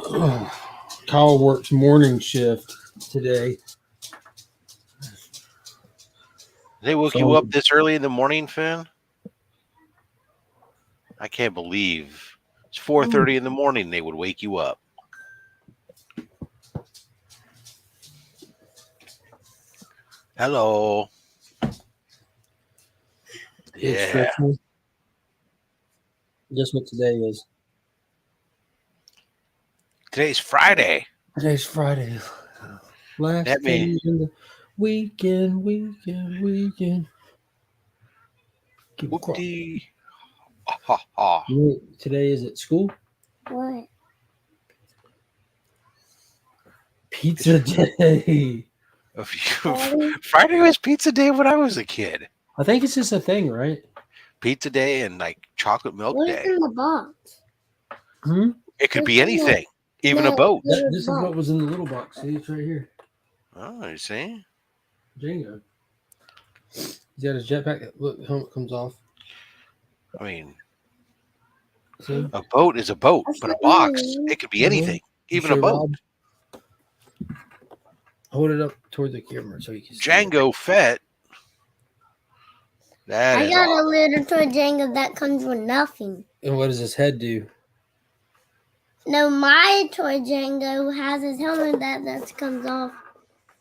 Kyle works morning shift today. They woke you So up this early in the morning, Finn? I can't believe it's 4:30 in the morning. They would wake you up. Hello. it's Yeah. stressful. Guess what today is? Today's Friday. Today's Friday. Last That means day in the weekend. Keep crawling. whoopty. Ha ha. Today is at school. What? Pizza day. Friday was pizza day when I was a kid. I think it's just a thing, right? Pizza day and like chocolate milk What's day. in the box? It could What's be in the- anything, even a No, boat. This is what was in the little box. See, it's right here. Oh, you see? Django. He's got his jetpack. Look, helmet comes off. I mean, See? a boat is a boat, but a box, it could be anything, even a Sure, boat. Rob? Hold it up toward the camera so you can see Django Fett. That I is got a awesome. little toy Jenga that comes with nothing. it. And what does his head do? No, my toy Django has his helmet that comes off,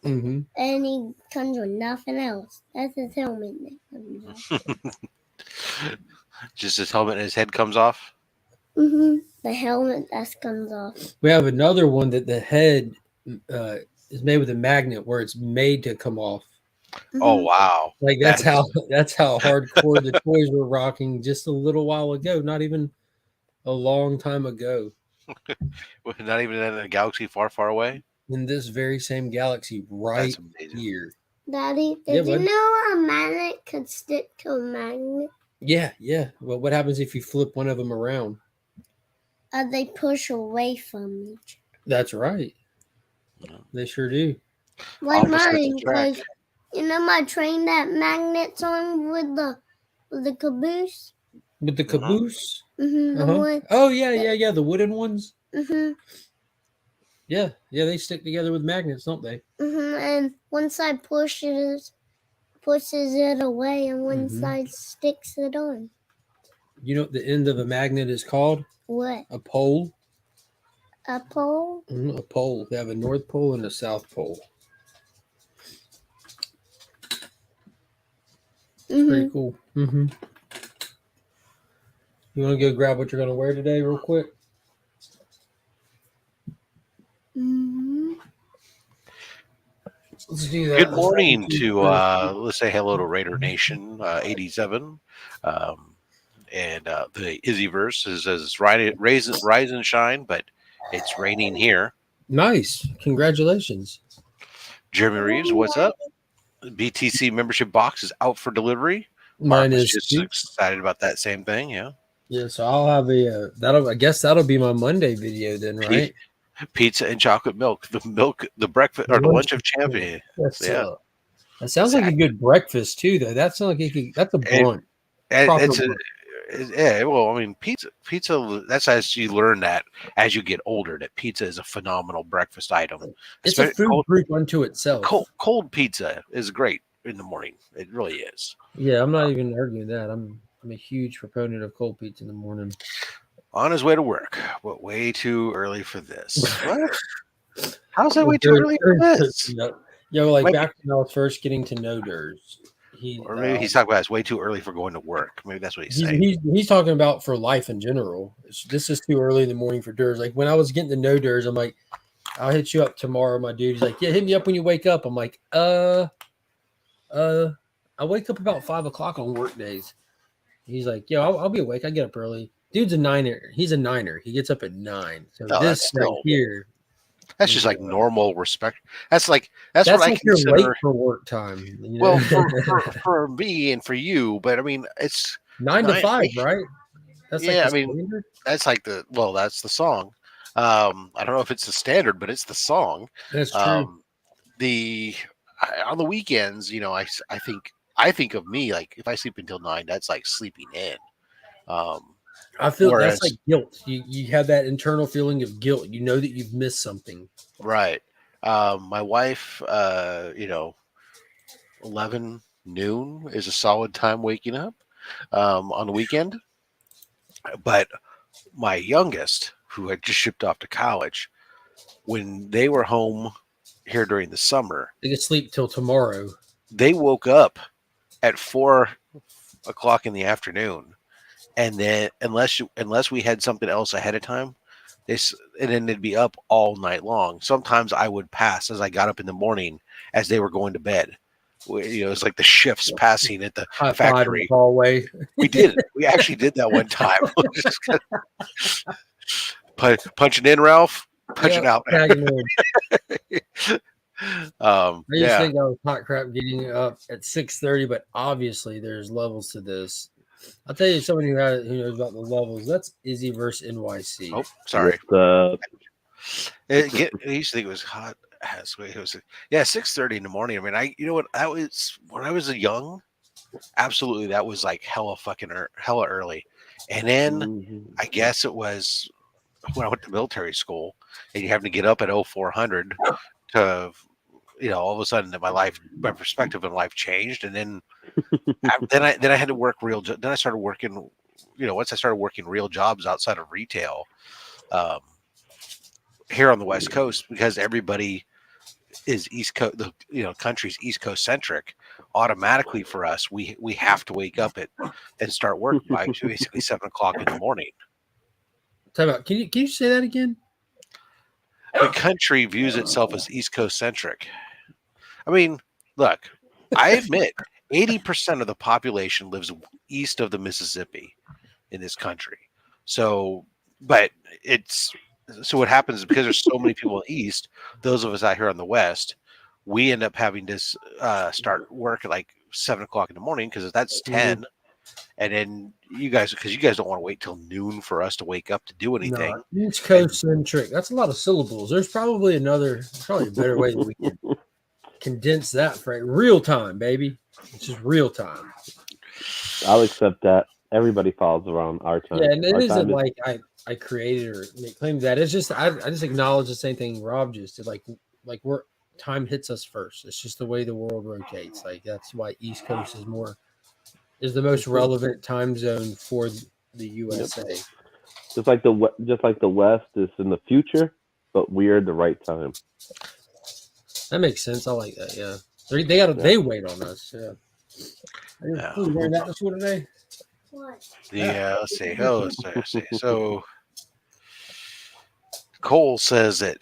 Mm-hmm. and he comes with nothing else. That's his helmet that comes off. Just his helmet and his head comes off. The helmet that comes off. We have another one that the head is made with a magnet where it's made to come off. Oh wow! Like that's how hardcore the toys were rocking just a little while ago, not even a long time ago. Not even in a galaxy far, far away. In this very same galaxy, right That's amazing. here. Daddy, Yeah, did you bud. know a magnet could stick to a magnet? Yeah. Well, what happens if you flip one of them around? They push away from each. That's right. They sure do. Like Opposites mine, attract. because you know my train that magnets on with the caboose. With the caboose. The Uh-huh. one. Oh yeah. The wooden ones. Yeah. Yeah. They stick together with magnets, don't they? And one side pushes it away, and one side sticks it on. You know what the end of a magnet is called? What? A pole. A pole? A pole. They have a north pole and a south pole. Pretty cool. You want to go grab what you're going to wear today real quick? Let's do that. Good morning to let's say hello to Raider Nation 87, and the Izzyverse says rise and shine, but it's raining here. Nice, congratulations, Jeremy Reeves. What's up? BTC membership box is out for delivery. Mine Mark was is just too. excited about that same thing. Yeah. Yeah, so I'll have I guess that'll be my Monday video then, right? Pizza and chocolate milk, the breakfast or the lunch of champions. Yeah. That sounds like a good breakfast too, though. That sounds like that's a brunch. Yeah, well, I mean, pizza. That's as you learn that as you get older, that pizza is a phenomenal breakfast item. It's a food group unto itself. Cold pizza is great in the morning. It really is. Yeah, I'm not even arguing that. I'm a huge proponent of cold pizza in the morning. On his way to work, but way too early for this. What? How's that way too early for this? Like back when I was first getting to know Durs. Or maybe he's talking about it's way too early for going to work. Maybe that's what he's saying. He's talking about for life in general. This is too early in the morning for Durs. Like when I was getting to know Durs, I'm like, I'll hit you up tomorrow, my dude. He's like, yeah, hit me up when you wake up. I'm like, I wake up about 5 o'clock on work days. He's like, yo, I'll be awake. I get up early. Dude's a niner. He's a niner. He gets up at 9. So this right here. That's just like normal respect. That's what I like consider you're late for work time. You know? Well, for me and for you, but I mean, it's 9 to 5, right? That's standard? That's like that's the song. I don't know if it's the standard, but it's the song. That's true. On the weekends, I think of me like if I sleep until 9, that's like sleeping in. I feel that's Whereas, like guilt. You have that internal feeling of guilt. You know that you've missed something. right. My wife, 11 noon is a solid time waking up on the weekend. But my youngest, who had just shipped off to college, when they were home here during the summer, They can sleep till tomorrow. they woke up at 4 o'clock in the afternoon, and then unless we had something else ahead of time, and then they'd be up all night long. Sometimes I would pass as I got up in the morning as they were going to bed. It's like the shifts passing at the High five in the factory. hallway. We did. We actually did that one time. Punching in, Ralph. Punching out. Tagging in. I used to Yeah. think that was hot crap getting up at 6:30, but obviously there's levels to this. I'll tell you somebody who knows about the levels. That's Izzy versus NYC. Oh, sorry. What's I used to think it was hot. It was 6:30 in the morning. I mean, you know what? That was when I was young. Absolutely, that was like hella early. And then I guess it was when I went to military school, and you have to get up at 0400 to, all of a sudden my perspective in life changed, and then I had to work then I started working, once I started working real jobs outside of retail, here on the West Coast, because everybody is East Coast, country's East Coast centric. Automatically for us, we have to wake up and start work by basically 7 o'clock in the morning. Time out. Can you say that again? The country views itself as East Coast centric. I mean, look, I admit 80% of the population lives east of the Mississippi in this country. So, but so what happens is, because there's so many people east, those of us out here on the west, we end up having to start work at like 7 o'clock in the morning, because that's 10. And then because you guys don't want to wait till noon for us to wake up to do anything. No, East Coast centric. That's a lot of syllables. There's probably a better way that we can condense that for real time, baby. It's just real time. I'll accept that. Everybody falls around our time. Yeah, and it Our isn't time like I created or make claim that. It's just I just acknowledge the same thing Rob just did. Like we're time hits us first. It's just the way the world rotates. Like that's why East Coast is the most relevant time zone for the USA. Yep. Just like the West is in the future, but we're the right time. That makes sense. I like that. Yeah, they wait on us. Yeah. Are you wearing that to school today? What? Yeah, let's see. Let's see. So Cole says that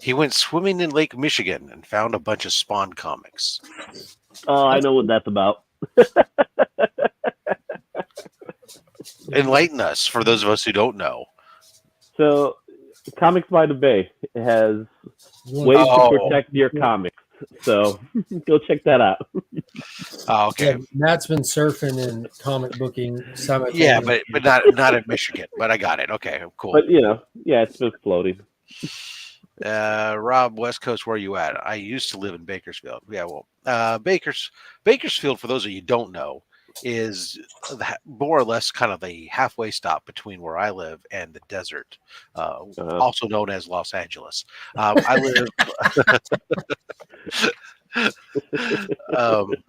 he went swimming in Lake Michigan and found a bunch of Spawn comics. Oh, I know what that's about. Enlighten us, for those of us who don't know. So, Comics by the Bay has ways to protect your comics. So, go check that out. Oh, okay. Yeah, Matt's been surfing and comic booking. Yeah, but not in Michigan. But I got it. Okay, cool. But it's been floating. Rob, West Coast, where are you at? I used to live in Bakersfield. Yeah, well, Bakersfield, for those of you who don't know, is more or less kind of the halfway stop between where I live and the desert, also known as Los Angeles. I live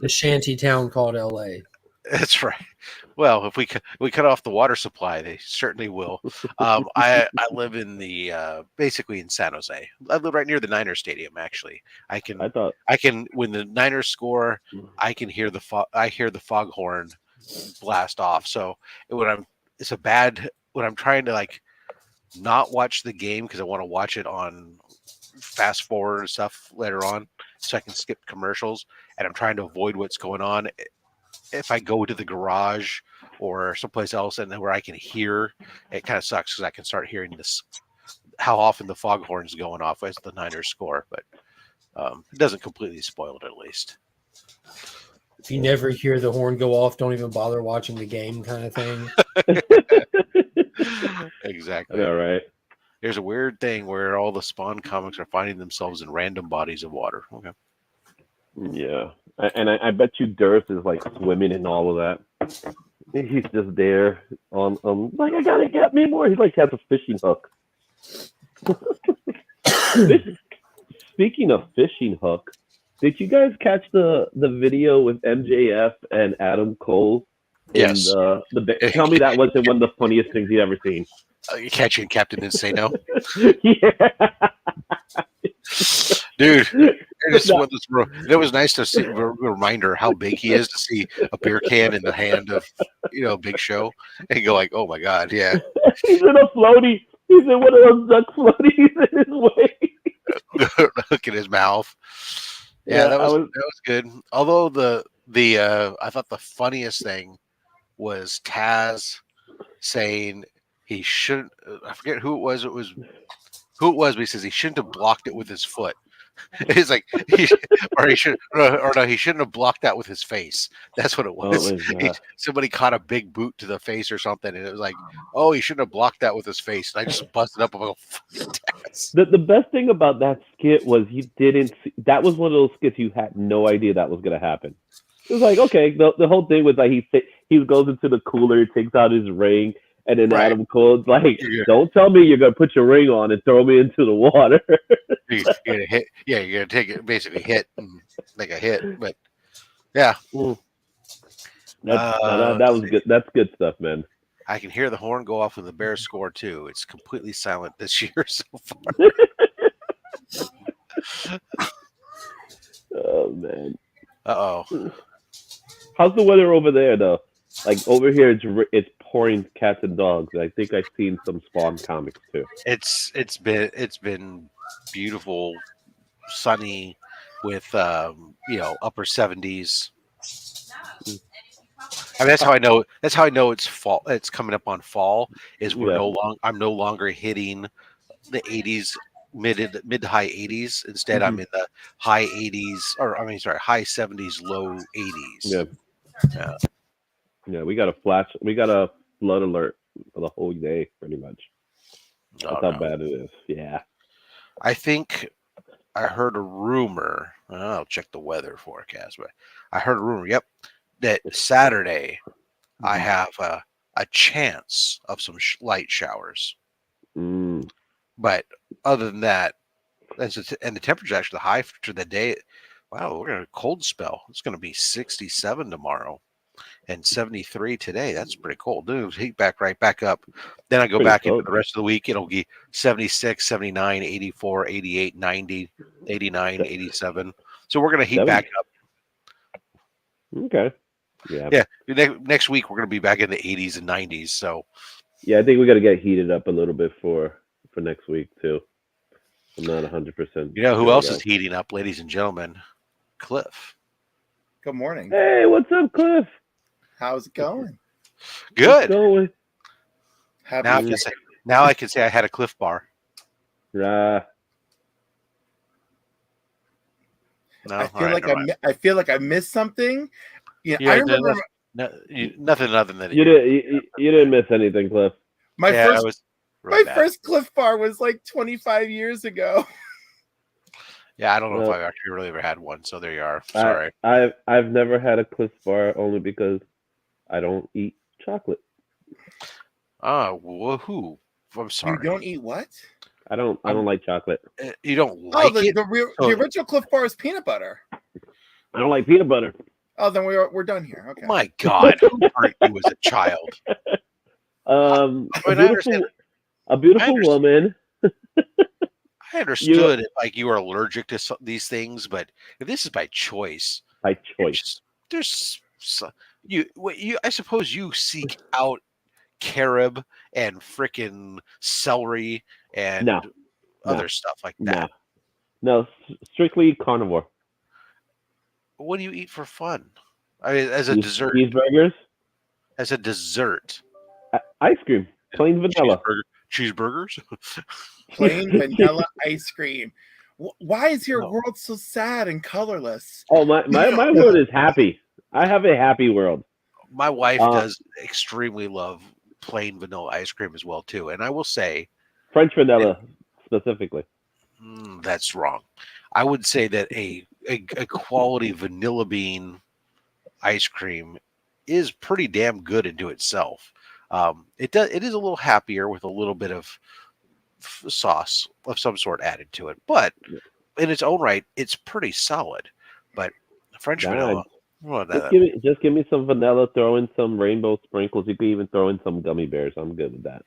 the shanty town called LA. That's right. Well, if we cut off the water supply, they certainly will. I live in basically in San Jose. I live right near the Niners Stadium. Actually, I can when the Niners score, I can hear the foghorn blast off. So when I'm trying to like not watch the game because I want to watch it on fast forward and stuff later on, so I can skip commercials, and I'm trying to avoid what's going on. If I go to the garage or someplace else and then where I can hear, it kind of sucks because I can start hearing how often the foghorn's going off as the Niners score, but it doesn't completely spoil it, at least. If you never hear the horn go off, don't even bother watching the game, kind of thing. Exactly. All right. There's a weird thing where all the Spawn comics are finding themselves in random bodies of water. Okay. Yeah. And I bet you Durst is like swimming in all of that. He's just there on like I gotta get me more. He like has a fishing hook. Speaking of fishing hook, did you guys catch the video with MJF and Adam Cole in Yes. Tell me that wasn't one of the funniest things you've ever seen. Catching Captain Insano. Yeah. Dude, it was nice to see a reminder how big he is, to see a beer can in the hand of Big Show and go like, oh my god, yeah. He's in a floaty. He's in one of those duck floaties in his way. Hook in his mouth. Yeah, that was good. Although the I thought the funniest thing was Taz saying he shouldn't. I forget who it was. But he says he shouldn't have blocked it with his foot. It's like he shouldn't have blocked that with his face. That's what it was. Somebody caught a big boot to the face or something, and it was like, oh, he shouldn't have blocked that with his face. And I just busted up. The best thing about that skit was you didn't see, that was one of those skits you had no idea that was going to happen. It was like, okay, the whole thing was like he goes into the cooler, takes out his ring, and then Adam Cole's like, don't tell me you're going to put your ring on and throw me into the water. You're going to hit. Yeah, you're going to take it, basically hit and make a hit. But, yeah. That was good. That's good stuff, man. I can hear the horn go off when the Bears score, too. It's completely silent this year so far. Oh, man. Uh-oh. How's the weather over there, though? Like, over here, it's pouring cats and dogs. I think I've seen some Spawn comics, too. It's been beautiful, sunny, with upper 70s. I mean, that's how I know it's fall. It's coming up on fall. Is I'm no longer hitting the 80s, mid to high 80s. Instead, I'm in the high 80s, high 70s, low 80s. Yeah. We got a flood alert for the whole day, pretty much. That's how bad it is. Yeah. I think I heard a rumor. I'll check the weather forecast, but I heard a rumor. Yep. That Saturday, I have a chance of some light showers. But other than that, and the temperature is actually high for the day. Wow, we're going to a cold spell. It's going to be 67 tomorrow and 73 today. That's pretty cold. Then it'll heat right back up. Then I go back into the rest of the week. It'll be 76, 79, 84, 88, 90, 89, 87. So we're going to heat back up. Okay. Yeah. Next week we're going to be back in the 80s and 90s. So yeah, I think we got to get heated up a little bit for next week too. I'm not 100%. You know who else is heating up, ladies and gentlemen? Cliff. Good morning. Hey, what's up, Cliff? How's it going? Good. Going? Now I can say I had a Cliff bar. No, I feel like I missed something. I remember nothing other than you didn't miss anything, Cliff. My first Cliff bar was like 25 years ago. Yeah, I don't know if I've actually really ever had one. So there you are. Sorry. I've never had a Cliff bar only because I don't eat chocolate. Woohoo! I'm sorry. You don't eat what? I don't like chocolate. You don't like it? The original Cliff bar is peanut butter. I don't like peanut butter. Oh, then we're done here. Okay. My God, who hurt you as a child? A beautiful woman. I understood if you are allergic to these things, but if this is by choice, I suppose you seek out carob and frickin' celery and other stuff like that. No, strictly carnivore. What do you eat for fun? I mean, as a dessert. Cheeseburgers. As a dessert. Ice cream. Plain vanilla. Cheeseburgers. Plain vanilla ice cream. Why is your world so sad and colorless? Oh, my world is happy. I have a happy world. My wife does extremely love plain vanilla ice cream as well, too. And I will say... French vanilla, specifically. That's wrong. I would say that a quality vanilla bean ice cream is pretty damn good into itself. It is a little happier with a little bit of sauce of some sort added to it, but in its own right, it's pretty solid. But French vanilla, well, just give me some vanilla. Throw in some rainbow sprinkles. You could even throw in some gummy bears. I'm good with that.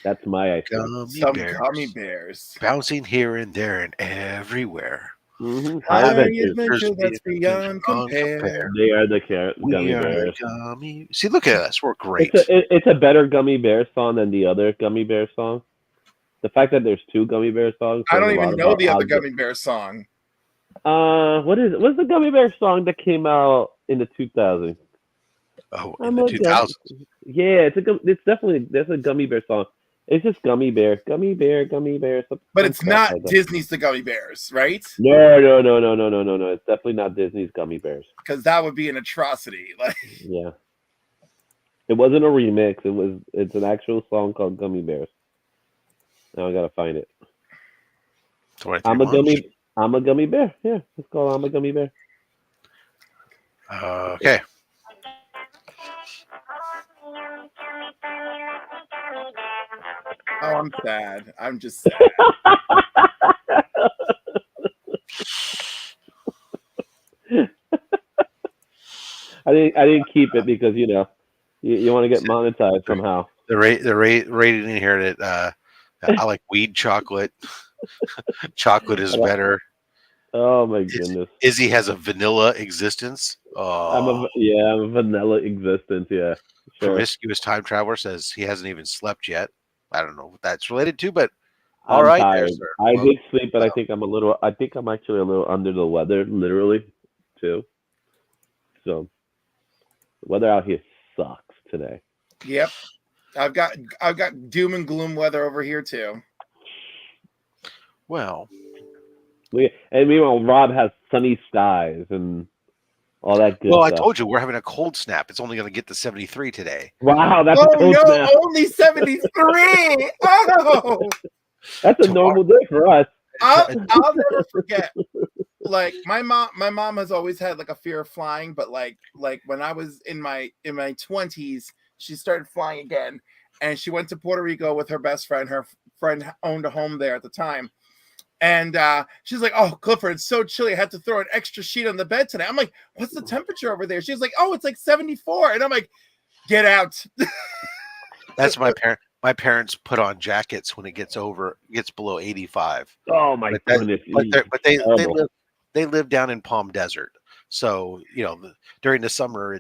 That's my ice cream. Gummy bears bouncing here and there and everywhere. Mm-hmm. High adventure that's beyond compare. They are the gummy bears. See, look at us. We're great. It's a better gummy bear song than the other gummy bear song. The fact that there's 2 gummy bear songs. I don't even know the other gummy bear song. What's the gummy bear song that came out in the 2000s? Oh, in the 2000s. Yeah, it's definitely there's a gummy bear song. It's just gummy bear. But it's not Disney's The Gummy Bears, right? No. It's definitely not Disney's Gummy Bears. Because that would be an atrocity. Yeah. It wasn't a remix. It's an actual song called Gummy Bears. Now I gotta find it. I'm a gummy bear. Yeah, it's called I'm a Gummy Bear. Okay. Oh, I'm sad. I'm just sad. I didn't keep it because you want to get monetized somehow. The rating in here that I like weed chocolate. Chocolate is better. Oh my goodness. Izzy has a vanilla existence. Oh. I'm a vanilla existence. Yeah. Sure. Promiscuous time traveler says he hasn't even slept yet. I don't know what that's related to, but I'm right. Tired. I did sleep, but I think I'm actually a little under the weather, literally, too. So the weather out here sucks today. Yep. I've got doom and gloom weather over here too. Well, and meanwhile, Rob has sunny skies and all that good stuff. I told you we're having a cold snap. It's only going to get to 73 today. Wow, that's a cold snap. Only 73. Oh, that's a normal day for us. I'll never forget. Like my mom has always had like a fear of flying, but like when I was in my 20s, she started flying again, and she went to Puerto Rico with her best friend. Her friend owned a home there at the time. And she's like, "Oh, Clifford, it's so chilly. I had to throw an extra sheet on the bed today." I'm like, "What's the temperature over there?" She's like, "Oh, it's like 74." And I'm like, "Get out." That's my parents put on jackets when it gets below 85. Oh my goodness! But they live down in Palm Desert, so during the summer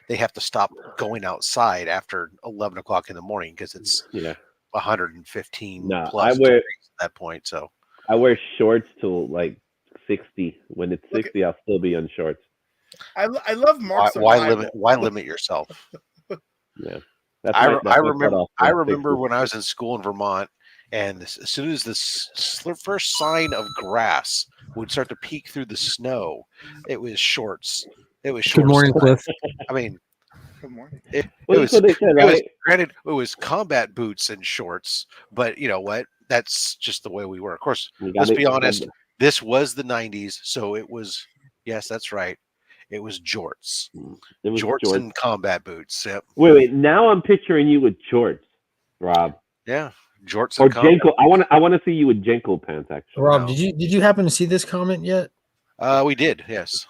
they have to stop going outside after 11 o'clock in the morning because it's 115 plus degrees at that point. So. I wear shorts till like 60. When it's 60, I'll still be on shorts. I love Mark's. Why limit yourself? Yeah, I remember when I was in school in Vermont, and as soon as the first sign of grass would start to peek through the snow, it was shorts. Good morning, Cliff. I mean. Good morning. Granted, it was combat boots and shorts, but you know what? That's just the way we were. Of course, let's be honest. This was the 90s, so it was. Yes, that's right. It was jorts. Jorts and combat boots. Yep. Wait. Now I'm picturing you with shorts, Rob. Yeah, jorts or Jenko. I want to see you with Jenko pants. Actually, Rob, did you happen to see this comment yet? We did. Yes.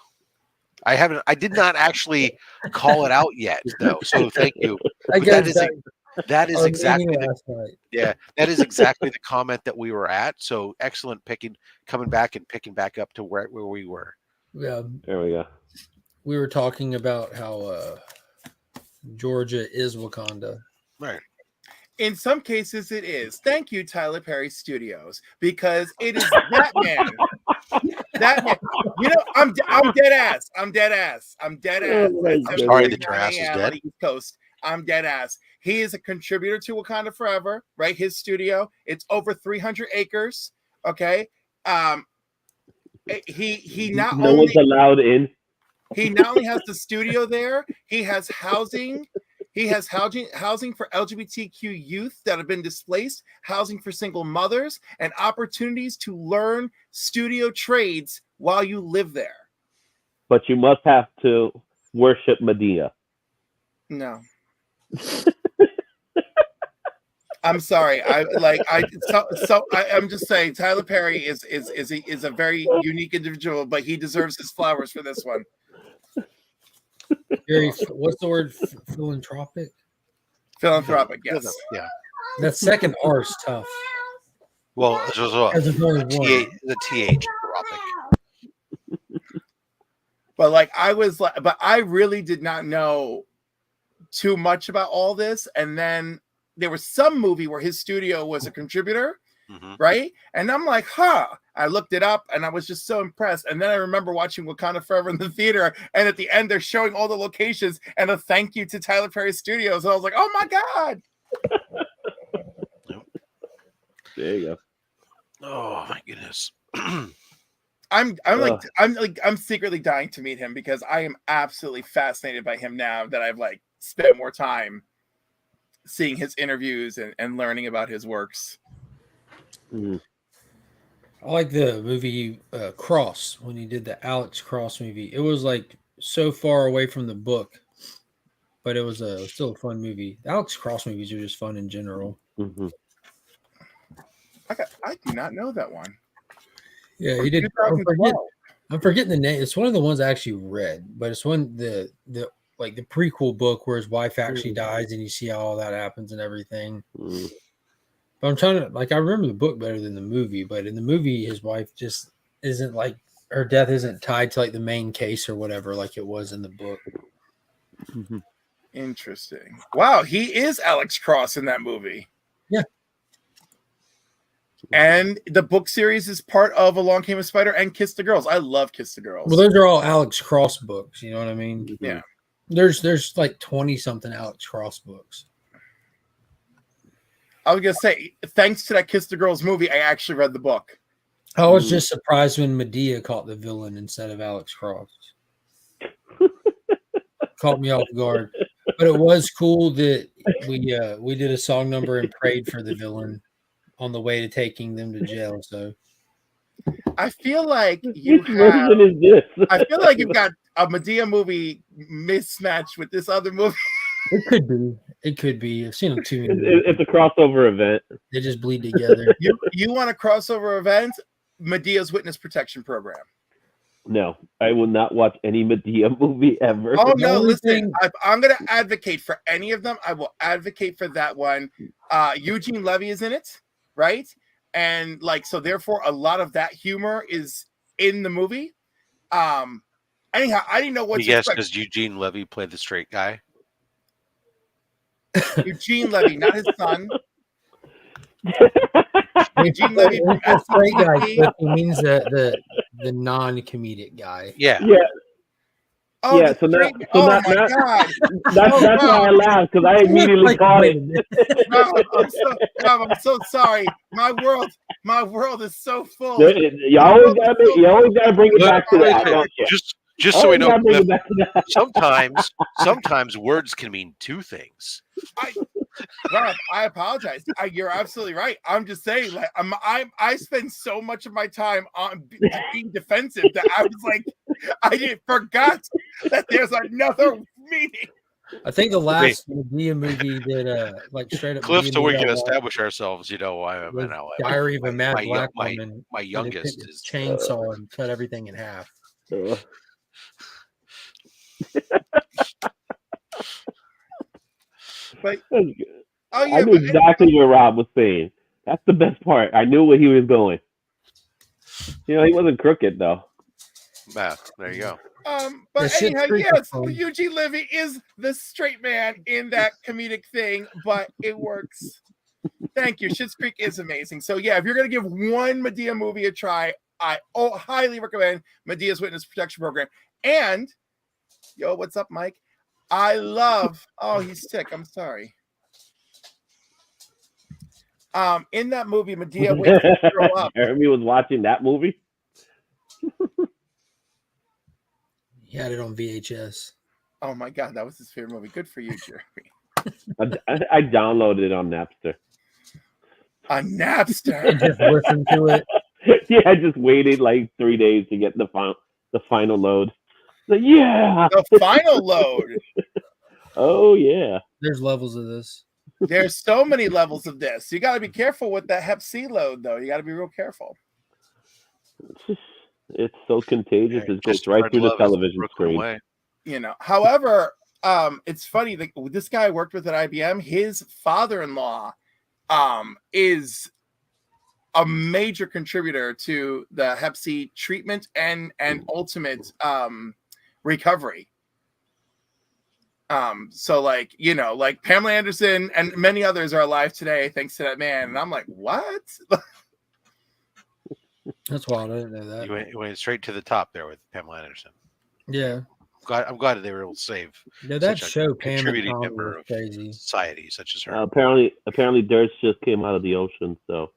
I did not actually call it out yet, though. So thank you. That is exactly the comment that we were at. So excellent coming back and picking back up to where we were. Yeah, there we go. We were talking about how Georgia is Wakanda. Right. In some cases, it is. Thank you, Tyler Perry Studios, because it is that man. That man. I'm dead ass. I'm dead ass. I'm sorry that your ass is dead. East Coast. I'm dead ass. He is a contributor to Wakanda Forever, right? His studio. It's over 300 acres. Okay. He not no only one's allowed in. He not only has the studio there, he has housing. He has housing for LGBTQ youth that have been displaced, housing for single mothers, and opportunities to learn studio trades while you live there. But you must have to worship Medea. No. I'm sorry. I'm just saying Tyler Perry is a very unique individual, but he deserves his flowers for this one. Very, what's the word? Philanthropic. Philanthropic, yes. Yeah. That second R is tough. Well, as well. As a only one. The TH tropic. But but I really did not know too much about all this. And then there was some movie where his studio was a contributor, right? And I'm like, I looked it up and I was just so impressed. And then I remember watching Wakanda Forever in the theater, and at the end they're showing all the locations and a thank you to Tyler Perry Studios. And I was like, oh my God. There you go. Oh my goodness. I'm secretly dying to meet him because I am absolutely fascinated by him now that I've spent more time seeing his interviews and learning about his works. Mm. I like the movie Cross, when he did the Alex Cross movie. It was so far away from the book, but it was still a fun movie. The Alex Cross movies are just fun in general. Mm-hmm. I do not know that one. Yeah, he did. I'm forgetting the name. It's one of the ones I actually read, but it's one the prequel book where his wife actually dies and you see how all that happens and everything. Mm. But I'm trying to I remember the book better than the movie, but in the movie his wife just isn't her death isn't tied to the main case or whatever like it was in the book. Mm-hmm. Interesting. Wow, he is Alex Cross in that movie. Yeah. And the book series is part of Along Came a Spider and Kiss the Girls. I love Kiss the Girls. Well, those are all Alex Cross books. You know what I mean? Yeah. There's 20 something Alex Cross books. I was gonna say, thanks to that Kiss the Girls movie, I actually read the book. I was just surprised when Medea caught the villain instead of Alex Cross. Caught me off guard, but it was cool that we did a song number and prayed for the villain on the way to taking them to jail. So I feel like Which version is this? I feel like you've got a Medea movie mismatched with this other movie. It could be. It could be. I've seen them too many. It's a crossover event. They just bleed together. You want a crossover event? Medea's Witness Protection Program. No, I will not watch any Medea movie ever. Oh no! Listen, I'm going to advocate for any of them. I will advocate for that one. Eugene Levy is in it, right? And so therefore, a lot of that humor is in the movie. Anyhow, I didn't know what to expect. Because Eugene Levy played the straight guy. Eugene Levy, not his son. Eugene Levy from straight guy. He means the non-comedic guy. Yeah. Yeah. Oh, yeah. So my God. That's why I laughed, because I immediately caught it. I'm so sorry. My world is so full. You always gotta bring it back to that. Just so we know, sometimes words can mean two things. Rob, I apologize. You're absolutely right. I'm just saying, I spend so much of my time on being defensive that I was I forgot that there's another meaning. I think the last Medea movie that straight up Cliff, so we can establish ourselves. Diary of a Mad Black Woman. My youngest is chainsaw and cut everything in half. But I knew exactly what Rob was saying. That's the best part. I knew where he was going. He wasn't crooked though. There you go. But anyhow, yes, Eugene Levy is the straight man in that comedic thing, but it works. Thank you. Schitt's Creek is amazing. So yeah, if you're gonna give one Medea movie a try, I highly recommend Medea's Witness Protection Program. And what's up, Mike? I love. Oh, he's sick. I'm sorry. In that movie, Medea waits to grow up. Jeremy was watching that movie. He had it on VHS. Oh my God, that was his favorite movie. Good for you, Jeremy. I downloaded it on Napster. On Napster. And just listen to it. Yeah, I just waited 3 days to get the final load. Yeah, the final load. Oh yeah. There's levels of this. There's so many levels of this. You got to be careful with that Hep C load, though. You got to be real careful. It's so contagious. Yeah, It goes just right spread through the love as television Brooklyn screen. way. You know. However, it's funny. This guy I worked with at IBM. His father-in-law is a major contributor to the Hep C treatment and ultimate recovery. So like, you know, like Pamela Anderson and many others are alive today thanks to that man. And I'm like, what? That's wild. I didn't know that. You went straight to the top there with Pamela Anderson. Yeah. I'm glad they were able to save No, that such a show Pam and contributing Tommy member was of crazy. society such as her. Apparently, Dirts just came out of the ocean. So,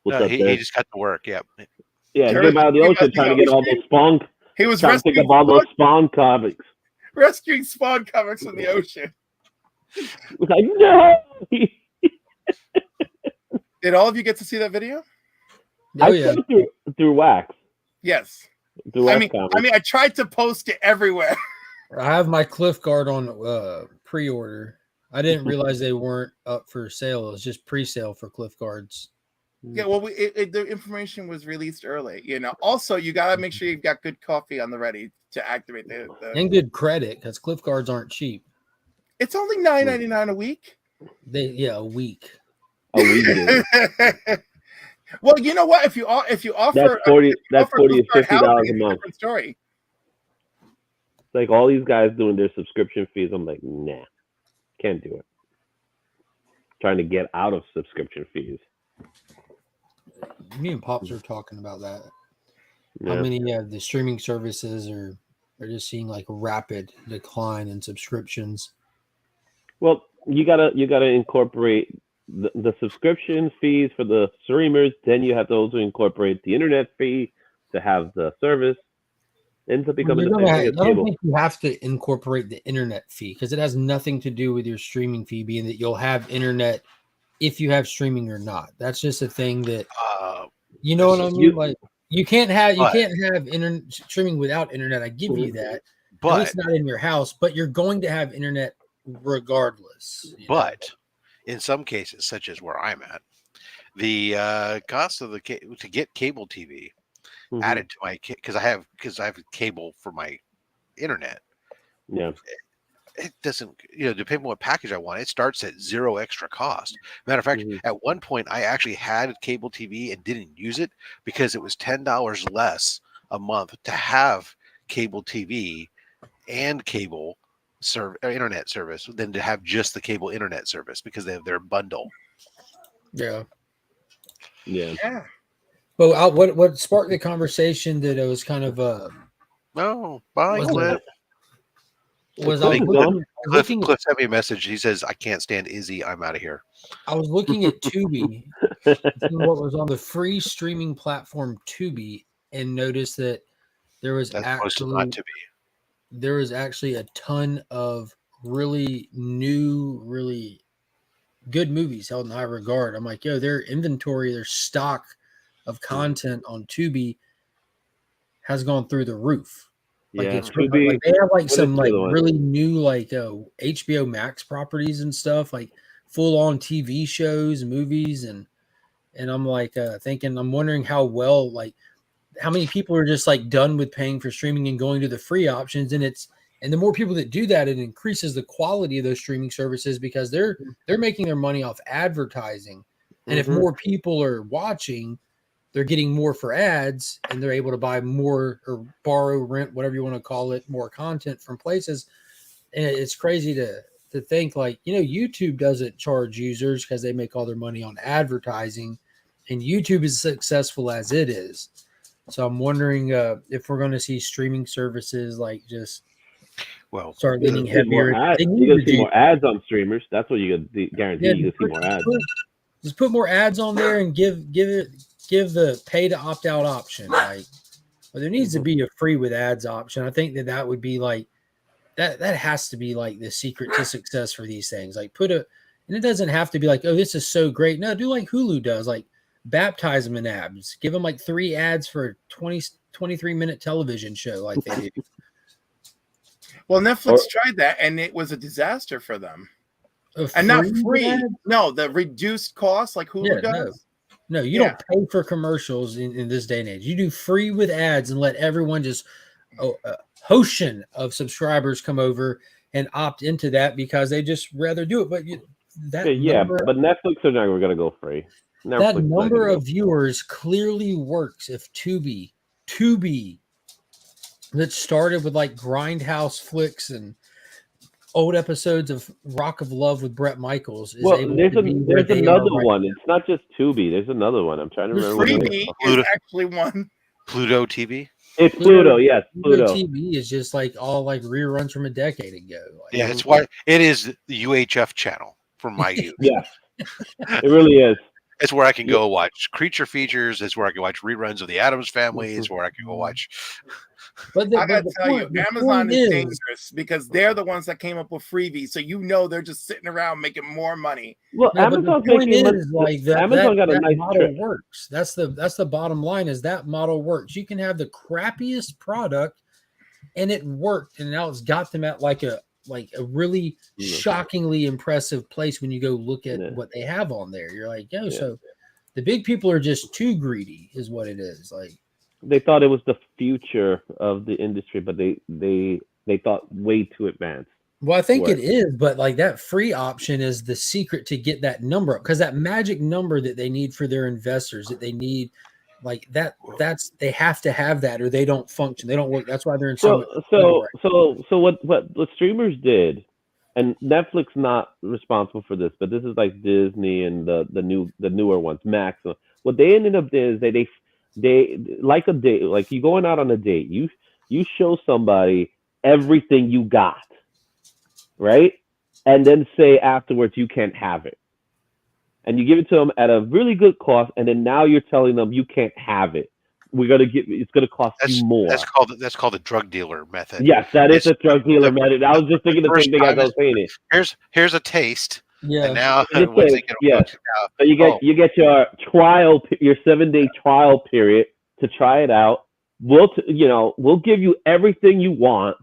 what's No, up, he Dirts? just got to work. Yeah. Yeah, he Dirts came out of the came ocean out the trying to get all those Spawn. He was Trying to pick rescuing up all those Spawn comics. Spawn comics from the ocean. He was like, no. Did all of you get to see that video? Oh I yeah. saw it through Wax. Yes. Through I Wax Comics. mean, I tried to post it everywhere. I have my Cliff Guard on pre-order. I didn't realize they weren't up for sale. It was just pre-sale for Cliff Guards. Yeah, well, the information was released early. You know. Also, you gotta make sure you've got good coffee on the ready to activate the And good credit, because Cliff Guards aren't cheap. It's only $9.99 a week. A week. A week. Well, you know what? If you offer That's 40. That's offer $40 to Cliff Guard $50 housing, a it's month. different story. Like all these guys doing their subscription fees. I'm like, nah, can't do it. Trying to get out of subscription fees. Me and Pops are talking about that. Yeah. How many of the streaming services are just seeing like rapid decline in subscriptions? Well, you gotta incorporate the subscription fees for the streamers. Then you have to also incorporate the internet fee to have the service. Ends up becoming the same thing I as don't cable. think you have to incorporate the internet fee because it has nothing to do with your streaming fee being that you'll have internet if you have streaming or not. That's just a thing that you know what I mean. Like you can't have internet streaming without internet. I give you that, but at least not in your house. But you're going to have internet regardless. But in some cases, such as where I'm at, the cost of to get cable TV added to my because I have cable for my internet. Yeah. It doesn't, depending on what package I want, it starts at zero extra cost. Matter of fact, at one point I actually had cable TV and didn't use it because it was $10 less a month to have cable TV and cable internet service than to have just the cable internet service because they have their bundle. Yeah. Well, what sparked the conversation that it was kind of Bye, Cliff. Was Cliff sent me a message. He says, I can't stand Izzy. I'm out of here. I was looking at Tubi, what was on the free streaming platform Tubi, and noticed that there was actually a ton of really new, really good movies held in high regard. I'm like, their inventory, their stock of content on Tubi has gone through the roof. Like it's Tubi, they have like some like really new like HBO Max properties and stuff, like full on TV shows, movies, and I'm like I'm wondering how many people are just like done with paying for streaming and going to the free options, and the more people that do that, it increases the quality of those streaming services because they're making their money off advertising, and if more people are watching, they're getting more for ads and they're able to buy more or borrow, rent, whatever you want to call it, more content from places. And it's crazy to think like, YouTube doesn't charge users because they make all their money on advertising, and YouTube is successful as it is. So I'm wondering if we're going to see streaming services like just start leaning heavier. You're going to see more ads on streamers. That's what you guarantee. You're going to see more ads. Just put more ads on there and give the pay to opt out option. Like, but there needs to be a free with ads option. I think that would be like that has to be like the secret to success for these things. Like and it doesn't have to be like, oh, this is so great. No, do like Hulu does, like baptize them in ads, give them like 3 ads for a 23-minute television show like they do. Well, Netflix tried that, and it was a disaster for them. And not free. No, the reduced cost like Hulu does. No, you don't pay for commercials in this day and age. You do free with ads and let everyone just a ocean of subscribers come over and opt into that because they just rather do it. But but Netflix are never going to go free. That number of viewers clearly works if Tubi that started with like Grindhouse flicks and old episodes of Rock of Love with Bret Michaels. There's another one. It's not just Tubi. There's another one. I'm trying to remember. Freebie is actually one. Pluto TV. It's Pluto. Yes, Pluto TV is just like all like reruns from a decade ago. Like, yeah, it's why it is the UHF channel from my youth. Yeah, it really is. It's where I can go watch creature features. It's where I can watch reruns of the Addams Family. It's where I can go watch. I gotta tell you, Amazon is dangerous because they're the ones that came up with freebies. So they're just sitting around making more money. Well, Amazon's making money. Like Amazon got a nice model works. That's the bottom line. Is that model works? You can have the crappiest product, and it worked, and now it's got them at like a really shockingly impressive place when you go look at what they have on there. You're like, so the big people are just too greedy, is what it is. Like. They thought it was the future of the industry, but they thought way too advanced. Well, I think it is, but like that free option is the secret to get that number up, because that magic number that they need for their investors, that they need like that's they have to have that or they don't function. They don't work. That's why they're in so what streamers did, and Netflix not responsible for this, but this is like Disney and the newer ones, Max. What they ended up doing is they like a date, like you going out on a date, you show somebody everything you got, right? And then say afterwards you can't have it. And you give it to them at a really good cost, and then now you're telling them you can't have it. It's gonna cost you more. That's called the drug dealer method. Yes, that is a drug dealer method. I was just thinking the same thing as I was saying it. Here's a taste. Yeah. And now So you get your 7-day trial period to try it out. We'll give you everything you want,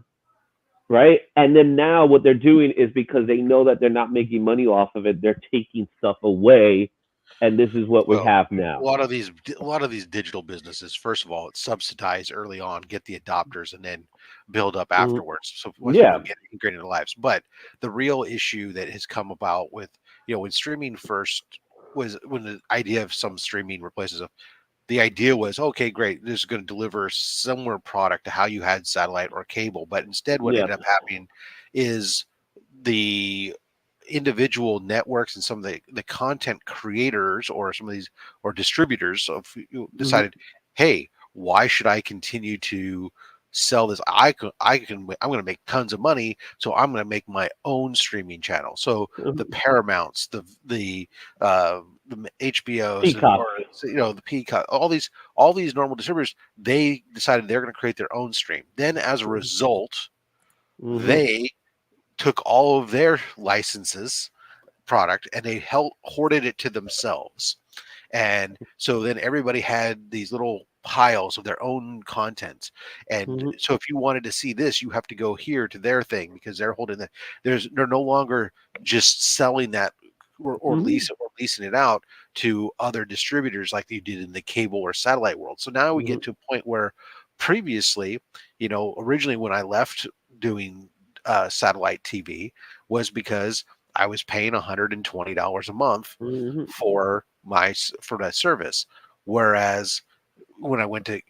right? And then now what they're doing is, because they know that they're not making money off of it, they're taking stuff away, and this is what we have now. A lot of these digital businesses, first of all, it's subsidized early on, get the adopters, and then build up afterwards. So once people get integrated into lives. But the real issue that has come about with, when streaming first was, when the idea of some streaming replaces the idea was, okay, great, this is going to deliver similar product to how you had satellite or cable. But instead what ended up happening is the individual networks and some of the content creators or some of these or distributors decided, hey, why should I continue to sell this? I'm going to make tons of money, so I'm going to make my own streaming channel. So the Paramounts, the HBOs, the Peacock, all these normal distributors, they decided they're going to create their own stream. Then as a result, they took all of their licenses product and they hoarded it to themselves. And so then everybody had these little piles of their own content. And so if you wanted to see this, you have to go here to their thing because they're holding that. They're no longer just selling that or leasing it out to other distributors like you did in the cable or satellite world. So now we get to a point where previously, originally when I left doing satellite TV was because I was paying $120 a month for that service. Whereas when I went to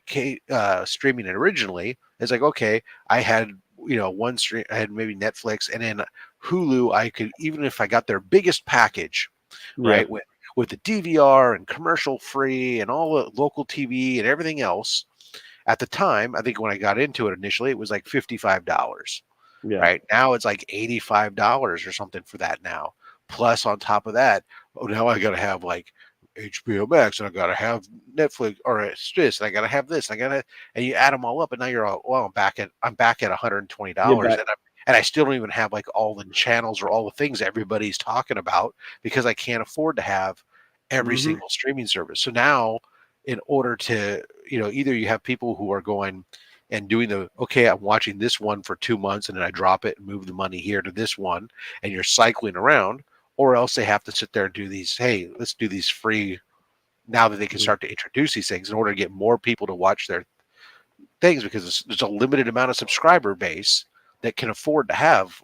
streaming it originally, it's like, okay, I had, one stream, I had maybe Netflix and then Hulu. I could, even if I got their biggest package, right, with the DVR and commercial free and all the local TV and everything else. At the time, I think when I got into it initially, it was like $55. Yeah. Right now it's like $85 or something for that now. Plus on top of that, now I got to have like HBO Max and I got to have Netflix or this and I got to have this. And you add them all up and now you're all, well, I'm back at $120 and I still don't even have like all the channels or all the things everybody's talking about because I can't afford to have every single streaming service. So now in order to, either you have people who are going and doing I'm watching this one for 2 months and then I drop it and move the money here to this one, and you're cycling around, or else they have to sit there and do these, hey, let's do these free, now that they can start to introduce these things in order to get more people to watch their things, because there's a limited amount of subscriber base that can afford to have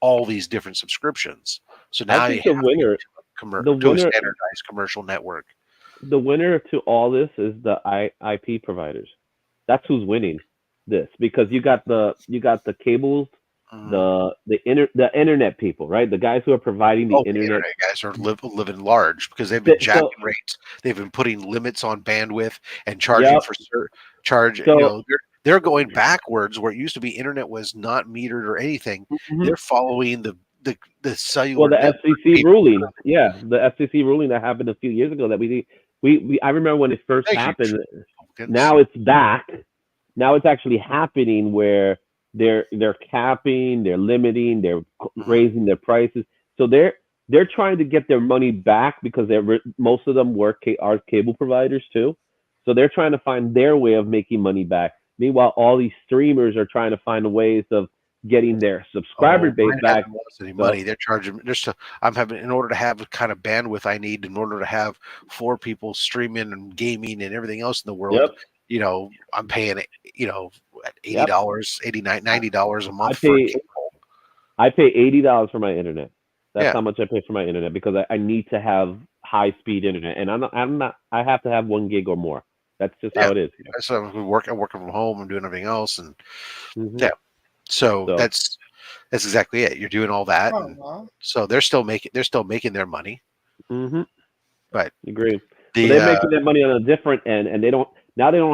all these different subscriptions. So now I think the winner, to a standardized commercial network. The winner to all this is the IP providers. That's who's winning this, because you got the cables, the internet people, right? The guys who are providing the internet guys are living large, because they've been jacking rates. They've been putting limits on bandwidth and charging for charge. They're going backwards, where it used to be internet was not metered or anything. They're following the cellular. Well, the FCC ruling, the FCC ruling that happened a few years ago that I remember when it first happened. Now it's back. Now it's actually happening where they're capping, they're limiting, they're raising their prices. So they're trying to get their money back, because most of them are cable providers too. So they're trying to find their way of making money back. Meanwhile, all these streamers are trying to find ways of getting their subscriber base back. Money they're charging in order to have the kind of bandwidth I need, in order to have 4 people streaming and gaming and everything else in the world. I'm paying $80, $90 a month for cable. I pay $80 for my internet. That's how much I pay for my internet, because I need to have high speed internet, and I have to have 1 gig or more. That's just how it is. So I'm working from home and doing everything else, and so that's exactly it. You're doing all that, and so they're still making their money. But agree. They're making their money on a different end, and they don't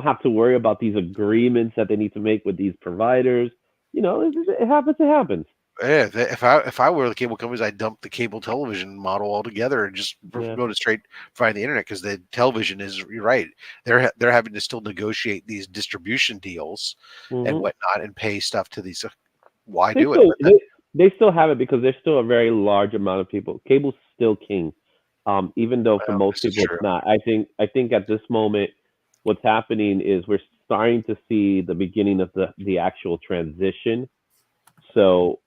have to worry about these agreements that they need to make with these providers. It happens. It happens. Yeah, if I were the cable companies, I'd dump the cable television model altogether and just go to straight via the internet, because the television is, you're right, they're having to still negotiate these distribution deals and whatnot and pay stuff to these. Why do it? They still have it because there's still a very large amount of people. Cable's still king, even though for most people it's not. I think at this moment, what's happening is we're starting to see the beginning of the actual transition. So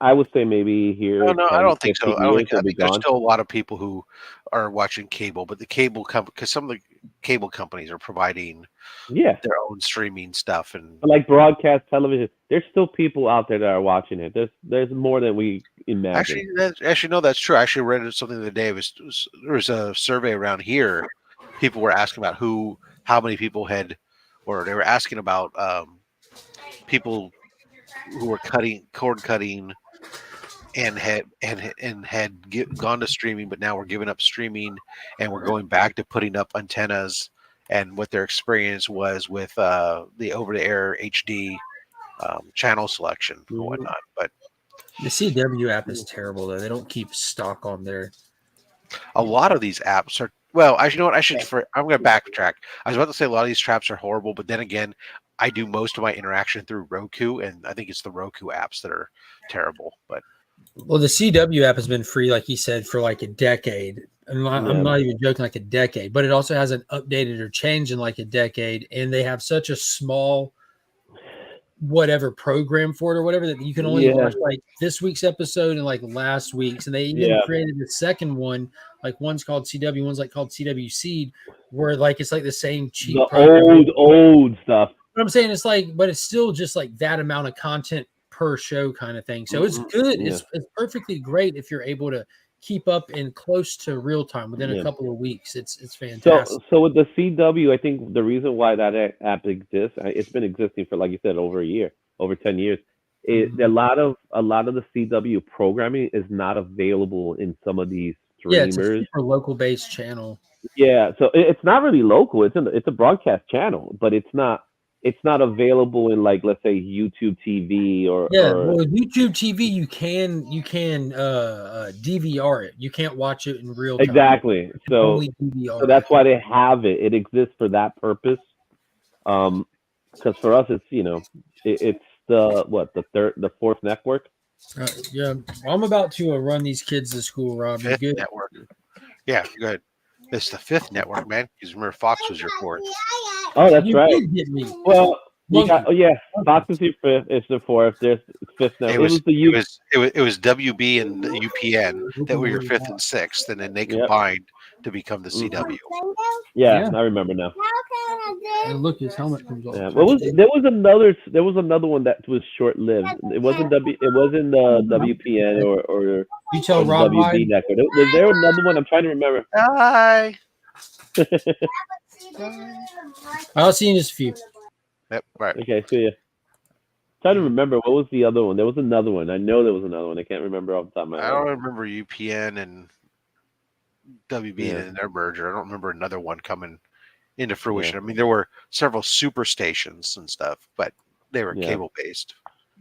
I would say maybe here. No, I don't think so. I think there's still a lot of people who are watching cable, but the cable because some of the cable companies are providing their own streaming stuff, and like broadcast television. There's still people out there that are watching it. There's more than we imagine. Actually, no, that's true. I actually read something the other day. There was a survey around here. People were asking about how many people had, or they were asking about people who were cord cutting and had gone to streaming, but now we're giving up streaming and we're going back to putting up antennas, and what their experience was with the over-the-air HD channel selection and whatnot. But the CW app is terrible, though. They don't keep stock on there. A lot of these apps are, well, you know what? I'm going to backtrack. I was about to say a lot of these traps are horrible, but then again, I do most of my interaction through Roku, and I think it's the Roku apps that are terrible. But well, the CW app has been free, like he said, for like a decade. I'm not even joking, like a decade. But it also hasn't updated or changed in like a decade, and they have such a small whatever program for it or whatever that you can only watch like this week's episode and like last week's. And they even created a second one, like one's called CW, one's like called CW Seed, where like it's like the same cheap old stuff. But I'm saying it's like, but it's still just like that amount of content per show kind of thing. So it's good. It's perfectly great if you're able to keep up in close to real time within a couple of weeks. It's fantastic. So with the CW, I think the reason why that app exists, it's been existing for, like you said, over 10 years. A lot of the CW programming is not available in some of these streamers. Yeah, it's a local based channel. Yeah, so it's not really local. It's a broadcast channel, but it's not available in, like, let's say YouTube TV or well, YouTube TV you can DVR it. You can't watch it in real time. Exactly. So that's why they have it. It exists for that purpose. Because for us, it's it's the fourth network. Yeah, I'm about to run these kids to school, Rob. Fifth network. Yeah, good. It's the fifth network, man. Because remember, Fox was your fourth. Oh, that's right. Hit me. Well, You got Fox is your fifth. It's the fourth. There's fifth now. It was the it was WB and the UPN that were your fifth and sixth, and then they combined to become the CW. Yeah, I remember now. And look, his helmet comes off. Yeah. There was another one that was short lived. It wasn't the WPN or You tell the Rob WB network. Was there another one? I'm trying to remember. Hi. I'll see you in just a few. Yep. Right. Okay, see ya. Trying to remember what was the other one. There was another one. I know there was another one. I can't remember off the top of my head. I don't remember UPN and WB and their merger. I don't remember another one coming into fruition. I mean, there were several super stations and stuff, but they were cable based.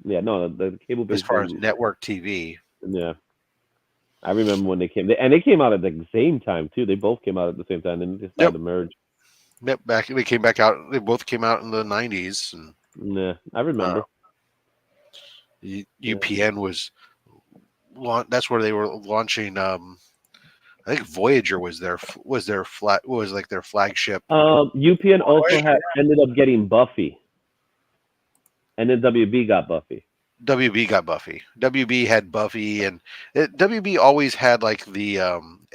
Yeah, no, the cable based. As far as network TV. Yeah. I remember when they came, and they came out at the same time too. They both came out at the same time, and they decided to merge. Yep, they came back out. They both came out in the 90s. And, yeah, I remember. UPN was that's where they were launching. I think Voyager was their flagship. UPN also ended up getting Buffy, and then WB got Buffy. WB got Buffy. WB had Buffy, and WB always had like the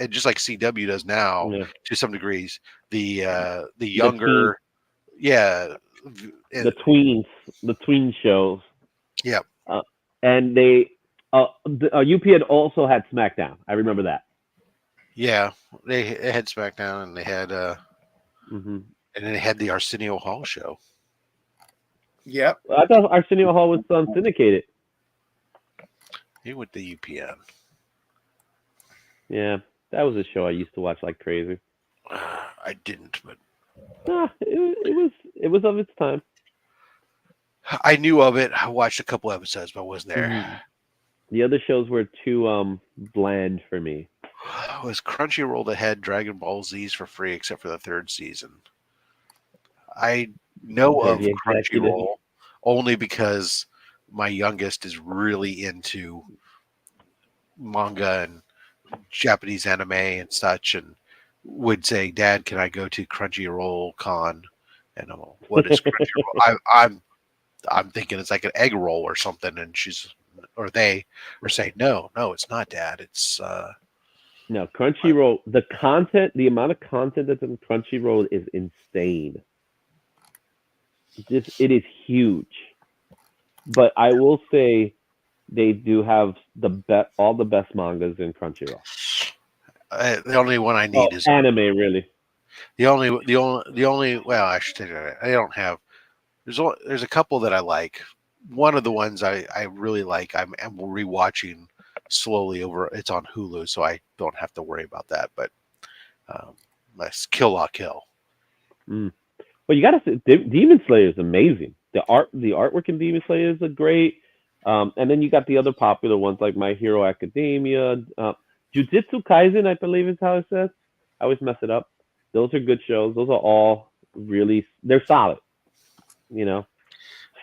just like CW does now to some degrees. The younger, the tween shows. Yeah, and they UPN also had SmackDown. I remember that. Yeah, they had SmackDown, and they had and then they had the Arsenio Hall show. Yep. I thought Arsenio Hall was syndicated. He went to UPN. Yeah, that was a show I used to watch like crazy. I didn't, but it was of its time. I knew of it. I watched a couple episodes, but I wasn't there. Mm-hmm. The other shows were too bland for me. It was Crunchyroll that had Dragon Ball Z's for free, except for the third season. I know of Crunchyroll only because my youngest is really into manga and Japanese anime and such, and would say, "Dad, can I go to Crunchyroll Con?" And I'm like, "What is Crunchyroll?" I'm thinking it's like an egg roll or something, and they are saying, "No, it's not, Dad. It's no Crunchyroll. The amount of content that's in Crunchyroll is insane. It is huge, but I will say they do have all the best mangas in Crunchyroll. The only one I need is anime. Really, the only. Well, I should take that. I don't have. There's a couple that I like. One of the ones I really like. I'm rewatching slowly over. It's on Hulu, so I don't have to worry about that. But that's Kill La Kill. Well, you gotta say, Demon Slayer is amazing. The artwork in Demon Slayer is great. And then you got the other popular ones like My Hero Academia, Jujutsu Kaisen, I believe is how it says. I always mess it up. Those are good shows. Those are all they're solid. You know.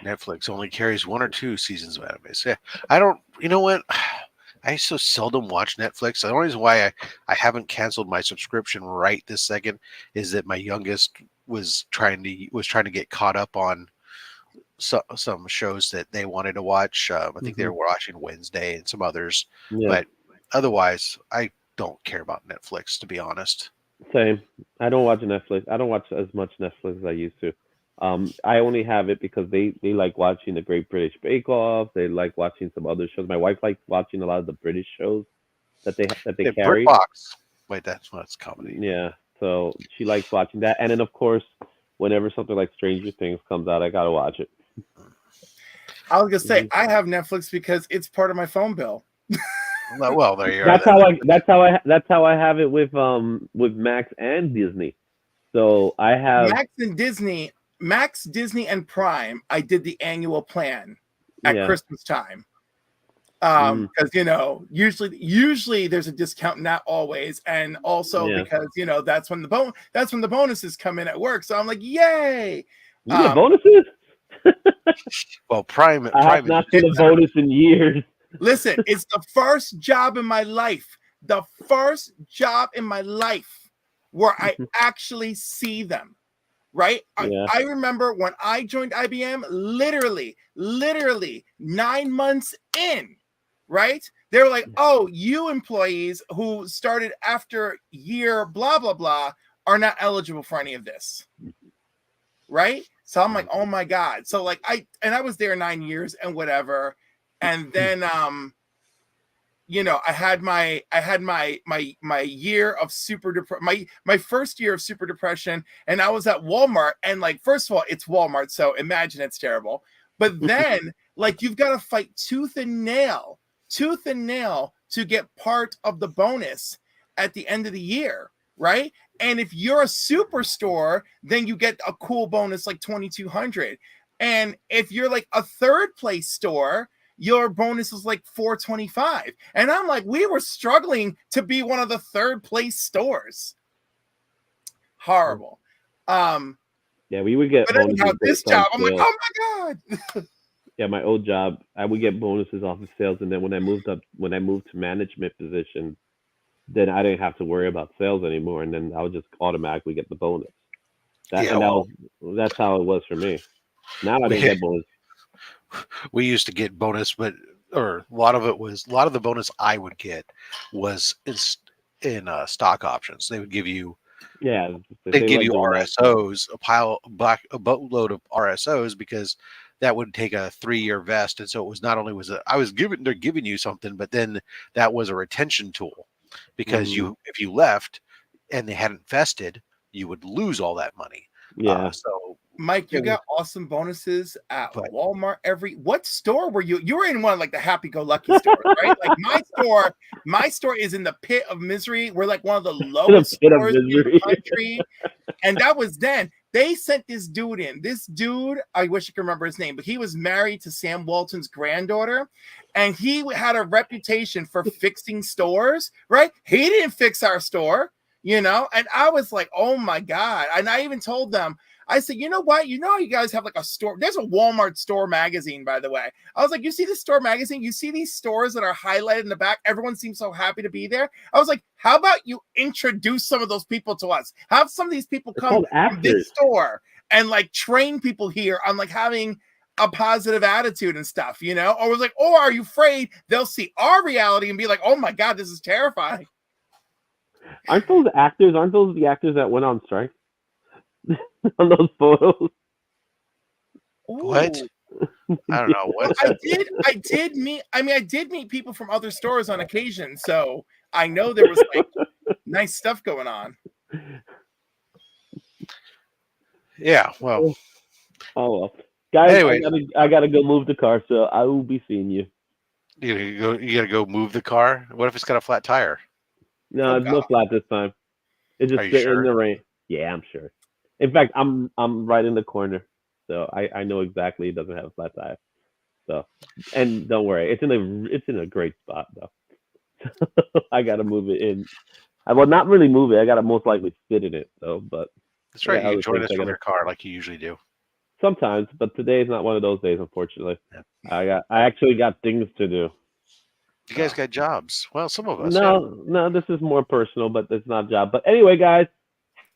Netflix only carries 1 or 2 seasons of anime. So, yeah, I don't. You know what? I so seldom watch Netflix. The only reason why I haven't canceled my subscription right this second is that my youngest was trying to get caught up on some shows that they wanted to watch. I think they were watching Wednesday and some others. Yeah. But otherwise, I don't care about Netflix, to be honest. Same. I don't watch Netflix. I don't watch as much Netflix as I used to. I only have it because they like watching the Great British Bake Off. They like watching some other shows. My wife likes watching a lot of the British shows that they carry. BritBox. Wait, that's comedy. Yeah, so she likes watching that. And then of course, whenever something like Stranger Things comes out, I gotta watch it. I was gonna say I have Netflix because it's part of my phone bill. Well, there you are. That's how I have it with Max and Disney. So I have Max, Disney, and Prime. I did the annual plan at Christmas time. Because usually there's a discount, not always, and also because that's when the bonuses come in at work. So I'm like, yay! You get bonuses? Well, Prime. I have not seen a bonus in years. Listen, it's the first job in my life. The first job in my life where I actually see them. right? Yeah. I remember when I joined IBM, literally 9 months in, right? They were like, oh, you employees who started after year blah, blah, blah are not eligible for any of this, right? So I'm like, oh my God. So like I was there 9 years and whatever. And then you know, I had my year of my first year of super depression, and I was at Walmart, and like, first of all, it's Walmart, so imagine it's terrible. But then, like, you've got to fight tooth and nail to get part of the bonus at the end of the year, right? And if you're a superstore, then you get a cool bonus like 2,200. And if you're like a third place store, your bonus was like 425. And I'm like, we were struggling to be one of the third place stores. Horrible. Yeah, we would get but bonuses anyhow, this based on job, I'm like, sales. oh my God. Yeah, my old job, I would get bonuses off of sales, and then when I moved to management position, then I didn't have to worry about sales anymore, and then I would just automatically get the bonus. That's how it was for me. Now I didn't get bonus. We used to get bonus, but a lot of the bonus I would get was in stock options. They would give you they'd give you RSOs, a boatload of RSOs, because that would take a 3-year vest, and so it was not only they're giving you something, but then that was a retention tool, because if you left and they hadn't vested, you would lose all that money. Yeah. So Mike, you got awesome bonuses at Walmart. What store were you? You were in one of like the happy-go-lucky stores, right? Like my store is in the pit of misery. We're like one of the lowest stores in the country. And that was then. They sent this dude in. This dude, I wish I could remember his name, but he was married to Sam Walton's granddaughter. And he had a reputation for fixing stores, right? He didn't fix our store, you know? And I was like, oh my God. And I even told them, I said, you know what? You know, you guys have like a store. There's a Walmart store magazine, by the way. I was like, you see this store magazine? You see these stores that are highlighted in the back? Everyone seems so happy to be there. I was like, how about you introduce some of those people to us? Have some of these people come to this store and like train people here on like having a positive attitude and stuff, you know? Or was like, oh, are you afraid they'll see our reality and be like, oh my God, this is terrifying? Aren't those the actors that went on strike? On those photos. What? I don't know what. I did meet people from other stores on occasion, so I know there was like nice stuff going on. Yeah, well. Oh well, guys. Anyway, I gotta go move the car, so I will be seeing you. You gotta go move the car. What if it's got a flat tire? No, it's no flat this time. It's just sitting in the rain. Yeah, I'm sure. In fact, I'm right in the corner, so I know exactly it doesn't have a flat tire. So, and don't worry, it's in a great spot though. I gotta move it in. Well, not really move it. I gotta most likely fit in it though. But that's right. You join us from your car like you usually do. Sometimes, but today is not one of those days, unfortunately. Yeah. I actually got things to do. You guys got jobs. Well, some of us. No, this is more personal, but it's not a job. But anyway, guys,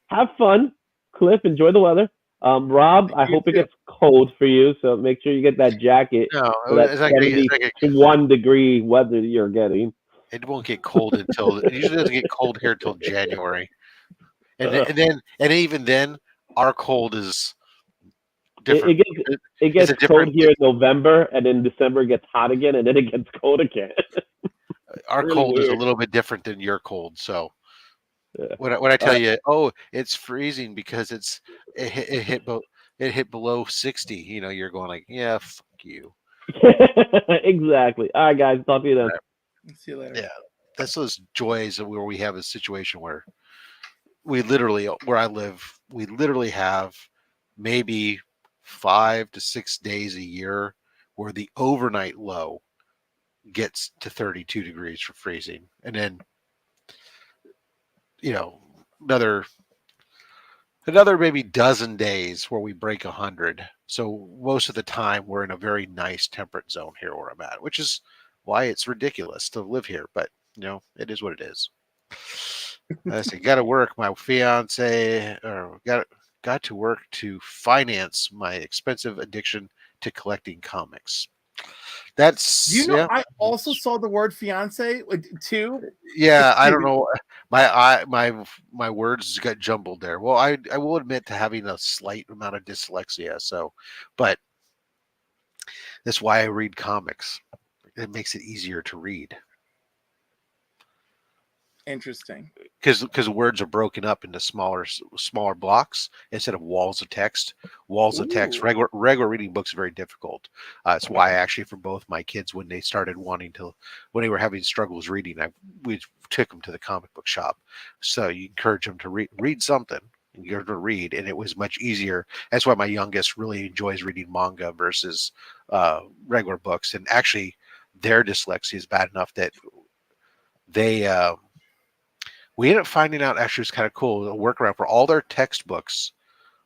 have fun. Cliff, enjoy the weather. Rob, I hope it gets cold for you, so make sure you get that jacket. No, it's like 71 degree weather you're getting. It won't get cold until it usually doesn't get cold here until January, and even then, our cold is different. It gets cold here in November, and in December it gets hot again, and then it gets cold again. Our really cold weird. Is a little bit different than your cold, so. Yeah. When I tell you, oh, it's freezing because it hit below 60, you know, you're going like, yeah, fuck you. Exactly. All right, guys, talk to you then. Right. See you later. Yeah, that's those joys where we have a situation where where I live, we literally have maybe 5 to 6 days a year where the overnight low gets to 32 degrees for freezing, and then. You know, another maybe dozen days where we break 100. So most of the time we're in a very nice temperate zone here where I'm at, which is why it's ridiculous to live here. But you know, it is what it is. I said, got to work. My fiance, or got to work to finance my expensive addiction to collecting comics. That's You know, I also saw the word fiance too. Yeah, I don't know. My words got jumbled there. Well, I will admit to having a slight amount of dyslexia, so but that's why I read comics. It makes it easier to read Interesting. because words are broken up into smaller blocks instead of walls of text. Walls of text. Ooh. Regular reading books are very difficult. That's why actually for both my kids when they started when they were having struggles reading, we took them to the comic book shop. So you encourage them to read something. And you're to read, and it was much easier. That's why my youngest really enjoys reading manga versus regular books. And actually, their dyslexia is bad enough that they we ended up finding out actually it was kind of cool a workaround for all their textbooks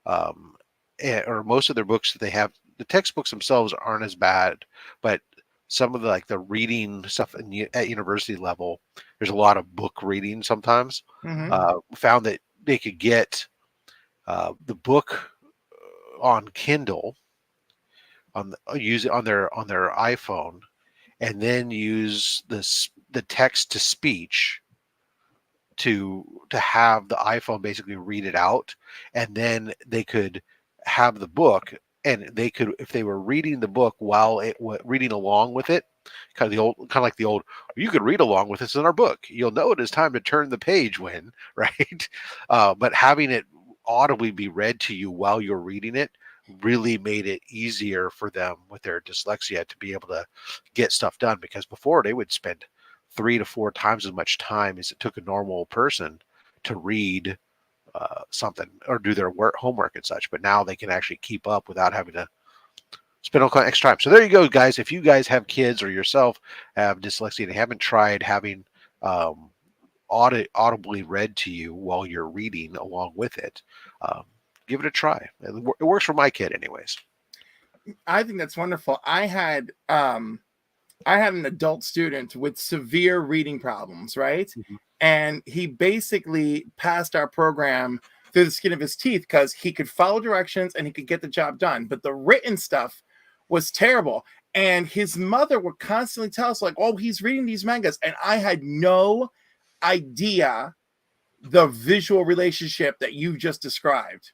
or most of their books that they have. The textbooks themselves aren't as bad, but some of the reading stuff at university level, there's a lot of book reading sometimes. Found that they could get the book on Kindle use it on their iPhone, and then use the text to speech to have the iPhone basically read it out, and then they could have the book, and they could, if they were reading the book while reading along with it, kind of like the old, you could read along with us in our book. You'll know it is time to turn the page when, right? But having it audibly be read to you while you're reading it really made it easier for them with their dyslexia to be able to get stuff done, because before they would spend 3 to 4 times as much time as it took a normal person to read something or do their homework and such. But now they can actually keep up without having to spend all kind of extra time. So there you go, guys. If you guys have kids or yourself have dyslexia and haven't tried having audibly read to you while you're reading along with it, give it a try. It works for my kid anyways. I think that's wonderful. I had an adult student with severe reading problems, right? Mm-hmm. And he basically passed our program through the skin of his teeth because he could follow directions and he could get the job done. But the written stuff was terrible. And his mother would constantly tell us, like, oh, he's reading these mangas. And I had no idea the visual relationship that you just described.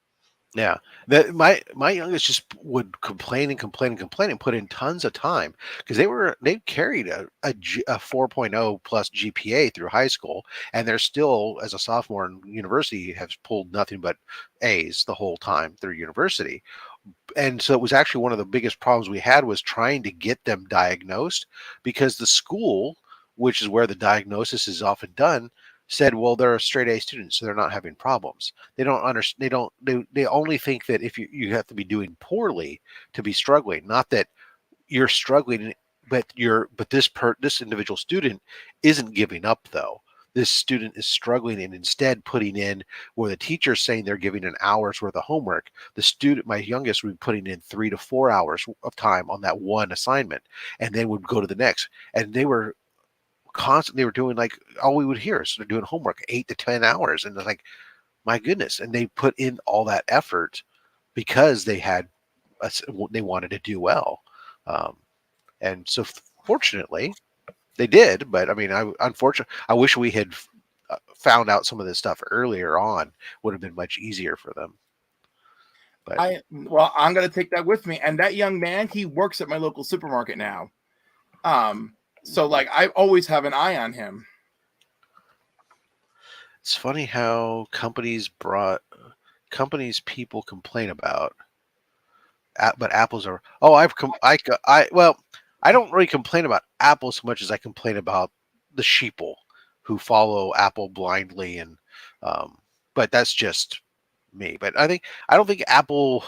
Yeah, that my youngest just would complain and put in tons of time because they carried a 4.0 plus GPA through high school, and they're still, as a sophomore in university, have pulled nothing but A's the whole time through university. And so it was actually one of the biggest problems we had was trying to get them diagnosed, because the school, which is where the diagnosis is often done, said, well, they're a straight A student, so they're not having problems. They don't understand. They only think that if you have to be doing poorly to be struggling, not that you're struggling, but this individual student isn't giving up though. This student is struggling and instead putting in, where the teacher's saying they're giving an hour's worth of homework, the student, my youngest, would be putting in 3 to 4 hours of time on that one assignment, and then would go to the next. And they were constantly doing, like, all we would hear is they're doing homework 8 to 10 hours, and they're like, my goodness. And they put in all that effort because they wanted to do well, and so fortunately they did. But I mean, I wish we had found out some of this stuff earlier on. Would have been much easier for them. But I'm going to take that with me. And that young man, he works at my local supermarket now. So like I always have an eye on him. It's funny how people complain about, but apples are. Oh, I don't really complain about Apple so much as I complain about the sheeple who follow Apple blindly, and but that's just me. But I don't think Apple,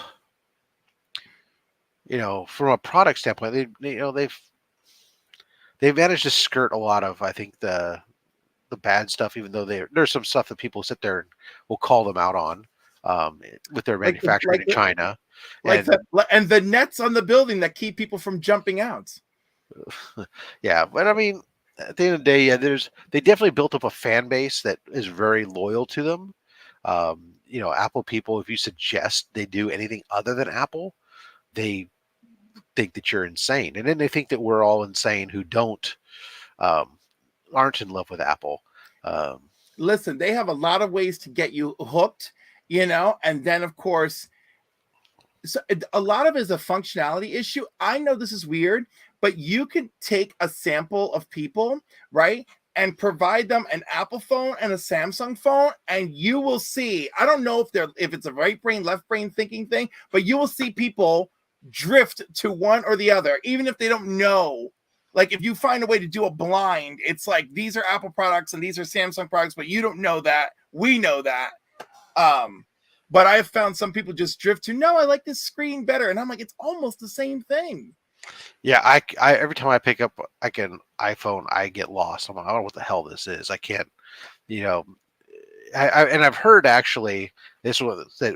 from a product standpoint, they've managed to skirt a lot of, I think, the bad stuff, even though there's some stuff that people sit there and will call them out on with their manufacturing in China. And the nets on the building that keep people from jumping out. Yeah, but I mean, at the end of the day, yeah, they definitely built up a fan base that is very loyal to them. Apple people, if you suggest they do anything other than Apple, they think that you're insane, and then they think that we're all insane who um, aren't in love with Apple. Listen, they have a lot of ways to get you hooked, and then of course, so a lot of it is a functionality issue. I know this is weird, but you could take a sample of people, right, and provide them an Apple phone and a Samsung phone, and you will see. I don't know if it's a right brain, left brain thinking thing, but you will see people drift to one or the other, even if they don't know. Like if you find a way to do a blind, it's like these are Apple products and these are Samsung products, but you don't know that. We know that. But I have found some people just drift to, no, I like this screen better. And I'm like, it's almost the same thing. Yeah, I every time I pick up like an iPhone, I get lost. I'm like, I don't know what the hell this is. I can't, you know, and I've heard actually this was that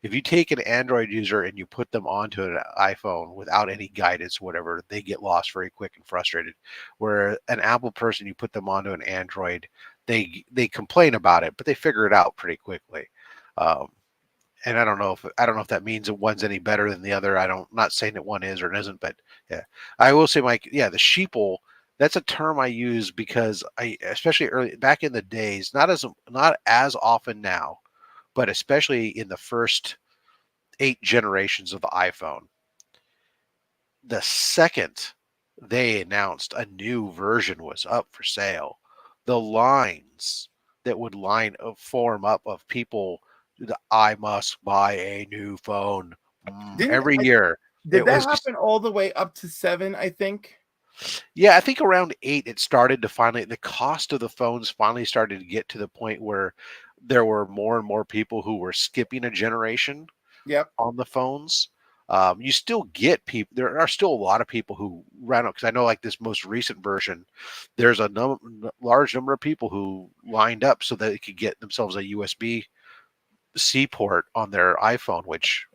if you take an Android user and you put them onto an iPhone without any guidance, whatever, they get lost very quick and frustrated. Where an Apple person, you put them onto an Android, they complain about it, but they figure it out pretty quickly. And I don't know if that means that one's any better than the other. Not saying that one is or isn't, but yeah, I will say, Mike, yeah, the sheeple. That's a term I use because especially early back in the days, not as often now, but especially in the first 8 generations of the iPhone. The second they announced a new version was up for sale, the lines that would form up of people, I must buy a new phone every year. Did that happen all the way up to 7, I think? Yeah, I think around 8 it started to the cost of the phones finally started to get to the point where there were more and more people who were skipping a generation on the phones. You still get people. There are still a lot of people who ran up because I know, like this most recent version, there's a large number of people who lined up so that they could get themselves a USB-C port on their iPhone, which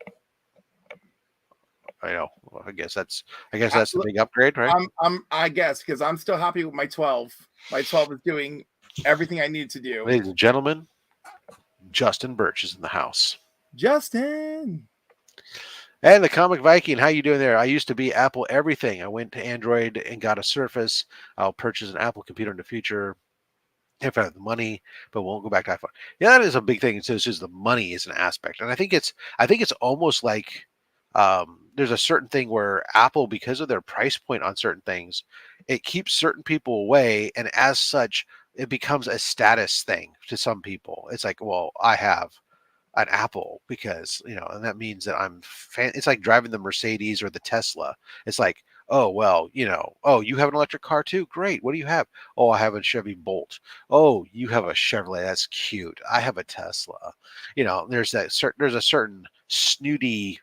I guess that's the big upgrade, right? I guess because I'm still happy with my 12. My 12 is doing everything I need to do. Ladies and gentlemen, Justin Birch is in the house. Justin. And the Comic Viking, how you doing there? I used to be Apple everything. I went to Android and got a Surface. I'll purchase an Apple computer in the future if I have the money, but won't go back to iPhone. Yeah, that is a big thing. So it's just the money is an aspect, and I think it's almost like there's a certain thing where Apple, because of their price point on certain things, it keeps certain people away, and as such, it becomes a status thing to some people. It's like, well, I have an Apple because, and that means that it's like driving the Mercedes or the Tesla. It's like, oh, well, oh, you have an electric car too? Great. What do you have? Oh, I have a Chevy Bolt. Oh, you have a Chevrolet. That's cute. I have a Tesla. There's a certain snooty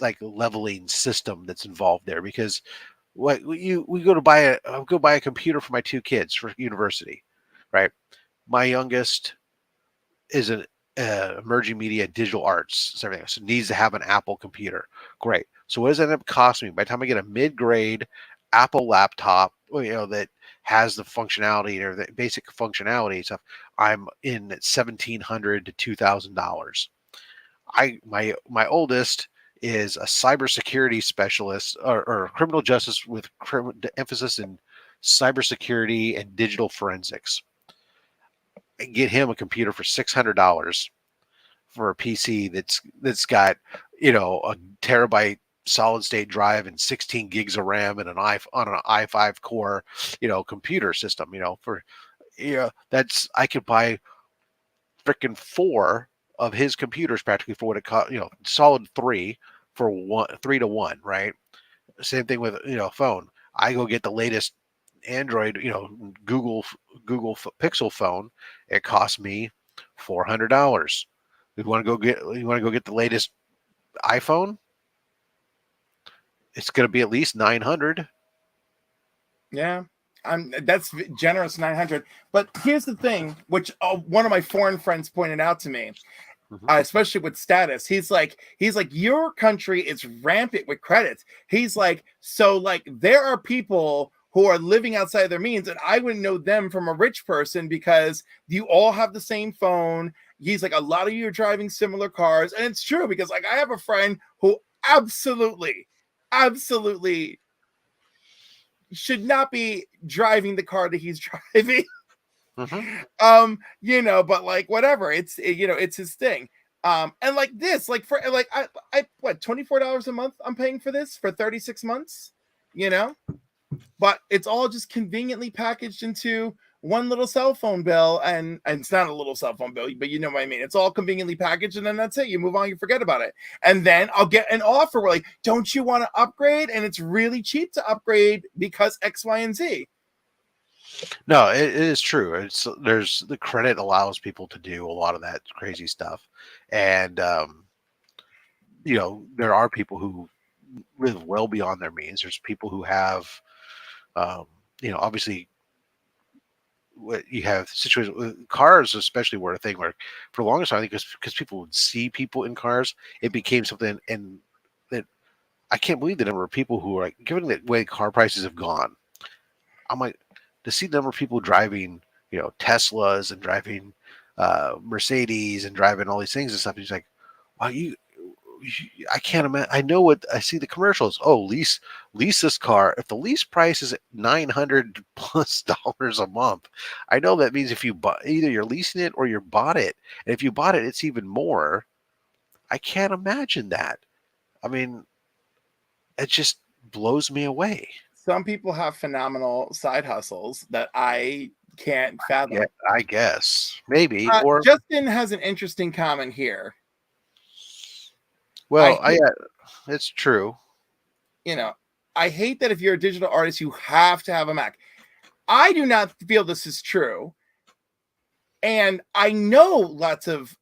like leveling system that's involved there because we go to buy a computer for my 2 kids for university, right? My youngest is an emerging media digital arts everything, so needs to have an Apple computer. Great. So what does that end up costing me by the time I get a mid-grade Apple laptop, that has the functionality or the basic functionality stuff? I'm in at $1,700 to $2,000. My oldest is a cybersecurity specialist or criminal justice with emphasis in cybersecurity and digital forensics. Get him a computer for $600 for a PC that's got a terabyte solid state drive and 16 gigs of RAM and on an i5 core computer system. That's I could buy freaking 4 of his computers practically for what it cost. Solid 3 for 3 to 1, right? Same thing with phone. I go get the latest Android, Google Pixel phone. It cost me $400. You want to go get the latest iPhone? It's going to be at least $900. Yeah, that's generous, 900. But here's the thing, which one of my foreign friends pointed out to me. Especially with status, he's like, your country is rampant with credits. He's like, so like there are people who are living outside their means, and I wouldn't know them from a rich person because you all have the same phone he's like, a lot of you are driving similar cars. And it's true, because like I have a friend who absolutely should not be driving the car that he's driving. You know, but like whatever, it's it's his thing. And like this, like for like I what, $24 a month I'm paying for this for 36 months, you know, but it's all just conveniently packaged into one little cell phone bill, and it's not a little cell phone bill, but you know what I mean. It's all conveniently packaged, and then that's it. You move on, you forget about it, and then I'll get an offer where like, don't you want to upgrade? And it's really cheap to upgrade because X, Y, and Z. No, it is true. There's the credit allows people to do a lot of that crazy stuff, and there are people who live well beyond their means. There's people who have, obviously, what you have situations with cars, especially, were a thing where for the longest time, I think because people would see people in cars, it became something, and that I can't believe the number of people who are like, given the way car prices have gone, I'm like, to see the number of people driving, Teslas and driving Mercedes and driving all these things and stuff. He's like, wow, I can't imagine. I know what I see the commercials. Oh, lease this car. If the lease price is $900+ a month, I know that means if you either you're leasing it or you bought it, and if you bought it, it's even more. I can't imagine that. I mean, it just blows me away. Some people have phenomenal side hustles that I can't fathom. Yeah, I guess maybe. Or Justin has an interesting comment here. Well, it's true. I hate that if you're a digital artist, you have to have a Mac. I do not feel this is true. And I know lots of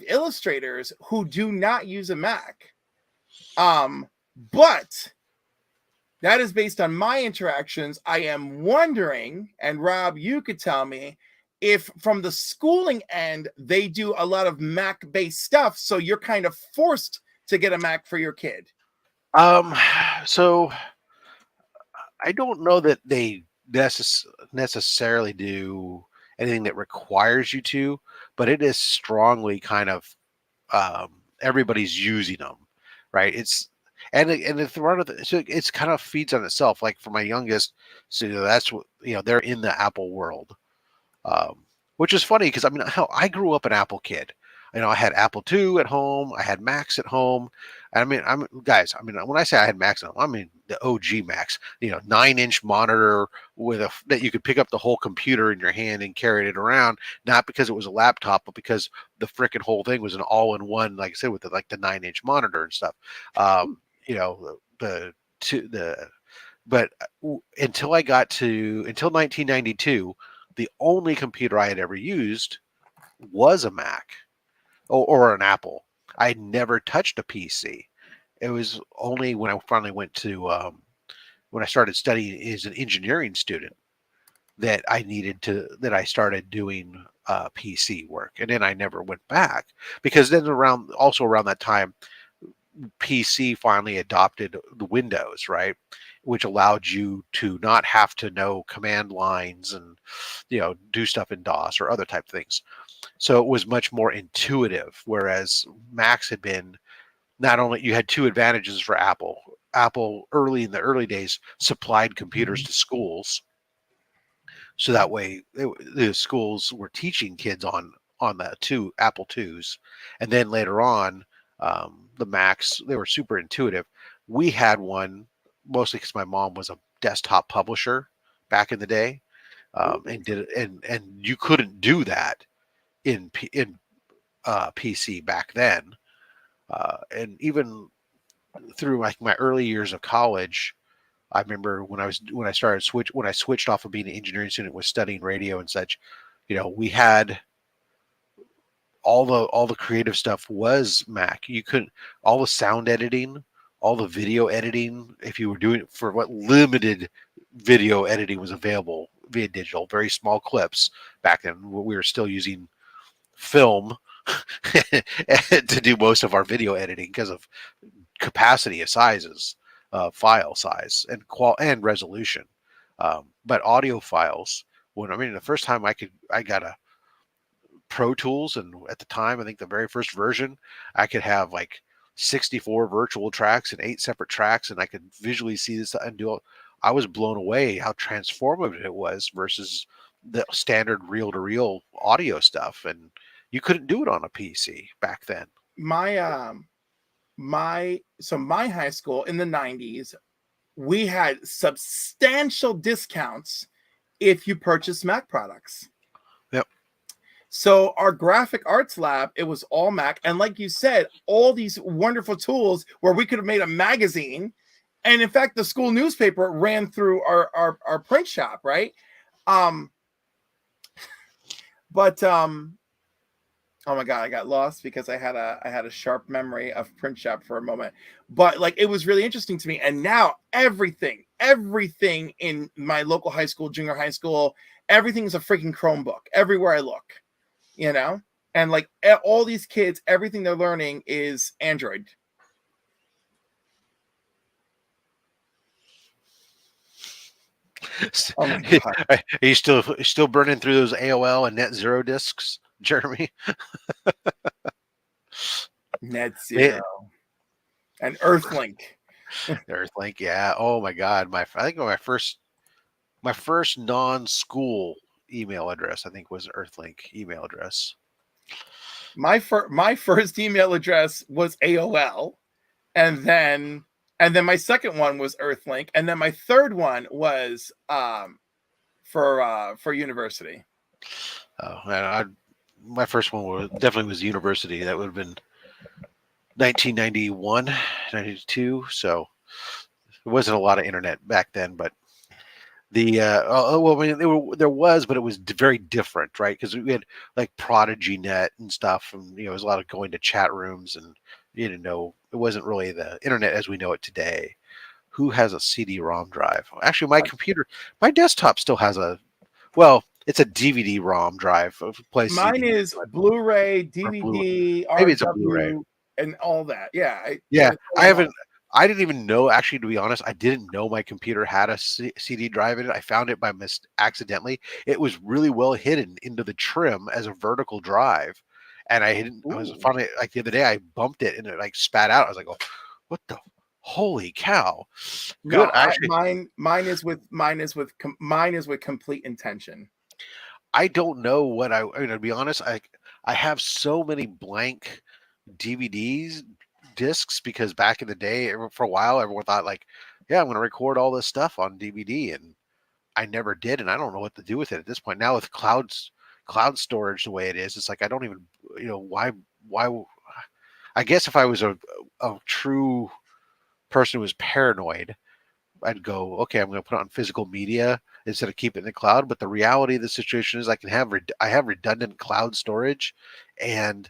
illustrators who do not use a Mac. But that is based on my interactions. I am wondering, and Rob, you could tell me, if from the schooling end, they do a lot of Mac-based stuff, so you're kind of forced to get a Mac for your kid. So I don't know that they necessarily do anything that requires you to, but it is strongly kind of everybody's using them, right? It's it's kind of feeds on itself. Like for my youngest, so that's what they're in the Apple world. Which is funny because hell, I grew up an Apple kid. I had Apple II at home. I had Macs at home. Guys. When I say I had Macs at home, I mean the OG Macs. 9-inch monitor that you could pick up the whole computer in your hand and carry it around. Not because it was a laptop, but because the frickin' whole thing was an all-in-one. Like I said, with the 9-inch monitor and stuff. But until 1992. The only computer I had ever used was a Mac or an Apple. I had never touched a PC. It was only when I finally went to when I started studying as an engineering student that I started doing PC work, and then I never went back because then around that time, PC finally adopted the Windows, right? Which allowed you to not have to know command lines and do stuff in DOS or other type things. So it was much more intuitive, whereas Macs had been, not only you had two advantages for Apple. Apple in the early days supplied computers to schools, so that way the schools were teaching kids on the two Apple IIs, and then later on the Macs, they were super intuitive. We had one mostly because my mom was a desktop publisher back in the day, and did it, and you couldn't do that in PC back then, and even through my early years of college. I remember when I switched off of being an engineering student, was studying radio and such. We had all the creative stuff was Mac. You couldn't, all the sound editing, all the video editing, if you were doing it for what limited video editing was available via digital, very small clips back then. We were still using film to do most of our video editing because of capacity of sizes, file size, and resolution. But audio files, the first time I got a Pro Tools, and at the time, I think the very first version, I could have like 64 virtual tracks and 8 separate tracks, and I could visually see this and do it. I was blown away how transformative it was versus the standard reel-to-reel audio stuff, and you couldn't do it on a PC back then. My my high school in the 90s, we had substantial discounts if you purchased Mac products. Yep. So our graphic arts lab, it was all Mac. And like you said, all these wonderful tools where we could have made a magazine. And in fact, the school newspaper ran through our print shop, right? Oh my God, I got lost because I had a sharp memory of print shop for a moment. But like, it was really interesting to me. And now everything in my local high school, junior high school, everything is a freaking Chromebook everywhere I look, you know? And like all these kids, everything they're learning is Android. Oh my God. Are you still burning through those AOL and Net Zero discs, Jeremy? Net Zero and Earthlink. Earthlink, yeah. Oh my God, I think my first non-school email address, I think, was Earthlink email address. My first email address was AOL, and then my second one was Earthlink, and then my third one was for university. Oh, and my first one definitely was university. That would have been 1991, 92. So there wasn't a lot of internet back then, but well, I mean, there was, but it was very different, right? Because we had like Prodigy Net and stuff, and it was a lot of going to chat rooms, and you didn't know, it wasn't really the internet as we know it today. Who has a CD-ROM drive? Actually, my desktop still has it's a DVD-ROM drive. Mine CD, is Blu-ray, DVD, maybe it's a Blu-ray, RW, and all that. Yeah. I didn't even know, actually, to be honest, I didn't know my computer had a CD drive in it. I found it by accidentally. It was really well hidden into the trim as a vertical drive. And I was finally, like the other day, I bumped it and it like spat out. I was like, oh, what the holy cow. Good. No, mine is with complete intention. I don't know what to be honest, I have so many blank DVDs discs because back in the day, for a while, everyone thought like, yeah, I'm going to record all this stuff on DVD, and I never did, and I don't know what to do with it at this point. Now with cloud storage the way it is, it's like I don't even, why I guess if I was a true person who was paranoid, I'd go, okay, I'm going to put it on physical media instead of keep it in the cloud. But the reality of the situation is I have redundant cloud storage, and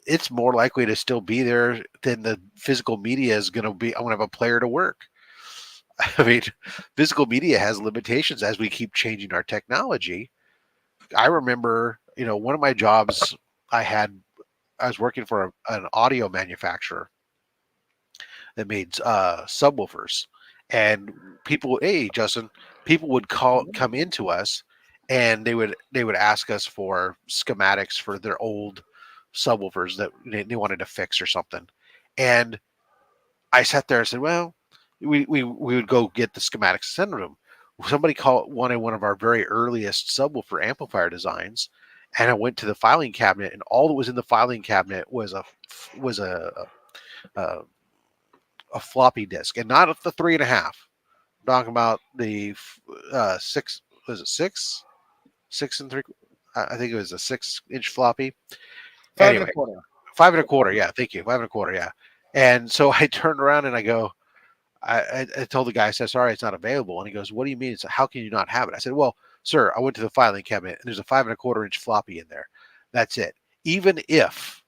it's more likely to still be there than the physical media is going to be. I'm going to have a player to work. I mean, physical media has limitations as we keep changing our technology. I remember, one of my jobs I was working for an audio manufacturer that made subwoofers, and Justin, people would come into us, and they would ask us for schematics for their old subwoofers that they wanted to fix or something. And I sat there and said, well, we would go get the schematics, send them. Somebody wanted one of our very earliest subwoofer amplifier designs, and I went to the filing cabinet, and all that was in the filing cabinet was a floppy disk, and not the 3.5. I'm talking about the 6. Was it 6? 6 3/4? I think it was a 6-inch floppy. 5 1/4. 5 1/4. Yeah, thank you. 5 1/4. Yeah. And so I turned around and I go, I told the guy, I said, sorry, it's not available. And he goes, what do you mean? How can you not have it? I said, well, sir, I went to the filing cabinet and there's a 5 1/4-inch floppy in there. That's it. Even if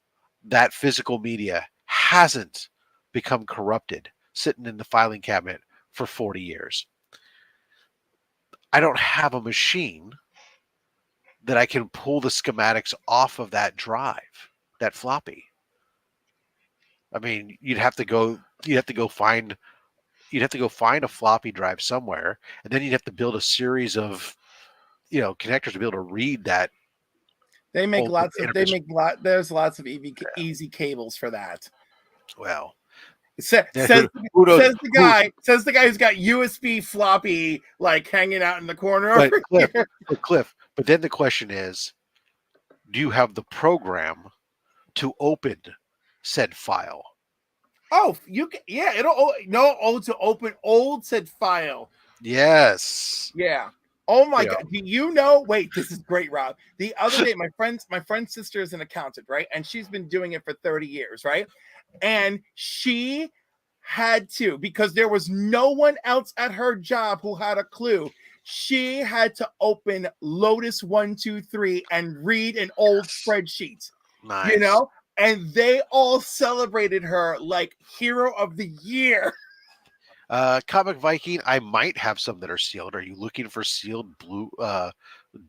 that physical media hasn't become corrupted, sitting in the filing cabinet for 40 years, I don't have a machine that I can pull the schematics off of that drive, that floppy. I mean, you'd have to go find a floppy drive somewhere, and then you'd have to build a series of, connectors to be able to read that They make Old lots of. They interface. make There's lots of easy cables for that. Well, Says who knows? the guy. Says the guy who's got USB floppy like hanging out in the corner But over Cliff, here. but then the question is, do you have the program to open said file? Oh, you can. Yeah, to open old said file. Yes. Yeah. Oh my Yeah. god. Do you know? Wait, this is great, Rob. The other day, my friend's sister is an accountant, right? And she's been doing it for 30 years, right? And she had to, because there was no one else at her job who had a clue. She had to open Lotus 123 and read an old spreadsheet. Nice. You know? And they all celebrated her like hero of the year. Comic Viking, I might have some that are sealed. Are you looking for sealed blue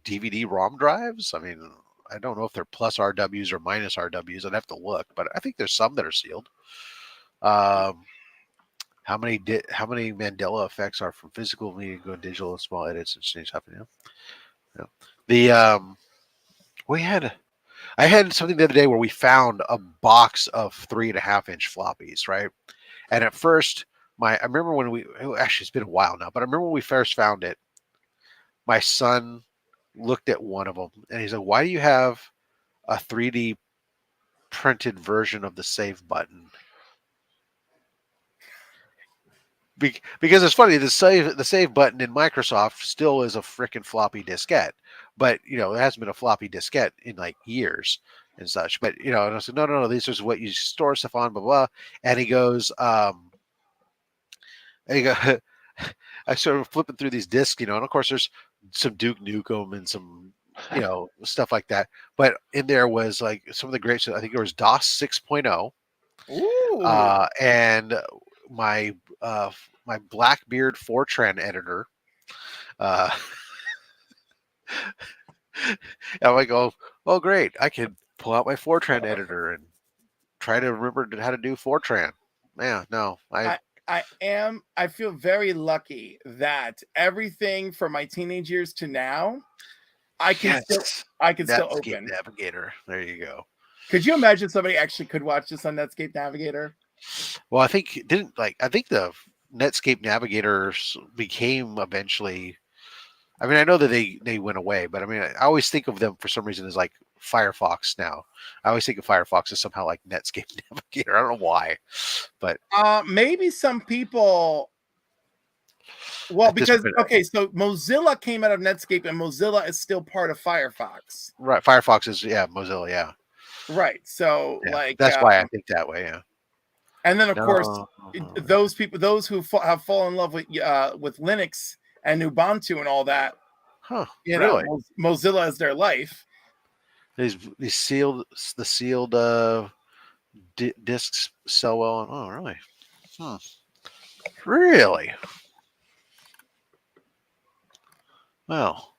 DVD ROM drives? I mean, I don't know if they're plus RWs or minus RWs. I'd have to look, but I think there's some that are sealed. How many Mandela effects are from physical media go digital and small edits and change happening? Yeah. I had something the other day where we found a box of 3.5-inch floppies, right? And at first, I remember when actually it's been a while now, but I remember when we first found it, my son looked at one of them and he said, "Why do you have a 3D printed version of the save button?" Because it's funny, the save button in Microsoft still is a freaking floppy diskette, but it hasn't been a floppy diskette in like years and such. But and I said, no, this is what you store stuff on, blah blah. And he goes, I started flipping through these discs, and of course there's some Duke Nukem and some stuff like that. But in there was like some of the great stuff. I think there was DOS 6.0. Ooh. And my Blackbeard Fortran editor. And I'm like, oh great, I can pull out my Fortran editor and try to remember how to do Fortran. Yeah, no, I feel very lucky that everything from my teenage years to now, I can still open. Navigator. There you go. Could you imagine somebody actually could watch this on Netscape Navigator? Well, I think the Netscape Navigator became eventually. I mean, I know that they went away, but I mean, I always think of them for some reason as like Firefox now. I always think of Firefox as somehow like Netscape Navigator. I don't know why, but maybe some people. Well, because so Mozilla came out of Netscape, and Mozilla is still part of Firefox. Right, Firefox is Mozilla, yeah. Right, so that's why I think that way, yeah. And then of course, those who have fallen in love with Linux and Ubuntu and all that, really? Mozilla is their life. These sealed discs sell well. Oh, really? Really? Well,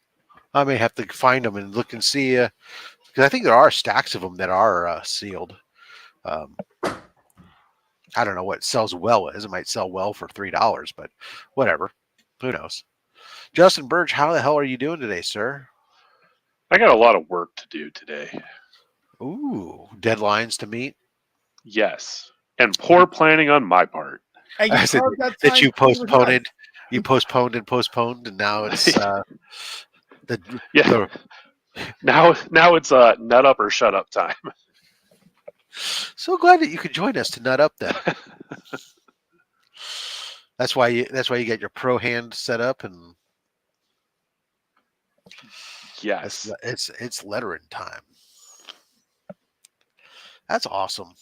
I may have to find them and look and see, because I think there are stacks of them that are sealed. I don't know what sells well is. It might sell well for $3, but whatever. Who knows? Justin Burge, how the hell are you doing today, sir? I got a lot of work to do today. Ooh, deadlines to meet? Yes. And poor planning on my part. I said that you postponed. You postponed, and now it's Now it's nut up or shut up time. So glad that you could join us to nut up then. That's why you get your pro hand set up, and yes, it's lettering time. That's awesome.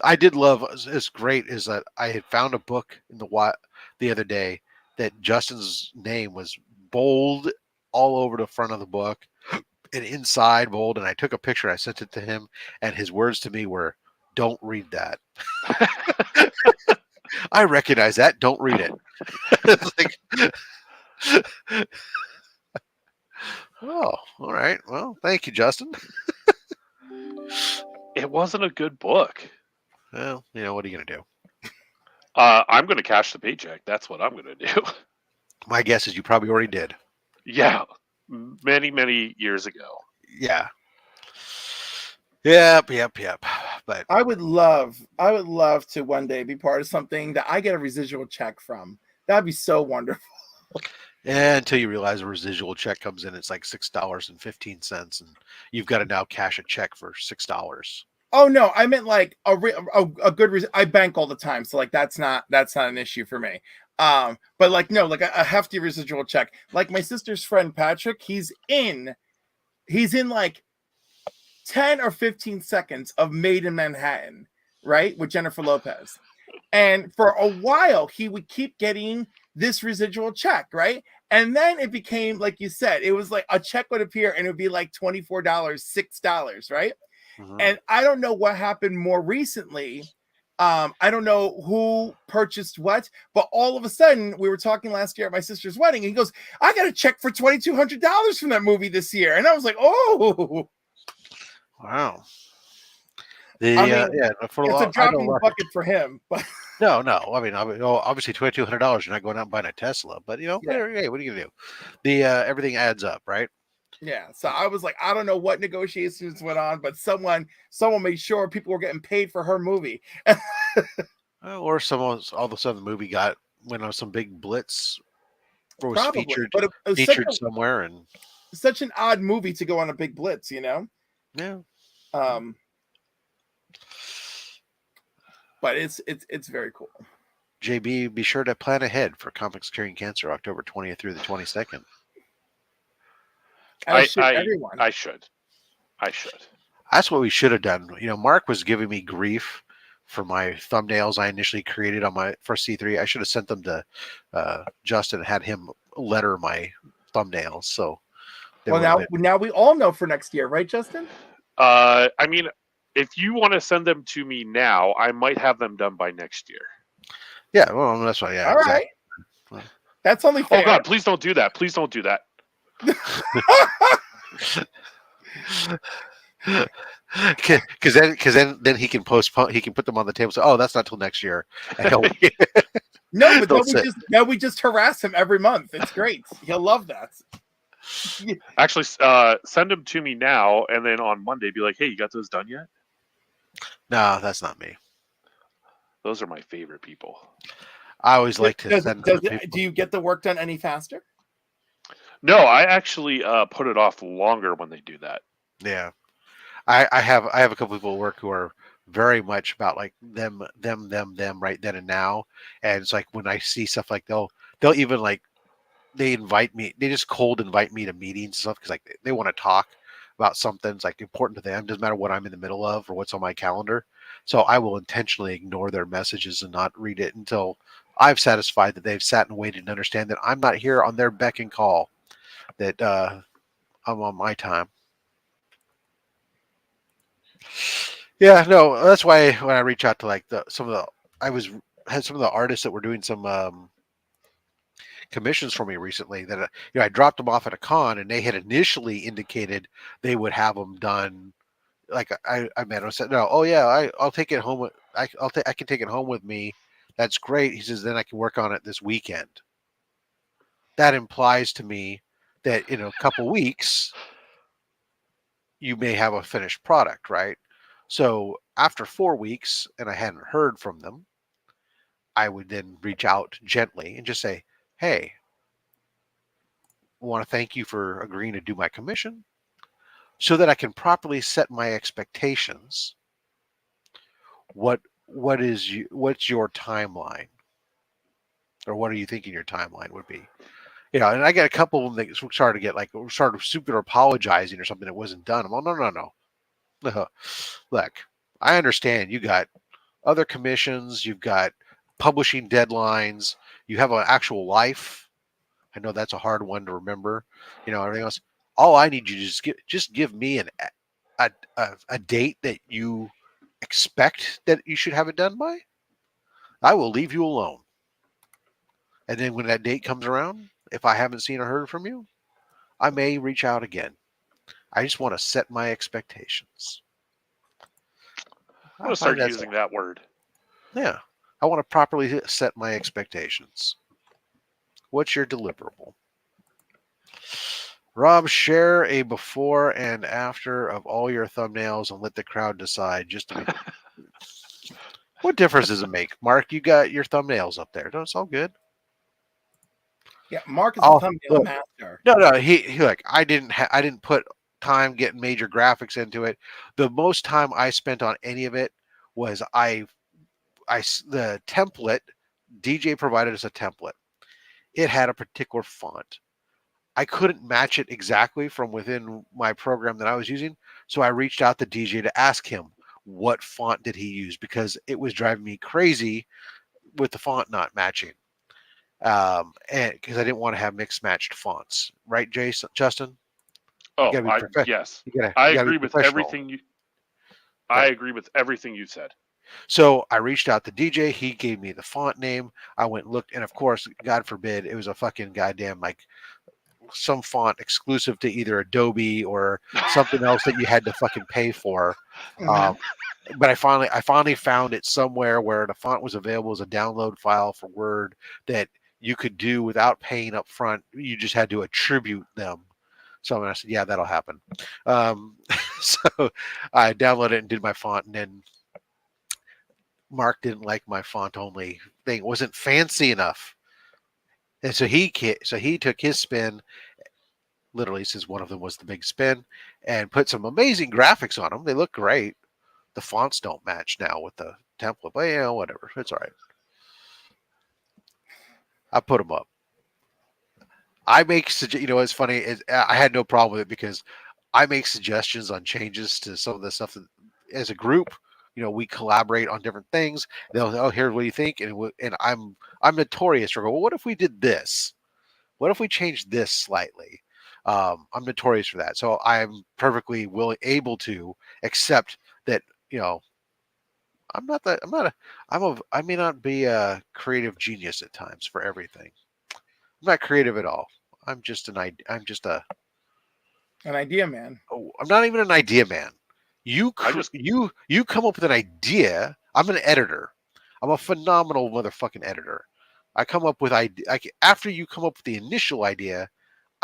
I did love. It's great is that I had found a book in the other day that Justin's name was bold all over the front of the book and inside bold, and I took a picture and I sent it to him, and his words to me were, "Don't read that." I recognize that. Don't read it. It's like, oh, all right. Well, thank you, Justin. It wasn't a good book. Well, what are you going to do? I'm going to cash the paycheck. That's what I'm going to do. My guess is you probably already did. Yeah. Many, many years ago. Yeah. Yep. But I would love to one day be part of something that I get a residual check from. That'd be so wonderful. yeah, until you realize a residual check comes in, it's like $6.15, and you've got to now cash a check for $6. Oh no, I meant like a good. I bank all the time, so like that's not an issue for me. But like no, like a hefty residual check. Like my sister's friend Patrick, he's in like 10 or 15 seconds of Made in Manhattan, right, with Jennifer Lopez. And for a while, he would keep getting this residual check, right? And then it became, like you said, it was like a check would appear and it would be like $24, $6, right? Mhm. And I don't know what happened more recently. I don't know who purchased what, but all of a sudden, we were talking last year at my sister's wedding, and he goes, I got a check for $2,200 from that movie this year. And I was like, oh, Wow. I mean, yeah, for it's a I drop know in a the lot. bucket for him, but No. Obviously $2,200. You're not going out and buying a Tesla, but yeah. whatever. Hey, what are you gonna do? The everything adds up, right? Yeah, so I was like, I don't know what negotiations went on, but someone made sure people were getting paid for her movie. Or all of a sudden the movie went on some big blitz, or was Probably, but it was featured somewhere, and such an odd movie to go on a big blitz, you know. yeah. But it's very cool. JB, be sure to plan ahead for Comics Curing Cancer, October 20th through the 22nd. I should. That's what we should have done. Mark was giving me grief for my thumbnails I initially created on my first C3. I should have sent them to Justin and had him letter my thumbnails. So, well, now we all know for next year, right, Justin? I mean, if you want to send them to me now, I might have them done by next year. Yeah, well, that's why. Yeah, all exactly. Right. That's only fair. Oh God, please don't do that. Please don't do that. Because then he can postpone. He can put them on the table. So, that's not till next year. No, but then we just harass him every month. It's great. He'll love that. Actually, send them to me now, and then on Monday, be like, "Hey, you got those done yet?" No, that's not me. Those are my favorite people. I always like to send. Do you get the work done any faster? No, I actually put it off longer when they do that. Yeah, I have a couple people at work who are very much about like them right then and now, and it's like when I see stuff like they'll even like they invite me, they just cold invite me to meetings and stuff because like they want to talk about something that's like important to them. Doesn't matter what I'm in the middle of or what's on my calendar. So I will intentionally ignore their messages and not read it until I've satisfied that they've sat and waited and understand that I'm not here on their beck and call, that I'm on my time. Yeah, no, that's why when I reach out to like had some of the artists that were doing some commissions for me recently that I dropped them off at a con and they had initially indicated they would have them done. Like I met him and said, no, I'll take it home. I can take it home with me. That's great. He says, then I can work on it this weekend. That implies to me that in a couple weeks, you may have a finished product, right? So after 4 weeks and I hadn't heard from them, I would then reach out gently and just say, hey, I want to thank you for agreeing to do my commission so that I can properly set my expectations. What's your timeline? Or what are you thinking your timeline would be? And I get a couple of them that started super apologizing or something that wasn't done. I'm like, no. Look, I understand you got other commissions, you've got publishing deadlines, you have an actual life. I know that's a hard one to remember. Everything else. All I need you to just give me a date that you expect that you should have it done by. I will leave you alone. And then when that date comes around, if I haven't seen or heard from you, I may reach out again. I just want to set my expectations. I'm going to start using that word. Yeah. I want to properly set my expectations. What's your deliverable? Rob, share a before and after of all your thumbnails and let the crowd decide. Just to be. What difference does it make? Mark, you got your thumbnails up there. No, it's all good. Yeah, Mark is a I'll- thumbnail look, master. No, he like I didn't put time getting major graphics into it. The most time I spent on any of it was the template. DJ provided us a template. It had a particular font. I couldn't match it exactly from within my program that I was using, so I reached out to DJ to ask him what font did he use because it was driving me crazy with the font not matching. And because I didn't want to have mixed matched fonts, right, Justin? Oh, You gotta be yes. You gotta, I you gotta be agree with professional. everything you. Right. I agree with everything you said. So I reached out to DJ. He gave me the font name. I went and looked, and of course, God forbid, it was a fucking goddamn like some font exclusive to either Adobe or something else that you had to fucking pay for. Mhm. But I finally found it somewhere where the font was available as a download file for Word that you could do without paying up front. You just had to attribute them. So I said, yeah, that'll happen. So I downloaded it and did my font, and then Mark didn't like my font only thing. It wasn't fancy enough. And so he took his spin, literally, since one of them was the big spin, and put some amazing graphics on them. They look great. The fonts don't match now with the template, but yeah, whatever. It's all right. I put them up. I make it's funny. I had no problem with it because I make suggestions on changes to some of the stuff that, as a group. We collaborate on different things. They'll say, "Oh, here's what do you think," and I'm notorious for going, well, what if we did this? What if we changed this slightly? I'm notorious for that, so I'm perfectly able to accept that. I'm not that. I'm not a. I may not be a creative genius at times for everything. I'm not creative at all. I'm just an idea. I'm just a. An idea man. Oh, I'm not even an idea man. You come up with an idea. I'm an editor. I'm a phenomenal motherfucking editor. I come up with idea. After you come up with the initial idea,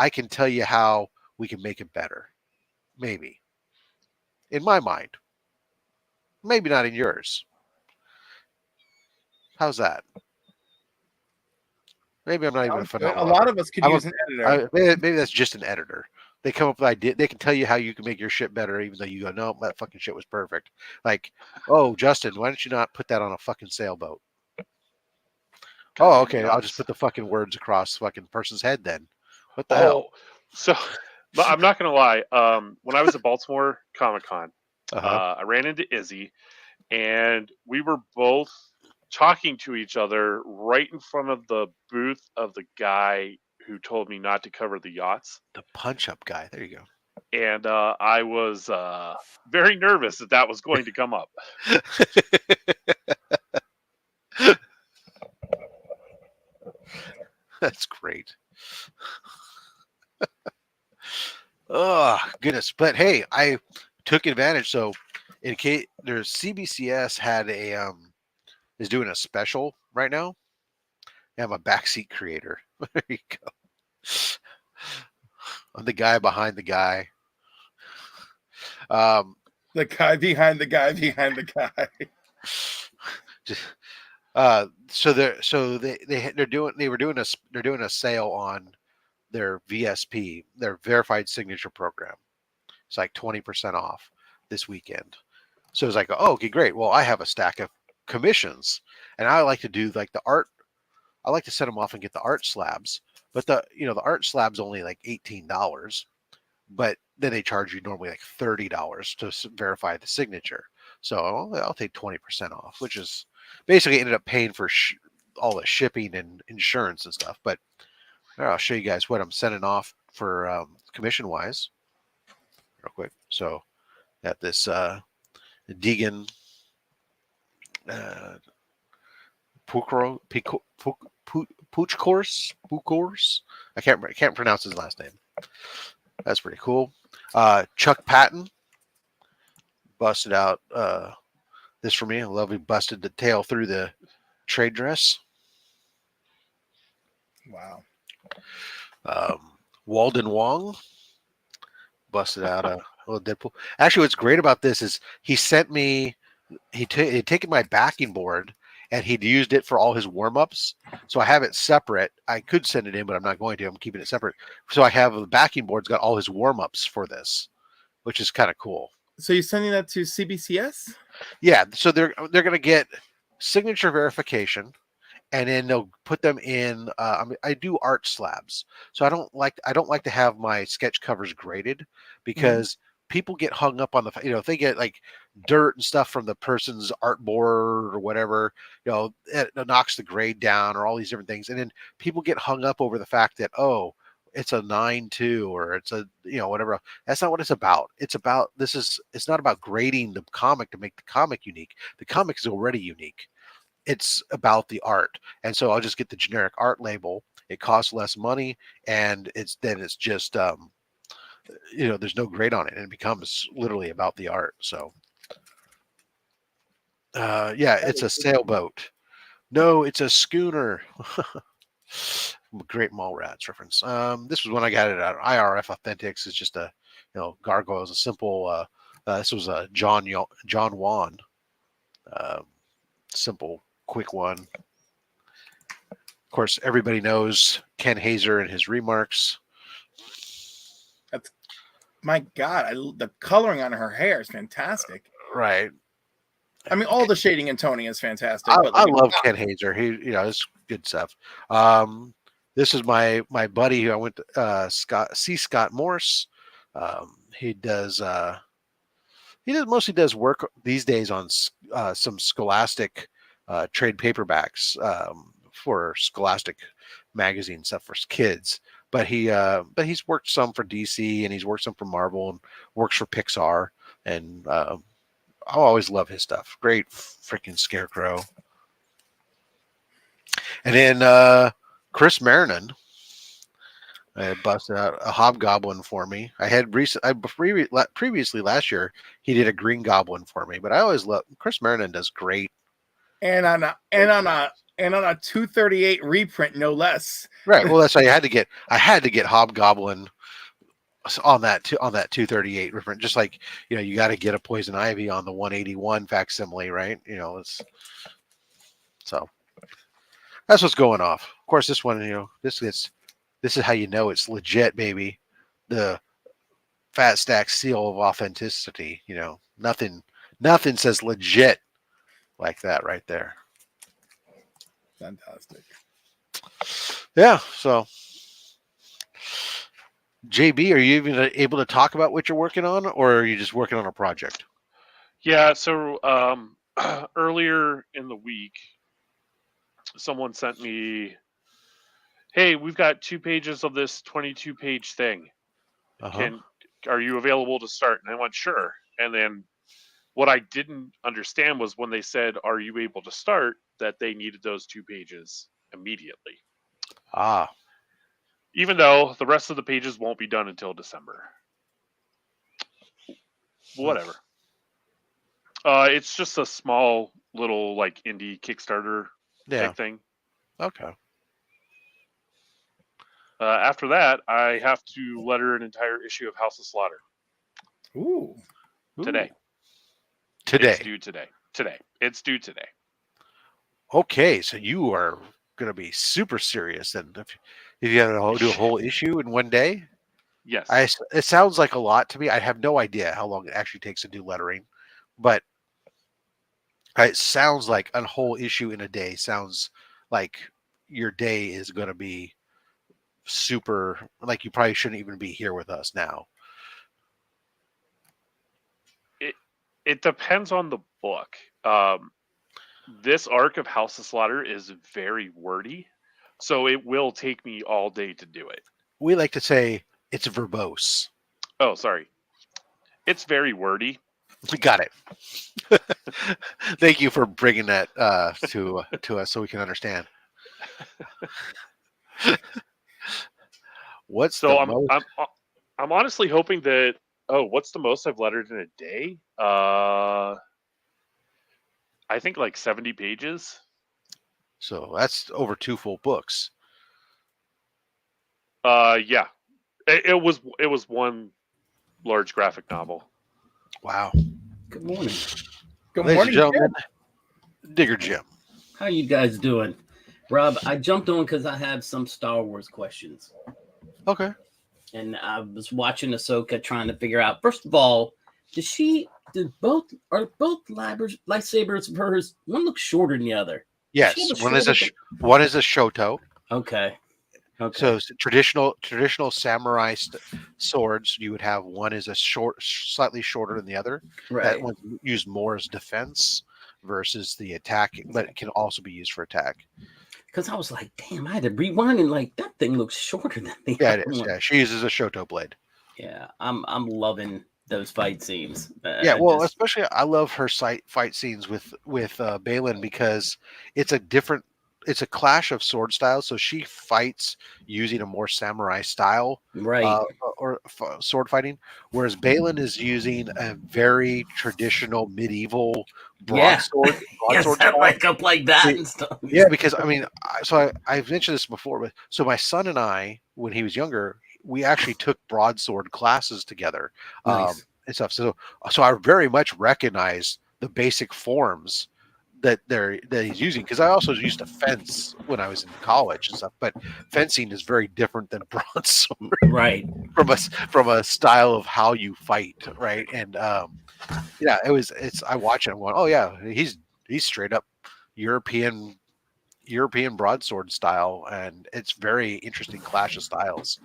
I can tell you how we can make it better. Maybe in my mind. Maybe not in yours. How's that? Maybe I'm not even a Sounds good. phenomenal. A lot of us could I'm use an editor. maybe that's just an editor. They come up with idea. They can tell you how you can make your shit better, even though you go, no, that fucking shit was perfect. Like, oh, Justin, why don't you not put that on a fucking sailboat? Oh, okay. I'll just put the fucking words across fucking person's head then. What the hell? So I'm not gonna lie. When I was at Baltimore Comic Con, I ran into Izzy, and we were both talking to each other right in front of the booth of the guy who told me not to cover the yachts. The punch up guy. There you go. And I was very nervous that was going to come up. That's great. Oh goodness! But hey, I took advantage. So, in case there's CBCS had is doing a special right now. I'm a backseat creator. There you go. I'm the guy behind the guy. The guy behind the guy behind the guy. They're doing a sale on their VSP, their verified signature program. It's like 20% off this weekend. So it's like, oh, okay, great. Well, I have a stack of commissions, and I like to do like the art. I like to set them off and get the art slabs, but the art slab's only like $18, but then they charge you normally like $30 to verify the signature. So I'll take 20% off, which is basically ended up paying for all the shipping and insurance and stuff. But I'll show you guys what I'm sending off for commission wise real quick. So got this Deegan Pooch course. I can't pronounce his last name. That's pretty cool. Chuck Patton busted out this for me. I love he busted the tail through the trade dress. Wow. Walden Wong, busted out a little Deadpool. Actually, what's great about this is he sent me. He'd taken my backing board and he'd used it for all his warm-ups. So I have it separate. I could send it in, but I'm not going to. I'm keeping it separate. So I have the backing board's got all his warm-ups for this, which is kind of cool. So you're sending that to CBCS? Yeah. So they're going to get signature verification, and then they'll put them in. I do art slabs, so I don't like to have my sketch covers graded because people get hung up on the if they get like dirt and stuff from the person's artboard or whatever, it knocks the grade down or all these different things, and then people get hung up over the fact that it's a 9.2 or it's a whatever. That's not what it's about. It's not about grading the comic to make the comic unique. The comic is already unique. It's about the art. And so I'll just get the generic art label. It costs less money, and it's just there's no grade on it, and it becomes literally about the art. So it's a sailboat. No, it's a schooner. Great Mallrats reference. This was when I got it at IRF Authentics. It's just a gargoyle is a simple this was a John Wan. Simple, quick one. Of course, everybody knows Ken Hazer and his remarks. That's my God. The coloring on her hair is fantastic. Right. I mean, all the shading and toning is fantastic. I love Ken Hazer. He, it's good stuff. This is my buddy who I went to Scott Morse. He mostly does work these days on some Scholastic trade paperbacks for Scholastic magazine stuff for kids. But he's worked some for DC and he's worked some for Marvel and works for Pixar. And I always love his stuff. Great freaking Scarecrow. And then Chris Marinan busted out a Hobgoblin for me. I had previously last year he did a Green Goblin for me, but I always love Chris Marinan does great. And on a 238 reprint, no less. Right. Well, that's why I had to get Hobgoblin on that 238 reprint. Just like you got to get a Poison Ivy on the 181 facsimile, right? So that's what's going off. Of course, this one, this is how it's legit, baby. The Fat Stack seal of authenticity. Nothing says legit like that right there. Fantastic. Yeah. So, JB, are you even able to talk about what you're working on, or are you just working on a project? Yeah. So earlier in the week, someone sent me, hey, we've got 2 pages of this 22-page thing. Are you available to start? And I went, sure. And then what I didn't understand was when they said, are you able to start, that they needed those 2 pages immediately. Even though the rest of the pages won't be done until December. Whatever. It's just a small little like indie Kickstarter type thing. Okay. After that, I have to letter an entire issue of House of Slaughter. Ooh. Today. It's due today. It's due today. Okay, so you are going to be super serious then. If you have to do a whole issue in one day? Yes. It sounds like a lot to me. I have no idea how long it actually takes to do lettering, but it sounds like a whole issue in a day sounds like your day is going to be super, like you probably shouldn't even be here with us now. It depends on the book. This arc of House of Slaughter is very wordy, so it will take me all day to do it. We like to say it's verbose. Oh, sorry. It's very wordy. We got it. Thank you for bringing that to us so we can understand. I'm honestly hoping that. Oh, what's the most I've lettered in a day? I think like 70 pages. So that's over 2 full books. Yeah. It was one large graphic novel. Wow. Good morning. Good Ladies morning, and gentlemen, Digger Jim. How you guys doing? Rob, I jumped on because I have some Star Wars questions. Okay. And I was watching Ahsoka trying to figure out, first of all, are both lightsabers of hers? One looks shorter than the other. Does she Yes, have a one is a shorter- one is a shoto. Okay. So traditional samurai swords, you would have one is a slightly shorter than the other. That Right. one's used more as defense versus the attack, but it can also be used for attack. Because I was like, damn, I had to rewind and like that thing looks shorter than the Yeah, other it is. one. Yeah, she uses a shoto blade. Yeah, I'm loving those fight scenes. Yeah, well, especially I love her fight scenes with Balin because it's a clash of sword styles. So she fights using a more samurai style, right. Sword fighting, whereas Balin is using a very traditional medieval broadsword. Yes, Style. like up like that and stuff. Yeah, because I mean, I've mentioned this before, but so my son and I, when he was younger, we actually took broadsword classes together. Nice. And stuff. So I very much recognize the basic forms that he's using, because I also used to fence when I was in college and stuff. But fencing is very different than broadsword, right? From a style of how you fight, right? And yeah, I watch it and I'm going, oh yeah, he's straight up European broadsword style, and it's very interesting clash of styles.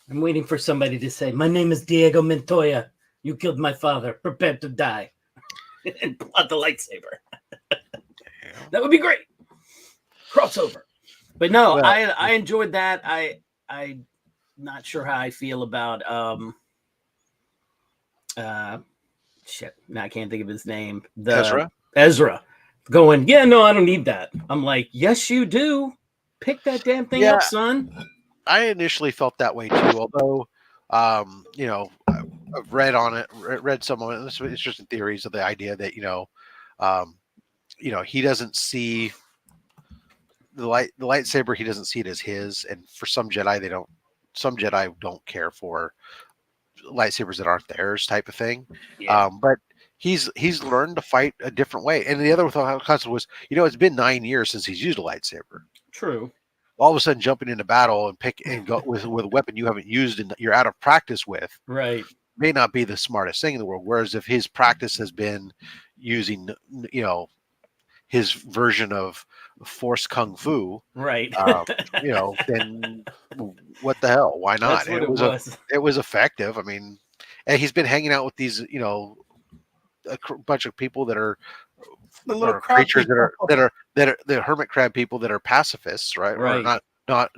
I'm waiting for somebody to say, "My name is Diego Montoya. You killed my father. Prepare to die." And pull out the lightsaber. That would be great. Crossover. But no, Well, I enjoyed that. I'm not sure how I feel about shit. Now I can't think of his name. Ezra. Going, yeah, no, I don't need that. I'm like, yes, you do. Pick that damn thing up, son. I initially felt that way too, although you know, I've read some of it. It's just theories of the idea that he doesn't see the lightsaber. He doesn't see it as his, and for some Jedi, Some Jedi don't care for lightsabers that aren't theirs, type of thing. Yeah. But he's learned to fight a different way. And the other concept was, it's been 9 years since he's used a lightsaber. True. All of a sudden, jumping into battle and go with a weapon you haven't used and you're out of practice with, right, may not be the smartest thing in the world. Whereas if his practice has been using, his version of Force Kung Fu, right, then what the hell? Why not? That's what it was. It was effective. I mean, and he's been hanging out with these, a bunch of people that are the little creatures that are the hermit crab people that are pacifists, right? Right. Or not,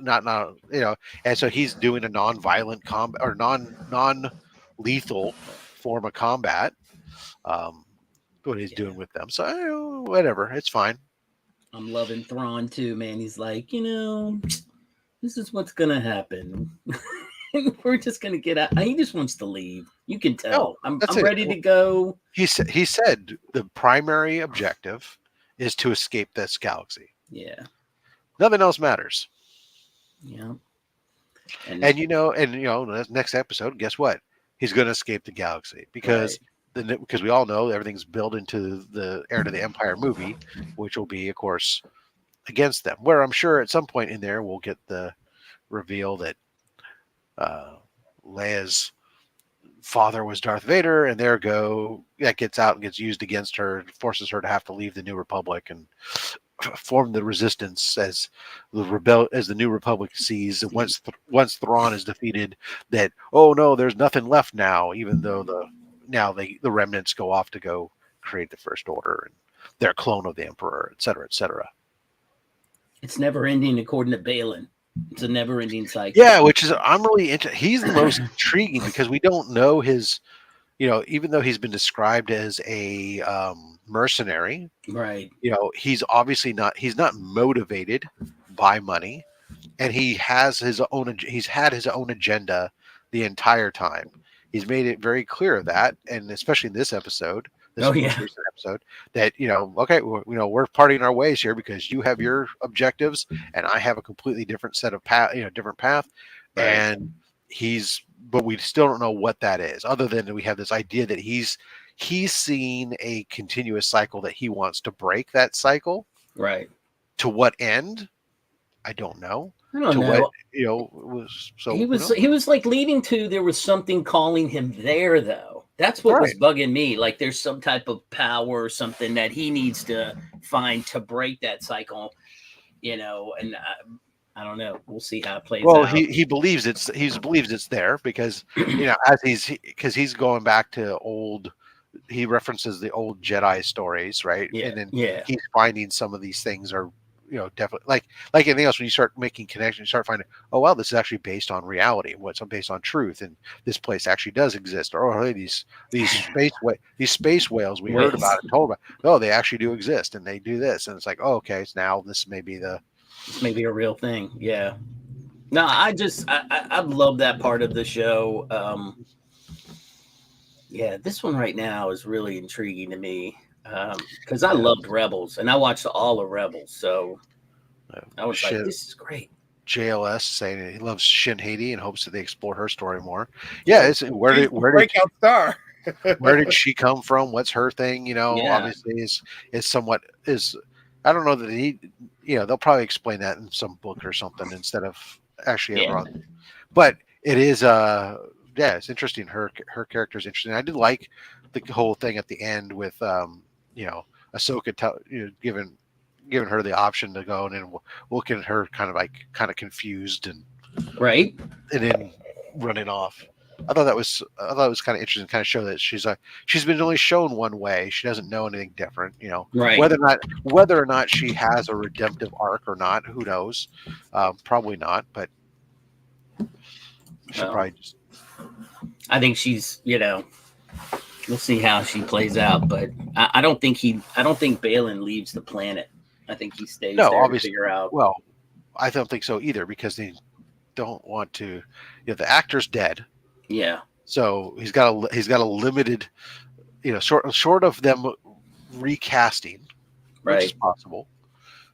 and so he's doing a non-violent combat or non-lethal form of combat. What he's doing with them. So whatever, it's fine. I'm loving Thrawn too, man. He's like, this is what's gonna happen. We're just gonna get out. He just wants to leave. You can tell. I'm ready to go. He said the primary objective is to escape this galaxy. Yeah. Nothing else matters. Yeah. And the next episode, guess what? He's going to escape the galaxy because we all know everything's built into the Heir to the Empire movie, which will be, of course, against them. Where I'm sure at some point in there we'll get the reveal that Leia's father was Darth Vader, and that gets out and gets used against her, forces her to have to leave the New Republic and form the resistance as the New Republic sees that once Thrawn is defeated, that there's nothing left now, even though the remnants go off to go create the First Order and they're a clone of the Emperor, etc., etc. It's never ending, according to Balin. It's a never ending cycle. Yeah, which is I'm really into. He's the most intriguing because we don't know his, even though he's been described as a mercenary, right? He's obviously not. He's not motivated by money, and he has his own. He's had his own agenda the entire time. He's made it very clear that, and especially in this episend, most recent episode, that we're parting our ways here because you have your objectives and I have a completely different set of different path, right. And he's but we still don't know what that is, other than we have this idea that he's seen a continuous cycle that he wants to break that cycle. Right. To what end? I don't know. I don't to know. What, was so he was like leading to there was something calling him there though. That's what was bugging me. Like there's some type of power or something that he needs to find to break that cycle, and I don't know. We'll see how it plays out. Well, he believes it's there because as he's going back to old. He references the old Jedi stories, right? Yeah, and then he's finding some of these things are definitely like anything else. When you start making connections, you start finding, oh well, this is actually based on reality. What's based on truth, and this place actually does exist. Or hey, these space whales we heard about and told about. Oh, they actually do exist, and they do this, and it's like, oh, okay, so now this may be a real thing. Yeah. No, I love that part of the show. Yeah, this one right now is really intriguing to me because I loved Rebels and I watched all of Rebels, so I was like, "This is great." JLS saying he loves Shin Hati and hopes that they explore her story more. Yeah, it's where did breakout star? Where did she come from? What's her thing? Obviously is somewhat is. I don't know that they'll probably explain that in some book or something instead of actually ever on. But it is it's interesting. Her character is interesting. I did like the whole thing at the end with Ahsoka giving her the option to go and then looking at her kind of confused and then running off. I thought it was kind of interesting, kind of show that she's been only shown one way. She doesn't know anything different, whether or not she has a redemptive arc or not, who knows? Probably not, but she probably just. I think she's, we'll see how she plays out, but I don't think Baylan leaves the planet. I think he stays there obviously, to figure out. Well, I don't think so either because they don't want to. The actor's dead. Yeah. So he's got a limited, short of them recasting, which is possible.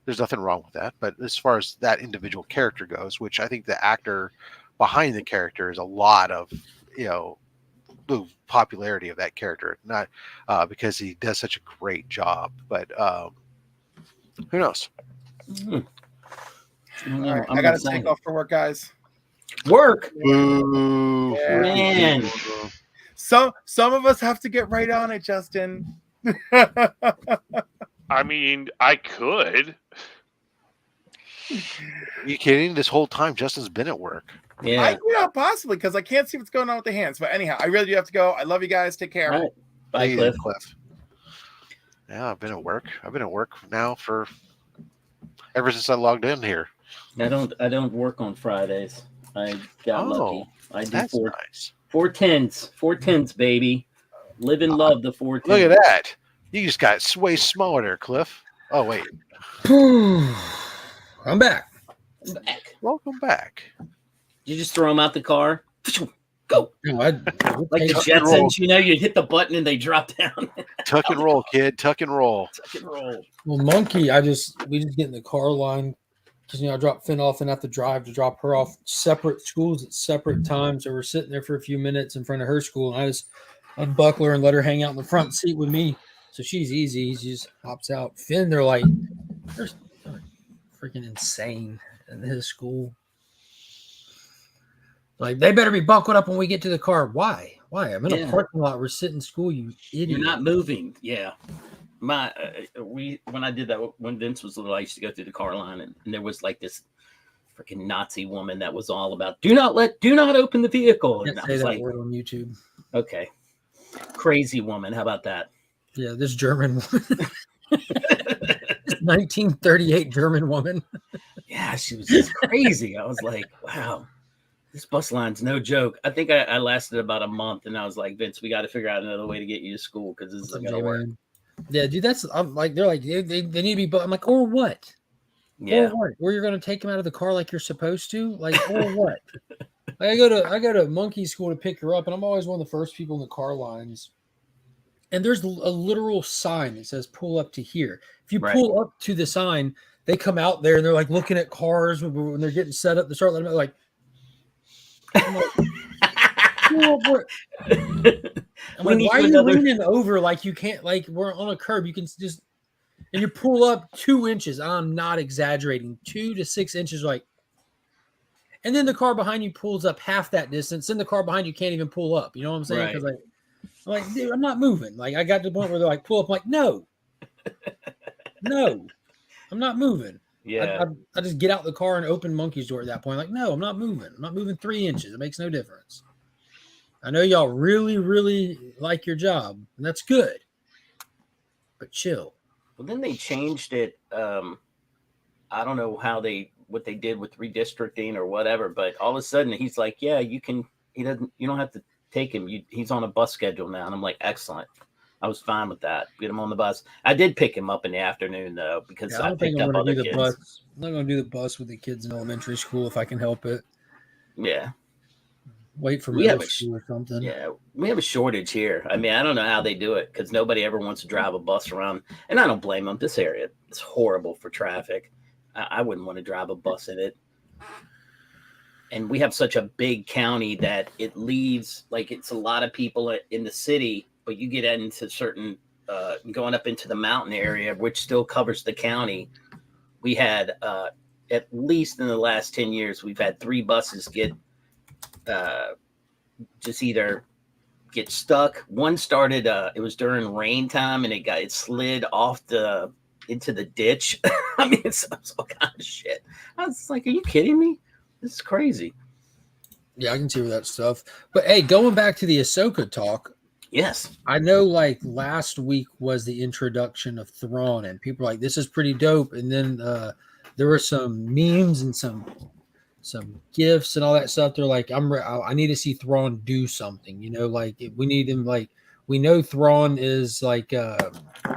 There's nothing wrong with that. But as far as that individual character goes, which I think the actor behind the character is a lot of, the popularity of that character, not because he does such a great job, but who knows? All right, I got to take off for work, guys. Work, man. Some of us have to get right on it, Justin. I mean, I could. Are you kidding? This whole time, Justin's been at work. Yeah, possibly because I can't see what's going on with the hands. But anyhow, I really do have to go. I love you guys. Take care. Right. Bye, Cliff. Yeah, I've been at work. I've been at work now for ever since I logged in here. I don't work on Fridays. I got lucky. I do four tens, baby. Live and love the 4 tens. Look at that. You just got way smaller there, Cliff. Oh wait. I'm back. Welcome back. Did you just throw them out the car? Go. No, like the Jetsons, you hit the button and they drop down. Tuck and roll, kid. Tuck and roll. Tuck and roll. Well, Monkey, we just get in the car line because I drop Finn off and have to drive to drop her off separate schools at separate times. So we're sitting there for a few minutes in front of her school, and I just unbuckle her and let her hang out in the front seat with me. So she's easy. She just hops out. Finn, they're freaking insane in his school. Like, they better be buckled up when we get to the car. Why? I'm in a parking lot. We're sitting in school, you idiot. You're not moving. Yeah. When I did that, when Vince was little, I used to go through the car line, and there was like this freaking Nazi woman that was all about, do not open the vehicle. And I was like, word on YouTube. Okay. Crazy woman. How about that? Yeah, this German woman. 1938 German woman. Yeah, she was just crazy. I was like, wow. This bus line's no joke. I think I lasted about a month, and I was like, Vince, we got to figure out another way to get you to school because this isn't going to work. Yeah, dude, I'm like, they're like, they need to be, I'm like, or what? Yeah. Or what? Or you're going to take them out of the car like you're supposed to? Like, or what? Like, I go to monkey school to pick her up, and I'm always one of the first people in the car lines. And there's a literal sign that says pull up to here. If you pull up to the sign, they come out there and they're like looking at cars when they're getting set up. They start letting them like, pull up where, I'm We like, need why are you you another- leaning over like you can't? Like we're on a curb, you can just and you pull up 2 inches. I'm not exaggerating, 2 to 6 inches, like. And then the car behind you pulls up half that distance. Then the car behind you can't even pull up. You know what I'm saying? Right. Because I'm like, dude, I'm not moving. Like I got to the point where they're like, pull up. I'm like, no, I'm not moving. Yeah. I just get out the car and open Monkey's door at that point. Like, no, I'm not moving. I'm not moving 3 inches. It makes no difference. I know y'all really, really like your job, and that's good. But chill. Well, then they changed it. I don't know what they did with redistricting or whatever, but all of a sudden he's like, yeah, you can. You don't have to take him. He's on a bus schedule now, and I'm like, excellent. I was fine with that. Get him on the bus. I did pick him up in the afternoon though, because Yeah, I I don't think picked I'm up going to other do the kids. bus. I'm not going to do the bus with the kids in elementary school if I can help it. Yeah. Wait for We have middle school or something. Yeah, we have a shortage here. I mean, I don't know how they do it because nobody ever wants to drive a bus around, and I don't blame them. This area is horrible for traffic. I wouldn't want to drive a bus in it. And we have such a big county that it leaves like it's a lot of people in the city, but you get into certain going up into the mountain area, which still covers the county. We had at least in the last 10 years, we've had 3 buses get just either get stuck. One started it was during rain time and it slid off into the ditch. I mean, it's all kind of shit. I was like, are you kidding me? This is crazy. Yeah, I can see that stuff. But hey, going back to the Ahsoka talk, yes, I know like last week was the introduction of Thrawn, and people are like, this is pretty dope. And then there were some memes and some gifts and all that stuff. They're like, I need to see Thrawn do something, like we need him. Like we know Thrawn is like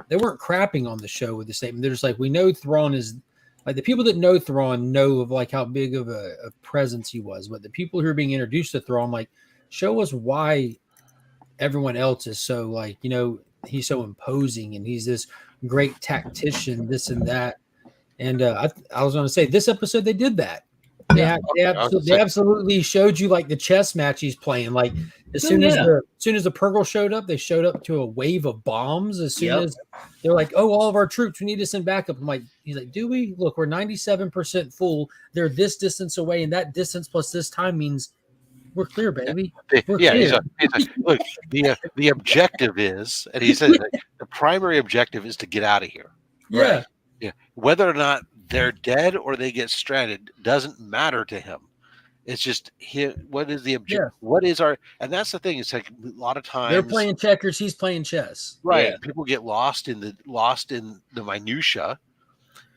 they weren't crapping on the show with the statement. They're just like, we know Thrawn is like the people that know Thrawn know of like how big of a presence he was, but the people who are being introduced to Thrawn, like, show us why everyone else is so like, he's so imposing and he's this great tactician, this and that. And I was going to say this episode they did that. They absolutely showed you like the chess match he's playing. Like as soon as the Purgle showed up, they showed up to a wave of bombs. As soon as they're like, "Oh, all of our troops, we need to send backup." I'm like, he's like, "Do we? Look, we're 97% full. They're this distance away, and that distance plus this time means we're clear, baby." We're clear. He's like, look, the objective is, and he says the primary objective is to get out of here. Yeah. Right? Yeah. Whether or not they're dead or they get stranded doesn't matter to him. It's just what is the objective? Yeah. What is our? And that's the thing. It's like a lot of times they're playing checkers. He's playing chess. Right. Yeah. People get lost in the minutia,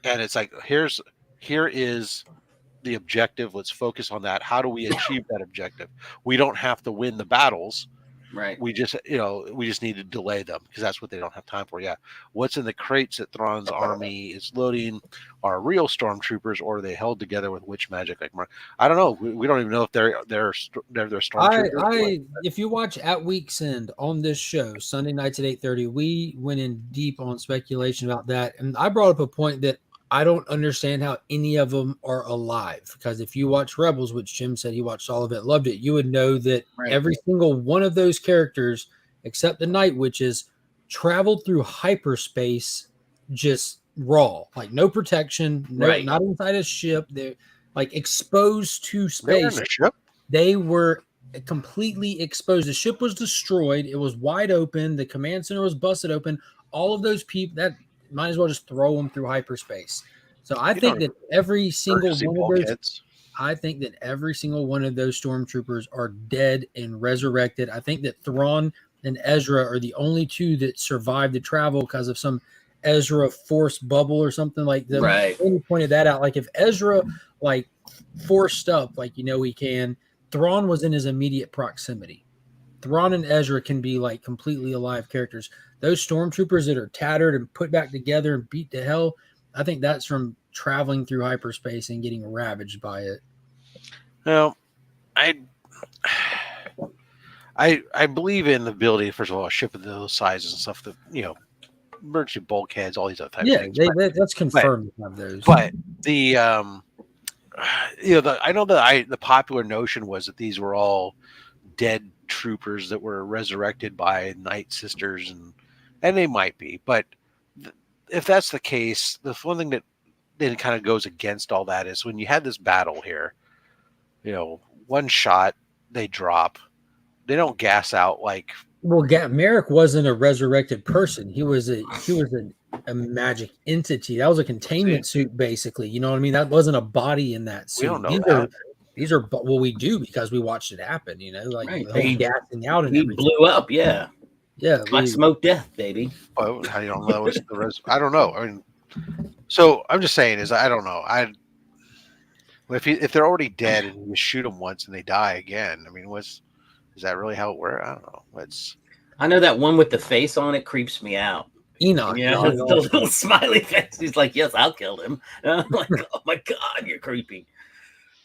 and it's like here is the objective. Let's focus on that. How do we achieve that objective? We don't have to win the battles. Right. We just need to delay them because that's what they don't have time for. Yeah. What's in the crates that Thrawn's army is loading are real stormtroopers, or are they held together with witch magic? Like, I don't know. We don't even know if they're stormtroopers. If you watch At Week's End on this show, Sunday nights at 8:30, we went in deep on speculation about that. And I brought up a point that I don't understand how any of them are alive, because if you watch Rebels, which Jim said he watched all of it, loved it, you would know that every single one of those characters, except the Night Witches, traveled through hyperspace just raw, like no protection, not inside a ship. They're like exposed to space. They were completely exposed. The ship was destroyed. It was wide open. The command center was busted open. All of those people that might as well just throw them through hyperspace. So I think that every single one of those, every single one of those stormtroopers are dead and resurrected. I think that Thrawn and Ezra are the only two that survived the travel because of some Ezra force bubble or something like that. Right. He pointed that out. Like if Ezra like forced up, like he can, Thrawn was in his immediate proximity. Thrawn and Ezra can be like completely alive characters. Those stormtroopers that are tattered and put back together and beat to hell, I think that's from traveling through hyperspace and getting ravaged by it. Well, I believe in the ability, first of all, a ship of those sizes and stuff, that emergency bulkheads, all these other types of things. That's confirmed to have those. But the I know that the popular notion was that these were all dead troopers that were resurrected by Night Sisters, and they might be. But if that's the case, the one thing that then kind of goes against all that is when you had this battle here, one shot they drop, they don't gas out like. Well, Merrick wasn't a resurrected person. He was a magic entity. That was a containment suit, basically. You know what I mean? That wasn't a body in that suit. We don't know that. These are well, we do because we watched it happen. Like Right. the whole gassing out and He everything. blew up. Yeah. Black smoke death, baby. Well, how do you don't know it's the I don't know. I mean, so I'm just saying is I don't know. If they're already dead and you shoot them once and they die again, I mean, is that really how it works? I don't know. I know that one with the face on it creeps me out. Enoch. Yeah, the little smiley face. He's like, yes, I'll kill him. And I'm like, oh my God, you're creepy.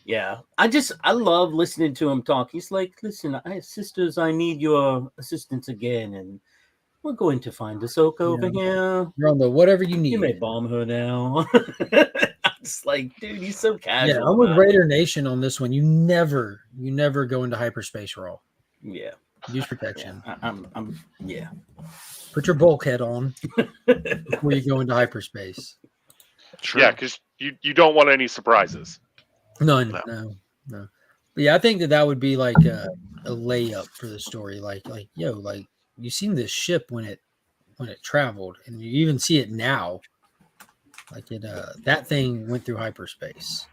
Yeah. I love listening to him talk. He's like, listen, sisters, I need your assistance again. And we're going to find Ahsoka over here. You're on the whatever you need. You may bomb her now. I'm just like, dude, he's so casual. Yeah, I'm with Raider Nation on this one. You never go into hyperspace raw. Yeah. Use protection. Yeah. Put your bulkhead on before you go into hyperspace. True. Yeah, because you don't want any surprises. No. But yeah, I think that would be like a layup for the story. Like you've seen this ship when it traveled, and you even see it now. Like that thing went through hyperspace.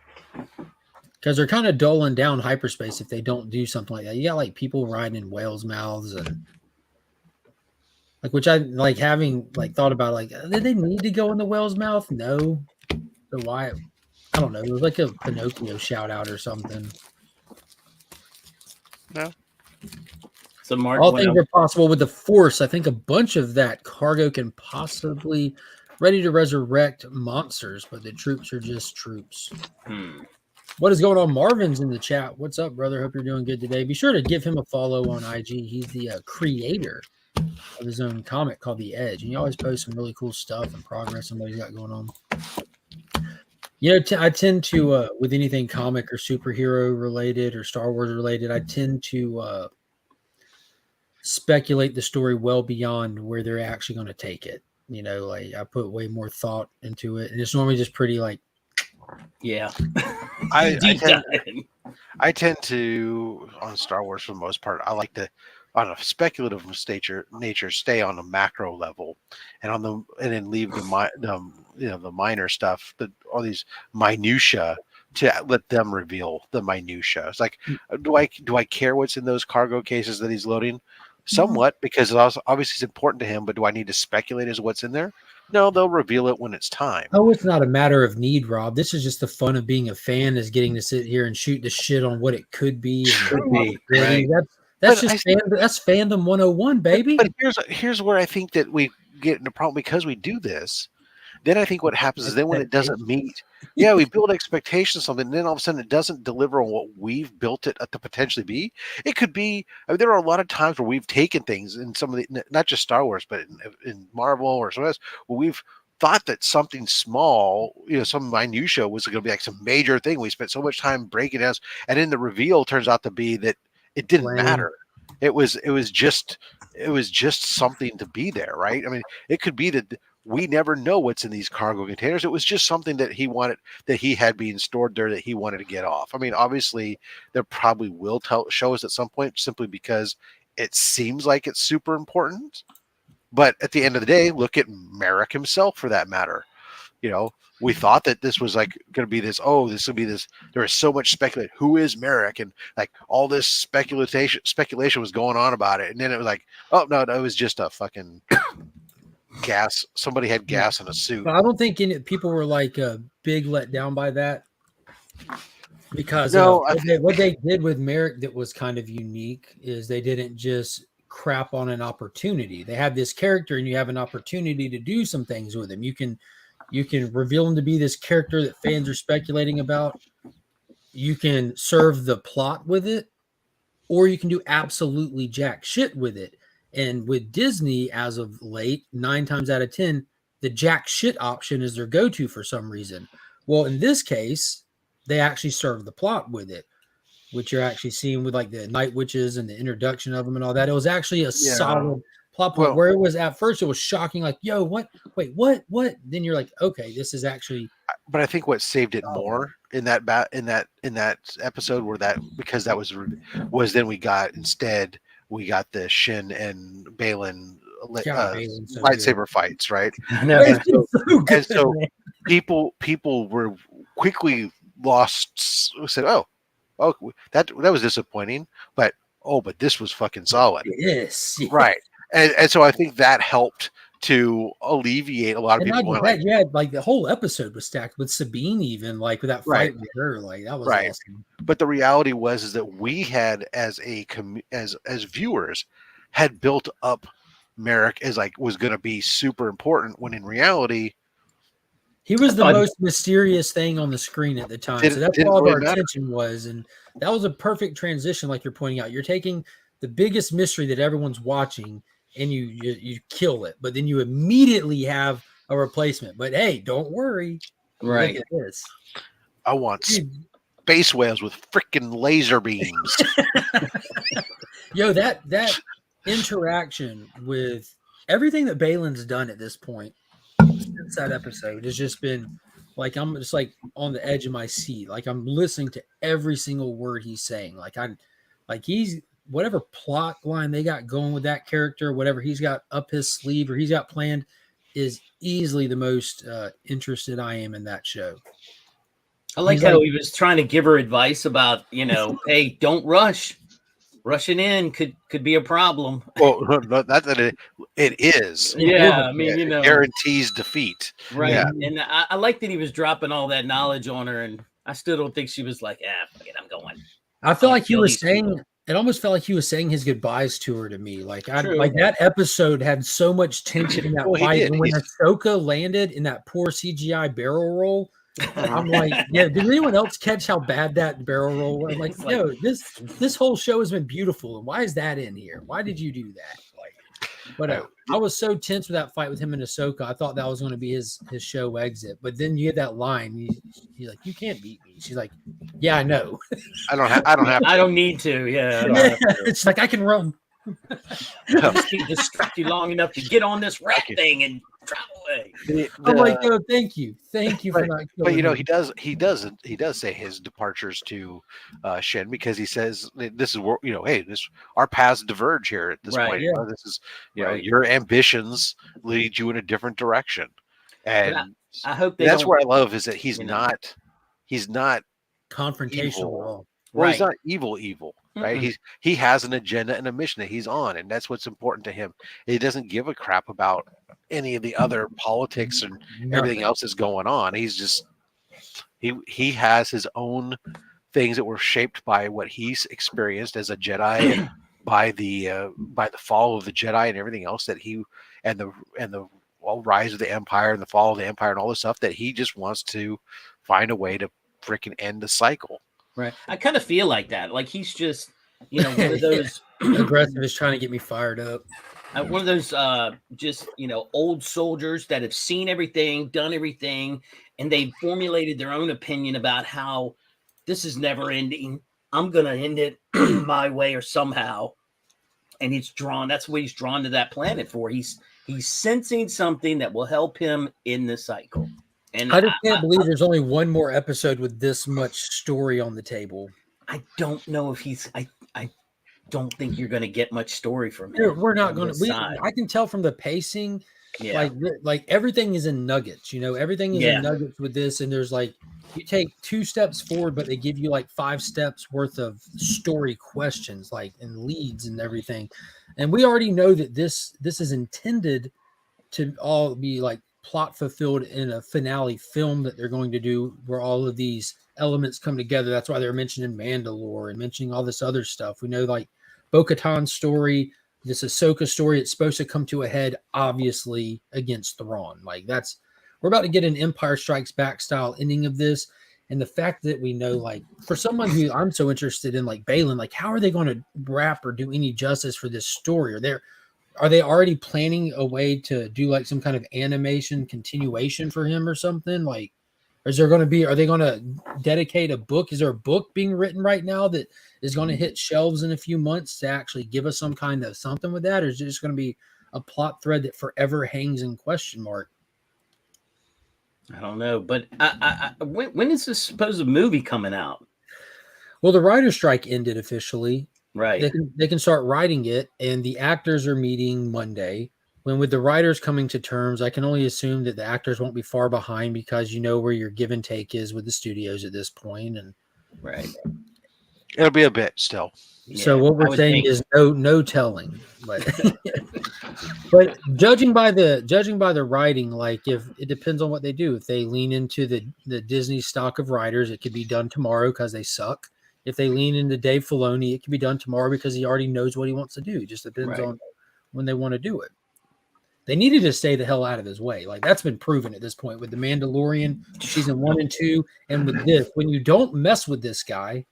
Because they're kind of dulling down hyperspace if they don't do something like that. You got like people riding in whales' mouths and like, which I like having like thought about like, did they need to go in the whale's mouth? No. So why? I don't know. It was like a Pinocchio shout out or something. No. So Mark, all things are possible with the Force. I think a bunch of that cargo can possibly ready to resurrect monsters, but the troops are just troops. What is going on? Marvin's in the chat. What's up, brother? Hope you're doing good today. Be sure to give him a follow on IG. He's the creator of his own comic called The Edge, and he always posts some really cool stuff and progress on what he's got going on. I tend to, with anything comic or superhero related or Star Wars related, I tend to speculate the story well beyond where they're actually going to take it. Like I put way more thought into it, and it's normally just pretty like, yeah. I tend to on Star Wars for the most part. I like to, on a speculative nature, stay on a macro level, and then leave the minor stuff, all these minutia, to let them reveal the minutia. It's like, do I care what's in those cargo cases that he's loading? Somewhat, because obviously it's important to him, but do I need to speculate as what's in there? No, they'll reveal it when it's time. Oh, it's not a matter of need, Rob. This is just the fun of being a fan, is getting to sit here and shoot the shit on what it could be. Right. That's fandom 101, baby. But here's where I think that we get in a problem because we do this. Then I think what happens is then when it doesn't meet, we build expectations of something, and then all of a sudden it doesn't deliver on what we've built it to potentially be. It could be, there are a lot of times where we've taken things in some of the, not just Star Wars, but in Marvel or something else, where we've thought that something small, some minutia was going to be like some major thing. We spent so much time breaking it down, and then the reveal turns out to be that it didn't matter. It was just something to be there, right? I mean, it could be that we never know what's in these cargo containers. It was just something that he wanted, that he had being stored there, that he wanted to get off. I mean, obviously, there probably will show us at some point, simply because it seems like it's super important. But at the end of the day, look at Merrick himself, for that matter. We thought that this was like going to be this. Oh, this will be this. There is so much speculation. Who is Merrick? And like all this speculation was going on about it. And then it was like, oh no, it was just a fucking gas. Somebody had gas in a suit. But I don't think people were like big let down by that, because what they did with Merrick that was kind of unique is they didn't just crap on an opportunity. They had this character, and you have an opportunity to do some things with him. You can reveal him to be this character that fans are speculating about. You can serve the plot with it, or you can do absolutely jack shit with it. And with Disney, as of late, 9 times out of 10, the jack shit option is their go-to for some reason. Well, in this case, they actually serve the plot with it. which you're actually seeing with like the night witches and the introduction of them and all that. It was actually a solid plot point where it was at first it was shocking, like, yo, what? Wait, what? Then you're like, okay, this is actually. But I think what saved it more in that episode because that was then we got the Shin and Balin lightsaber fights, right? And so people were quickly said, oh, that was disappointing, but this was fucking solid. Yes. Right. And so I think that helped to alleviate a lot of people. Like the whole episode was stacked with Sabine, even like with that fight with her, like that was awesome. But the reality was that we had as viewers had built up Merrick as like was going to be super important, when in reality he was the most mysterious thing on the screen at the time. So that's where all of our attention was, and that was a perfect transition. Like you're pointing out, you're taking the biggest mystery that everyone's watching, and you kill it, but then you immediately have a replacement. But hey, don't worry. Right. Look at this. I want space whales with freaking laser beams. Yo, that interaction with everything that Balin's done at this point since that episode has just been like, I'm just like on the edge of my seat. Like I'm listening to every single word he's saying. He's whatever plot line they got going with that character, whatever he's got up his sleeve or he's got planned, is easily the most interested I am in that show. I like how he was trying to give her advice about, hey, don't rush. Rushing in could be a problem. Well, not that it is. Yeah, I mean, it guarantees defeat. Right. Yeah. And I like that he was dropping all that knowledge on her, and I still don't think she was like, fuck it, I'm going. I feel like he was saying it almost felt like he was saying his goodbyes to her to me. Like that episode had so much tension in that fight. And when Ahsoka landed in that poor CGI barrel roll, I'm like, did anyone else catch how bad that barrel roll was? Like, yo, this whole show has been beautiful, and why is that in here? Why did you do that? Like, I was so tense with that fight with him and Ahsoka. I thought that was going to be his show exit, but then you get that line. He's like, "You can't beat me." She's like, "Yeah, I know. I don't have to. I don't need to. Yeah, it's like I can run. Just need to distract you long enough to get on this rat thing and drive away." I'm like, "No, thank you for not." But he does say his departures to Shin, because he says this is where our paths diverge here at this point. Yeah. This is your ambitions lead you in a different direction, and I hope that's where I love is that he's not confrontational at all. Well, he's not evil, right? Mm-hmm. He has an agenda and a mission that he's on, and that's what's important to him. He doesn't give a crap about any of the other politics and everything else that's going on. He's just he has his own things that were shaped by what he's experienced as a Jedi, and by the fall of the Jedi and everything else that he and the rise of the Empire and the fall of the Empire and all this stuff that he just wants to find a way to freaking end the cycle. Right. I kind of feel like that. Like he's just, one of those aggressive is trying to get me fired up. One of those just, old soldiers that have seen everything, done everything, and they've formulated their own opinion about how this is never ending. I'm going to end it my way or somehow. And that's what he's drawn to that planet for. He's sensing something that will help him in the cycle. And I just can't believe there's only one more episode with this much story on the table. I don't know if I don't think you're going to get much story from him. We're not going to. I can tell from the pacing. Yeah. Like everything is in nuggets. Everything is in nuggets with this. And there's like you take 2 steps forward, but they give you like 5 steps worth of story questions, like and leads and everything. And we already know that this is intended to all be like plot fulfilled in a finale film that they're going to do, where all of these elements come together. That's why they're mentioning Mandalore and mentioning all this other stuff. We know like Bo-Katan's story, this Ahsoka story, it's supposed to come to a head, obviously, against Thrawn. Like we're about to get an Empire Strikes Back style ending of this. And the fact that we know, like, for someone who I'm so interested in, like Balin, like, how are they going to wrap or do any justice for this story? Are they already planning a way to do like some kind of animation continuation for him or something? Like, Is there going to be? Are they going to dedicate a book? Is there a book being written right now that is going to hit shelves in a few months to actually give us some kind of something with that, or is it just going to be a plot thread that forever hangs in question mark? I don't know, but when is this supposed movie coming out? Well, the writer's strike ended officially. Right. They can start writing it, and the actors are meeting Monday. When with the writers coming to terms, I can only assume that the actors won't be far behind because you know where your give and take is with the studios at this point, and Right. It'll be a bit still. so Yeah, what I we're would saying think. is no telling. But but judging by the writing, like if it depends on what they do. If they lean into the Disney stock of writers, it could be done tomorrow because they suck. If they lean into Dave Filoni, it can be done tomorrow because he already knows what he wants to do. It just depends Right. on when they want to do it. They needed to stay the hell out of his way. Like that's been proven at this point with The Mandalorian season 1 and 2. And with this, when you don't mess with this guy,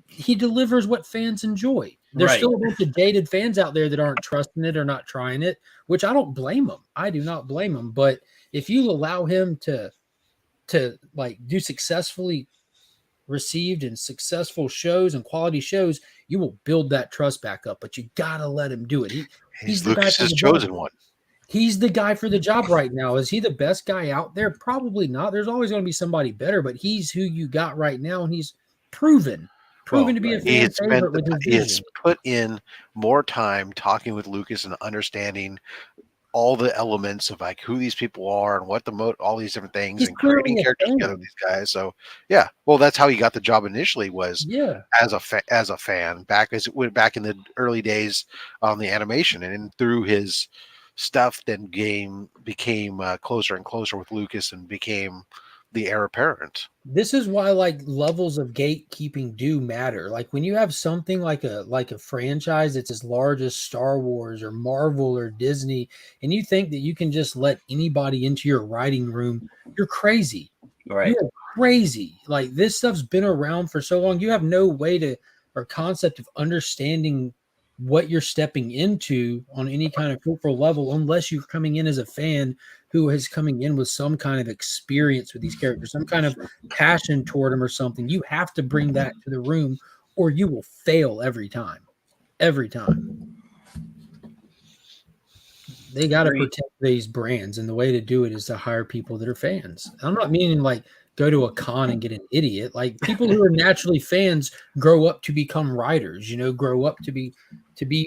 he delivers what fans enjoy. There's Right. still a bunch of jaded fans out there that aren't trusting it or not trying it, which I don't blame them. I do not blame them. But if you allow him to like do successfully received and successful shows and quality shows, you will build that trust back up. But you gotta let him do it. He's the guy for Lucas's the chosen job. one. He's the guy for the job right now. Is he the best guy out there? Probably not. There's always going to be somebody better, but he's who you got right now, and he's proven to be a He fan has favorite with his he has vision. put in more time talking with Lucas and understanding all the elements of like who these people are and what all these different things He's and creating clearly a characters fan. together with these guys. So yeah, well, that's how he got the job initially was Yeah, as a fan back as it went back in the early days on the animation, and then through his stuff, then became closer and closer with Lucas and became the heir apparent. this is why like levels of gatekeeping do matter. Like when you have something like a franchise that's as large as Star Wars or Marvel or Disney, and you think that you can just let anybody into your writing room, you're crazy. Right. You're crazy. Like this stuff's been around for so long. You have no way to or concept of understanding what you're stepping into on any kind of cultural level unless you're coming in as a fan who is coming in with some kind of experience with these characters, some kind of passion toward them or something. You have to bring that to the room or you will fail every time. Every time. They got to protect these brands, and the way to do it is to hire people that are fans. I'm not meaning like go to a con and get an idiot. Like people who are naturally fans grow up to become writers, grow up to be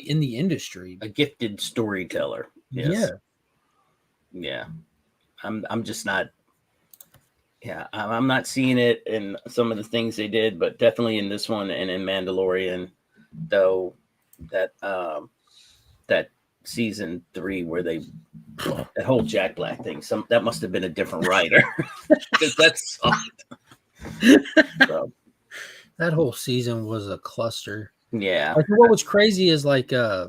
in the industry. A gifted storyteller. Yes. Yeah. I'm just not. Yeah, I'm not seeing it in some of the things they did, but definitely in this one and in Mandalorian, though that season 3 where that whole Jack Black thing, that must have been a different writer because that's so. That whole season was a cluster. Yeah. Like what was crazy is like I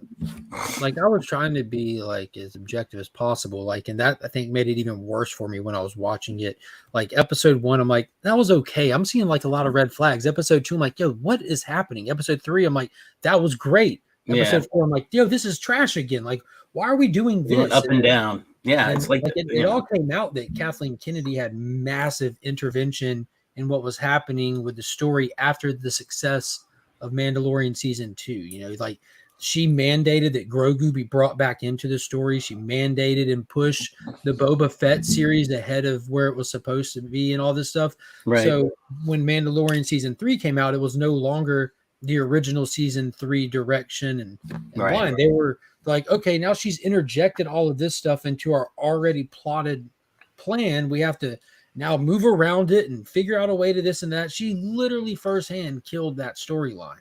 was trying to be like as objective as possible. Like, and that I think made it even worse for me when I was watching it. Like episode 1, I'm like, that was okay. I'm seeing like a lot of red flags. Episode 2, I'm like, yo, what is happening? Episode 3, I'm like, that was great. Episode 4, I'm like, yo, this is trash again. Like, why are we doing this? Up and down. Yeah, and it's like it all came out that Kathleen Kennedy had massive intervention in what was happening with the story after the success of Mandalorian season 2. Like she mandated that Grogu be brought back into the story. She mandated and pushed the Boba Fett series ahead of where it was supposed to be and all this stuff. Right. So when Mandalorian season 3 came out, it was no longer the original season 3 direction and line. They were like, okay, now she's interjected all of this stuff into our already plotted plan. We have to now move around it and figure out a way to this and that. She literally firsthand killed that storyline.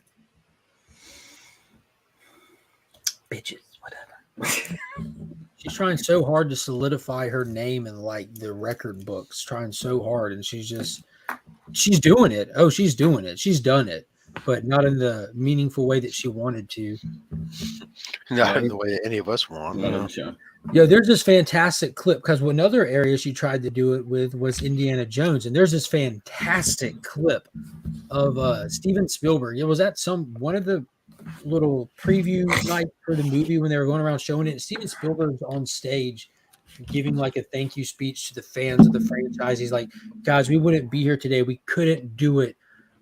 Bitches, whatever. She's trying so hard to solidify her name in like the record books, trying so hard. And she's doing it. Oh, she's doing it. She's done it, but not in the meaningful way that she wanted to. Not in the way that any of us want. Yeah, there's this fantastic clip because another area she tried to do it with was Indiana Jones, and there's this fantastic clip of Steven Spielberg. It was at one of the little preview nights for the movie when they were going around showing it. Steven Spielberg's on stage giving like a thank you speech to the fans of the franchise. He's like, guys, we wouldn't be here today. We couldn't do it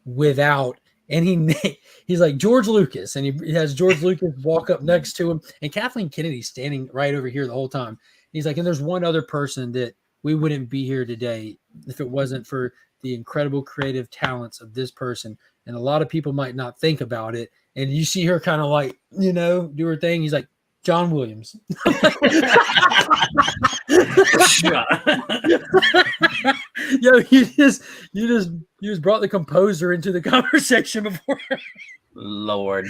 without. And he's like George Lucas, and he has George Lucas walk up next to him, and Kathleen Kennedy standing right over here the whole time. He's like, and there's one other person that we wouldn't be here today if it wasn't for the incredible creative talents of this person. And a lot of people might not think about it. And you see her kind of like, do her thing. He's like, John Williams. Yo, you just brought the composer into the conversation before. Lord.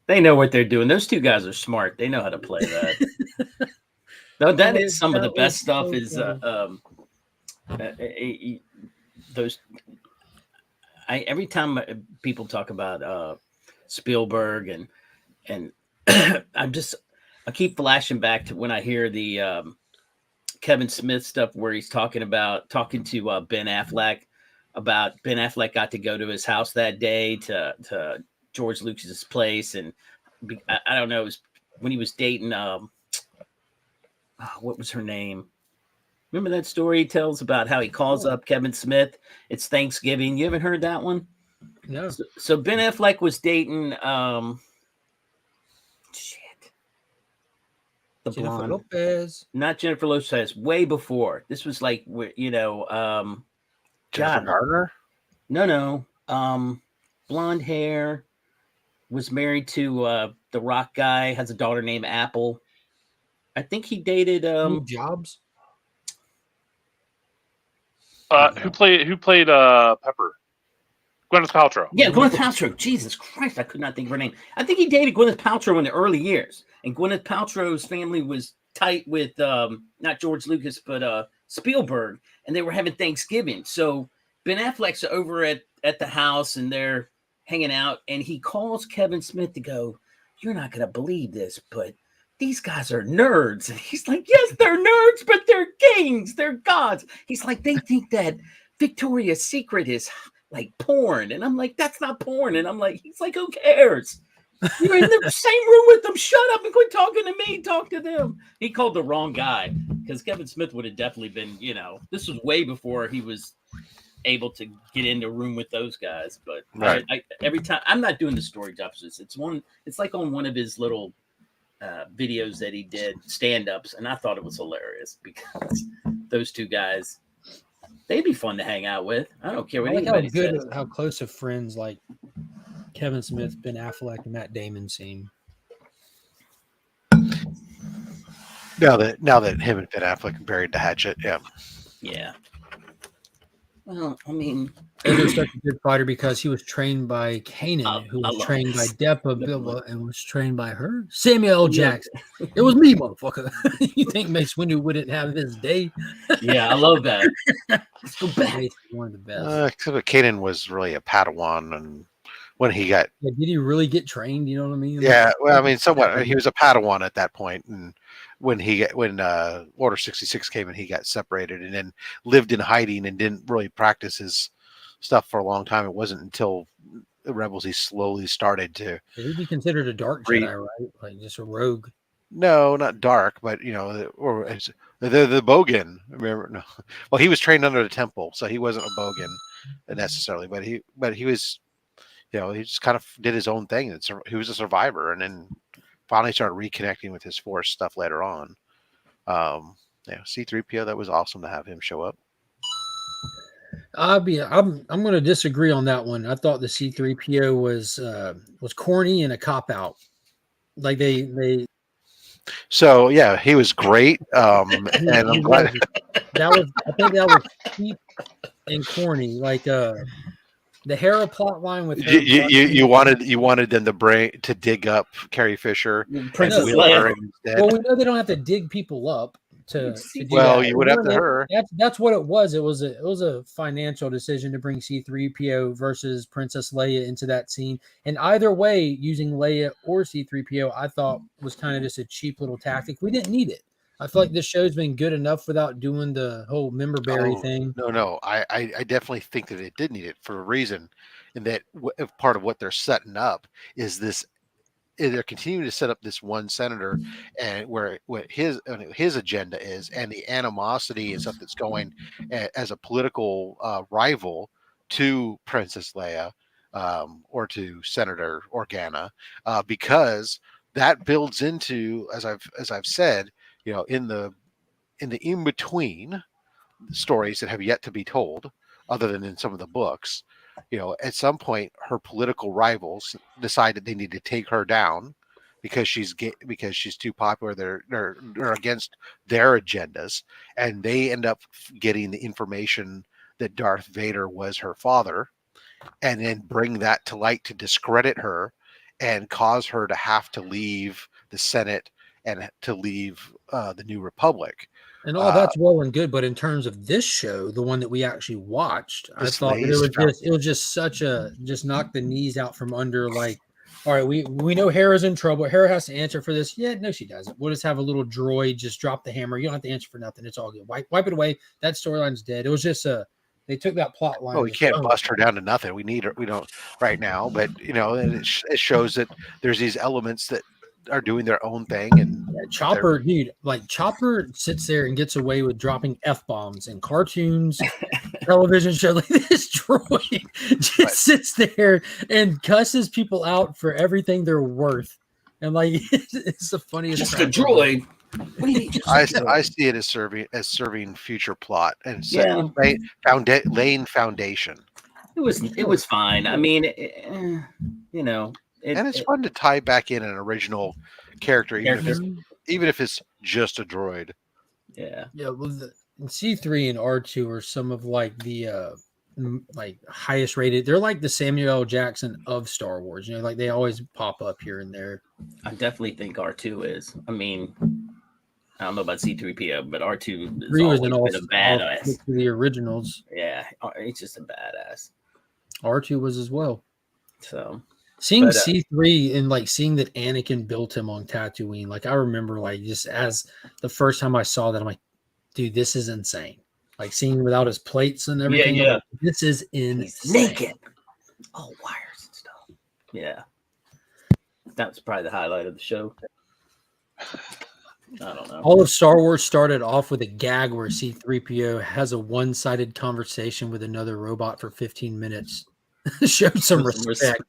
They know what they're doing. Those two guys are smart. They know how to play that. No, that is some of the best stuff. So is those. Every time people talk about Spielberg and I keep flashing back to when I hear the Kevin Smith stuff where he's talking to Ben Affleck about Ben Affleck got to go to his house that day to George Lucas's place, and I don't know, it was when he was dating what was her name? Remember that story he tells about how he calls up Kevin Smith? It's Thanksgiving. You haven't heard that one? No. So Ben Affleck was dating the Jennifer blonde Lopez. Not Jennifer Lopez. Way before. This was like Jennifer Garner? No. Blonde hair. Was married to the rock guy. Has a daughter named Apple. I think he dated Jobs. Who played Pepper? Gwyneth Paltrow. Yeah, Gwyneth Paltrow. Jesus Christ, I could not think of her name. I think he dated Gwyneth Paltrow in the early years, and Gwyneth Paltrow's family was tight with not George Lucas but Spielberg, and they were having Thanksgiving. So Ben Affleck's over at the house, and they're hanging out, and he calls Kevin Smith to go, "You're not gonna believe this, but these guys are nerds." And he's like, "Yes, they're nerds, but they're kings, they're gods." He's like, "They think that Victoria's Secret is like porn." And I'm like, "That's not porn." And I'm like, he's like, "Who cares? You're in the same room with them. Shut up and quit talking to me. Talk to them." He called the wrong guy, because Kevin Smith would have definitely been, this was way before he was able to get into a room with those guys. But right. I every time, I'm not doing the story justice. It's like on one of his little videos that he did, stand-ups, and I thought it was hilarious because those two guys, they'd be fun to hang out with. I don't care what anybody says. How close of friends like Kevin Smith, Ben Affleck, and Matt Damon seem. Now that him and Ben Affleck buried the hatchet, Yeah. Well, I mean, Ego's such a good fighter because he was trained by Kanan, who was trained by Depa Bilba, and was trained by her, Samuel L. Jackson. It was me, motherfucker. You think Mace Windu wouldn't have his day? Yeah, I love that. Let's go back. One of the best. Kanan was really a Padawan, and when he got, did he really get trained? You know what I mean? Yeah, well, I mean, somewhat. He was a Padawan at that point, and when Order 66 came and he got separated and then lived in hiding and didn't really practice his stuff for a long time. It wasn't until the Rebels he slowly started to. He'd be considered a dark Jedi, right? Like just a rogue. No, not dark, but or the Bogan. Remember? No. Well, he was trained under the Temple, so he wasn't a Bogan necessarily, but he was. He just kind of did his own thing. He was a survivor, and then finally started reconnecting with his Force stuff later on. C-3PO, that was awesome to have him show up. I'm going to disagree on that one. I thought the C-3PO was corny and a cop out. Like they. So yeah, he was great, and I'm glad I think that was cheap and corny. Like the Hera plot line with her you wanted them to dig up Carrie Fisher, Princess Leia. Well, we know they don't have to dig people up to do that. You would have to her. That's what it was. It was a financial decision to bring C-3PO versus Princess Leia into that scene. And either way, using Leia or C-3PO, I thought was kind of just a cheap little tactic. We didn't need it. I feel like this show's been good enough without doing the whole memberberry thing. No. I definitely think that it did need it for a reason, and that part of what they're setting up is this they're continuing to set up this one senator, and where what his agenda is, and the animosity and stuff that's going as a political rival to Princess Leia, or to Senator Organa, because that builds into, as I've said, in the in between stories that have yet to be told, other than in some of the books. At some point, her political rivals decide that they need to take her down because she's too popular. They're against their agendas, and they end up getting the information that Darth Vader was her father, and then bring that to light to discredit her and cause her to have to leave the Senate and to leave the New Republic. And all that's well and good, but in terms of this show, the one that we actually watched, I thought that it was just such a just knock the knees out from under. Like, all right, we know Hera's in trouble. Hera has to answer for this. Yeah, no, she doesn't. We'll just have a little droid just drop the hammer. You don't have to answer for nothing. It's all good. Wipe it away. That storyline's dead. It was just they took that plot line. Oh, we can't bust her down to nothing. We need her. We don't right now, but and it shows that there's these elements that are doing their own thing. And Chopper, dude, like Chopper sits there and gets away with dropping F-bombs in cartoons, television show. Like this droid just sits there and cusses people out for everything they're worth. And like it's the funniest. Just a droid. I see it as serving future plot and laying foundation. It was fine. I mean, it's fun to tie back in an original character, even if it's just a droid. Yeah. Well, C3 and R2 are some of like the like highest rated. They're like the Samuel L. Jackson of Star Wars. Like they always pop up here and there. I definitely think R2 is. I mean, I don't know about C3PO, but R2 is always been a badass. The originals. Yeah, he's just a badass. R2 was as well. So seeing C3 and like seeing that Anakin built him on Tatooine, like I remember like just as the first time I saw that, I'm like, dude, this is insane. Like seeing without his plates and everything. Yeah. Like, this is insane. He's naked. All wires and stuff. Yeah. That's probably the highlight of the show. I don't know. All of Star Wars started off with a gag where C-3PO has a one-sided conversation with another robot for 15 minutes. Showed some respect.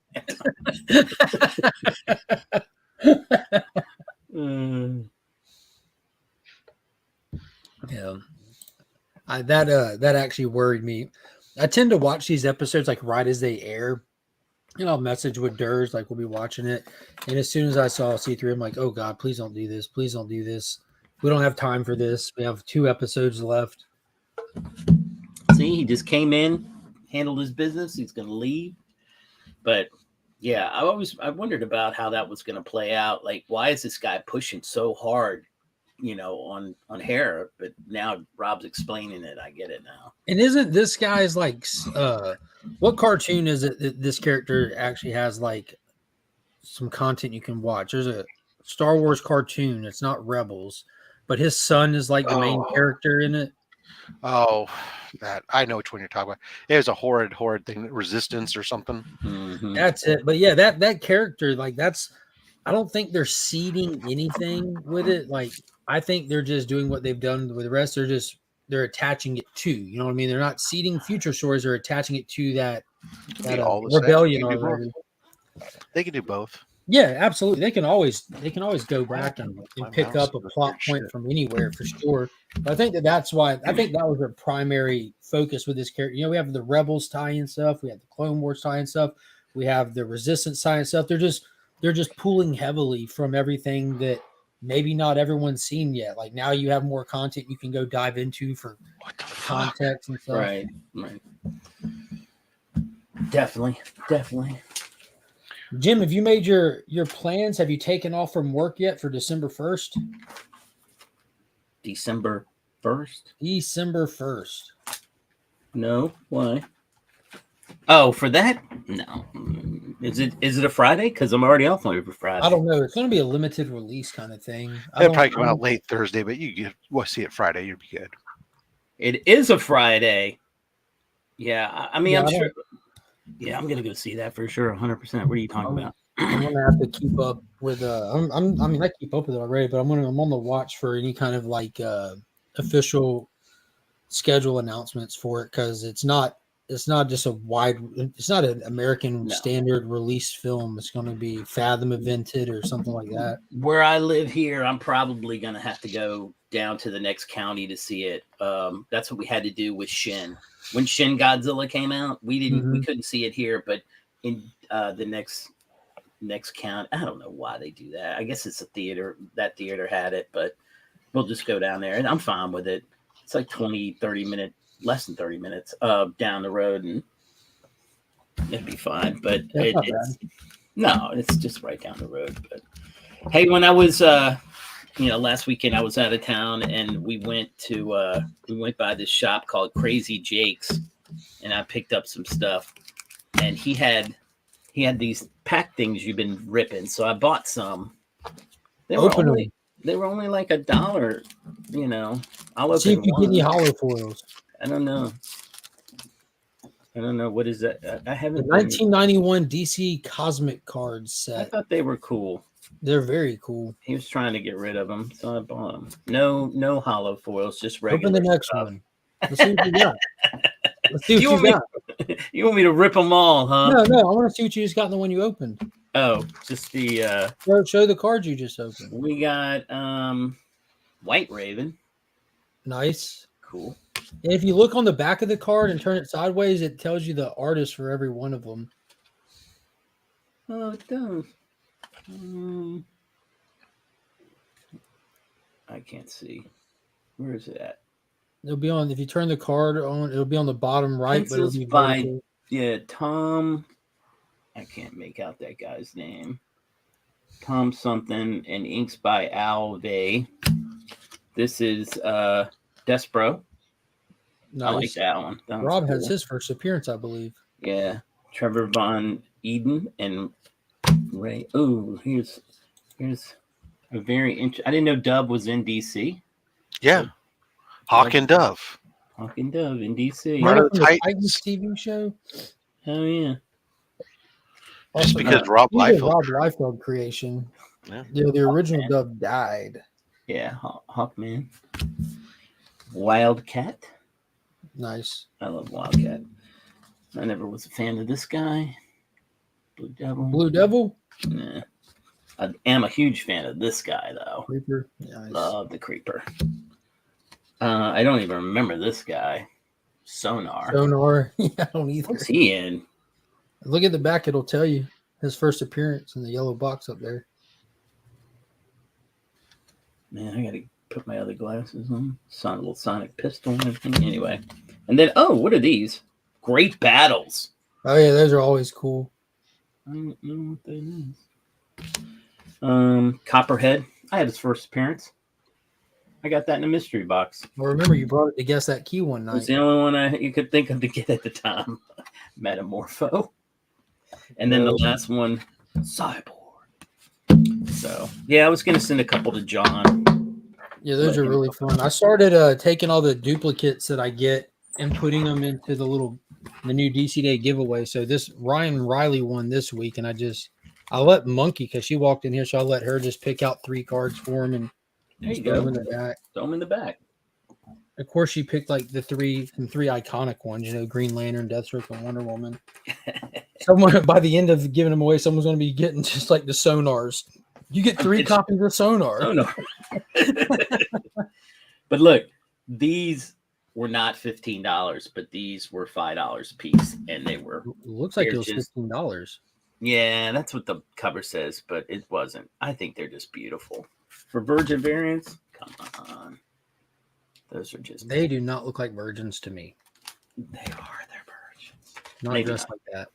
Yeah. That actually worried me. I tend to watch these episodes like right as they air. I'll message with Durs, like we'll be watching it. And as soon as I saw C3, I'm like, oh God, please don't do this. Please don't do this. We don't have time for this. We have 2 episodes left. See, he just came in, handled his business. He's going to leave. But yeah, I wondered about how that was going to play out. Like, why is this guy pushing so hard, on Hera? But now Rob's explaining it. I get it now. And isn't this guy's like, what cartoon is it that this character actually has like some content you can watch? There's a Star Wars cartoon. It's not Rebels, but his son is like the main character in it. Oh, that I know which one you're talking about. It was a horrid thing, Resistance or something. Mm-hmm. That's it. But yeah, that character, like I don't think they're seeding anything with it. Like I think they're just doing what they've done with the rest. They're attaching it to, you know what I mean? They're not seeding future stories. They're attaching it to that rebellion already. They can do both. Yeah, absolutely. They can always go back and pick up a plot point from anywhere for sure. But I think that was their primary focus with this character. We have the Rebels tie-in stuff. We have the Clone Wars tie-in stuff. We have the Resistance tie-in stuff. They're just pulling heavily from everything that maybe not everyone's seen yet. Like now you have more content you can go dive into for context and stuff. Right. Definitely. Jim, have you made your plans? Have you taken off from work yet for December 1st? December 1st? December 1st. No. Why? Oh, for that? No. Is it a Friday? Because I'm already off on Friday. I don't know. It's going to be a limited release kind of thing. It'll probably come out late Thursday, but we'll see it Friday. You'll be good. It is a Friday. Yeah. I mean, I'm sure. Yeah, I'm going to go see that for sure. 100%. What are you talking about? I'm gonna have to keep up with. I mean, I keep up with it already, but I'm on the watch for any kind of like official schedule announcements for it because it's not just it's not an American No. standard release film. It's going to be Fathom evented or something like that. Where I live here, I'm probably gonna have to go down to the next county to see it. That's what we had to do with Shin. When Shin Godzilla came out, we couldn't see it here, but in the next count, I don't know why they do that. I guess it's a theater. That theater had it, but we'll just go down there, and I'm fine with it. It's like 30 minutes, less than 30 minutes down the road, and it'd be fine. But it's just right down the road. But hey, when I was last weekend I was out of town, and we went by this shop called Crazy Jake's, and I picked up some stuff, and he had these pack things you've been ripping, so I bought some. They were only like $1, I'll see if you get any hollow foils. I don't know what is that. I haven't. The 1991 DC Cosmic Cards set. I thought they were cool. They're very cool. He was trying to get rid of them, so I bought them. No hollow foils, just regular. Open the next stuff. one. Let's see what you got. Let's see what you got. You want me to rip them all, huh? No. I want to see what you just got in the one you opened. Oh, just the. Show the cards you just opened. We got White Raven. Nice. Cool. And if you look on the back of the card and turn it sideways, it tells you the artist for every one of them. Oh, it does. I can't see. Where is it at? It'll be on. If you turn the card on, it'll be on the bottom right. But it'll be by Tom. I can't make out that guy's name. Tom something, and inks by Alve. This is Despero. Nice. I like that one. Rob has his first appearance, I believe. Yeah. Trevor Von Eden and Ray. Oh, here's a very interesting. I didn't know Dove was in DC. Yeah. Hawk and Dove. Hawk and Dove in DC. One of the Titans TV show. Oh yeah. Just because Rob Liefeld creation. Yeah. The original Dove died. Yeah, Hawkman. Wildcat. Nice. I love Wildcat. I never was a fan of this guy. Blue Devil. Blue Devil? Nah. I am a huge fan of this guy, though. Creeper. Nice. Love the Creeper. I don't even remember this guy. Sonar. Yeah, I don't either. What's he in? Look at the back. It'll tell you his first appearance in the yellow box up there. Man, I got to put my other glasses on. Little sonic pistol and everything. Anyway. And then, what are these? Great Battles. Oh, yeah, those are always cool. I don't know what that is. Copperhead. I had his first appearance. I got that in a mystery box. Well, remember, you brought it to Guess That Key one night. It's the only one you could think of to get at the time. Metamorpho. And then the last one, Cyborg. So, yeah, I was going to send a couple to John. Yeah, those are really fun. I started taking all the duplicates that I get and putting them into the new DC Day giveaway. So this Ryan Riley won this week, and I let Monkey, because she walked in here, so I let her just pick out 3 cards for him and there you throw go. them in the back. Throw them in the back. Of course, she picked like the three iconic ones, Green Lantern, Deathstroke, and Wonder Woman. Someone, by the end of giving them away, someone's going to be getting just like the Sonars. You get 3 copies of Sonar. But look, these were not $15, but these were $5 a piece, and they were. Looks like it was $15. Yeah, that's what the cover says, but it wasn't. I think they're just beautiful. For Virgin variants, come on. Those are just. They do not look like virgins to me. They are. They're virgins. Not Maybe dressed not. like that.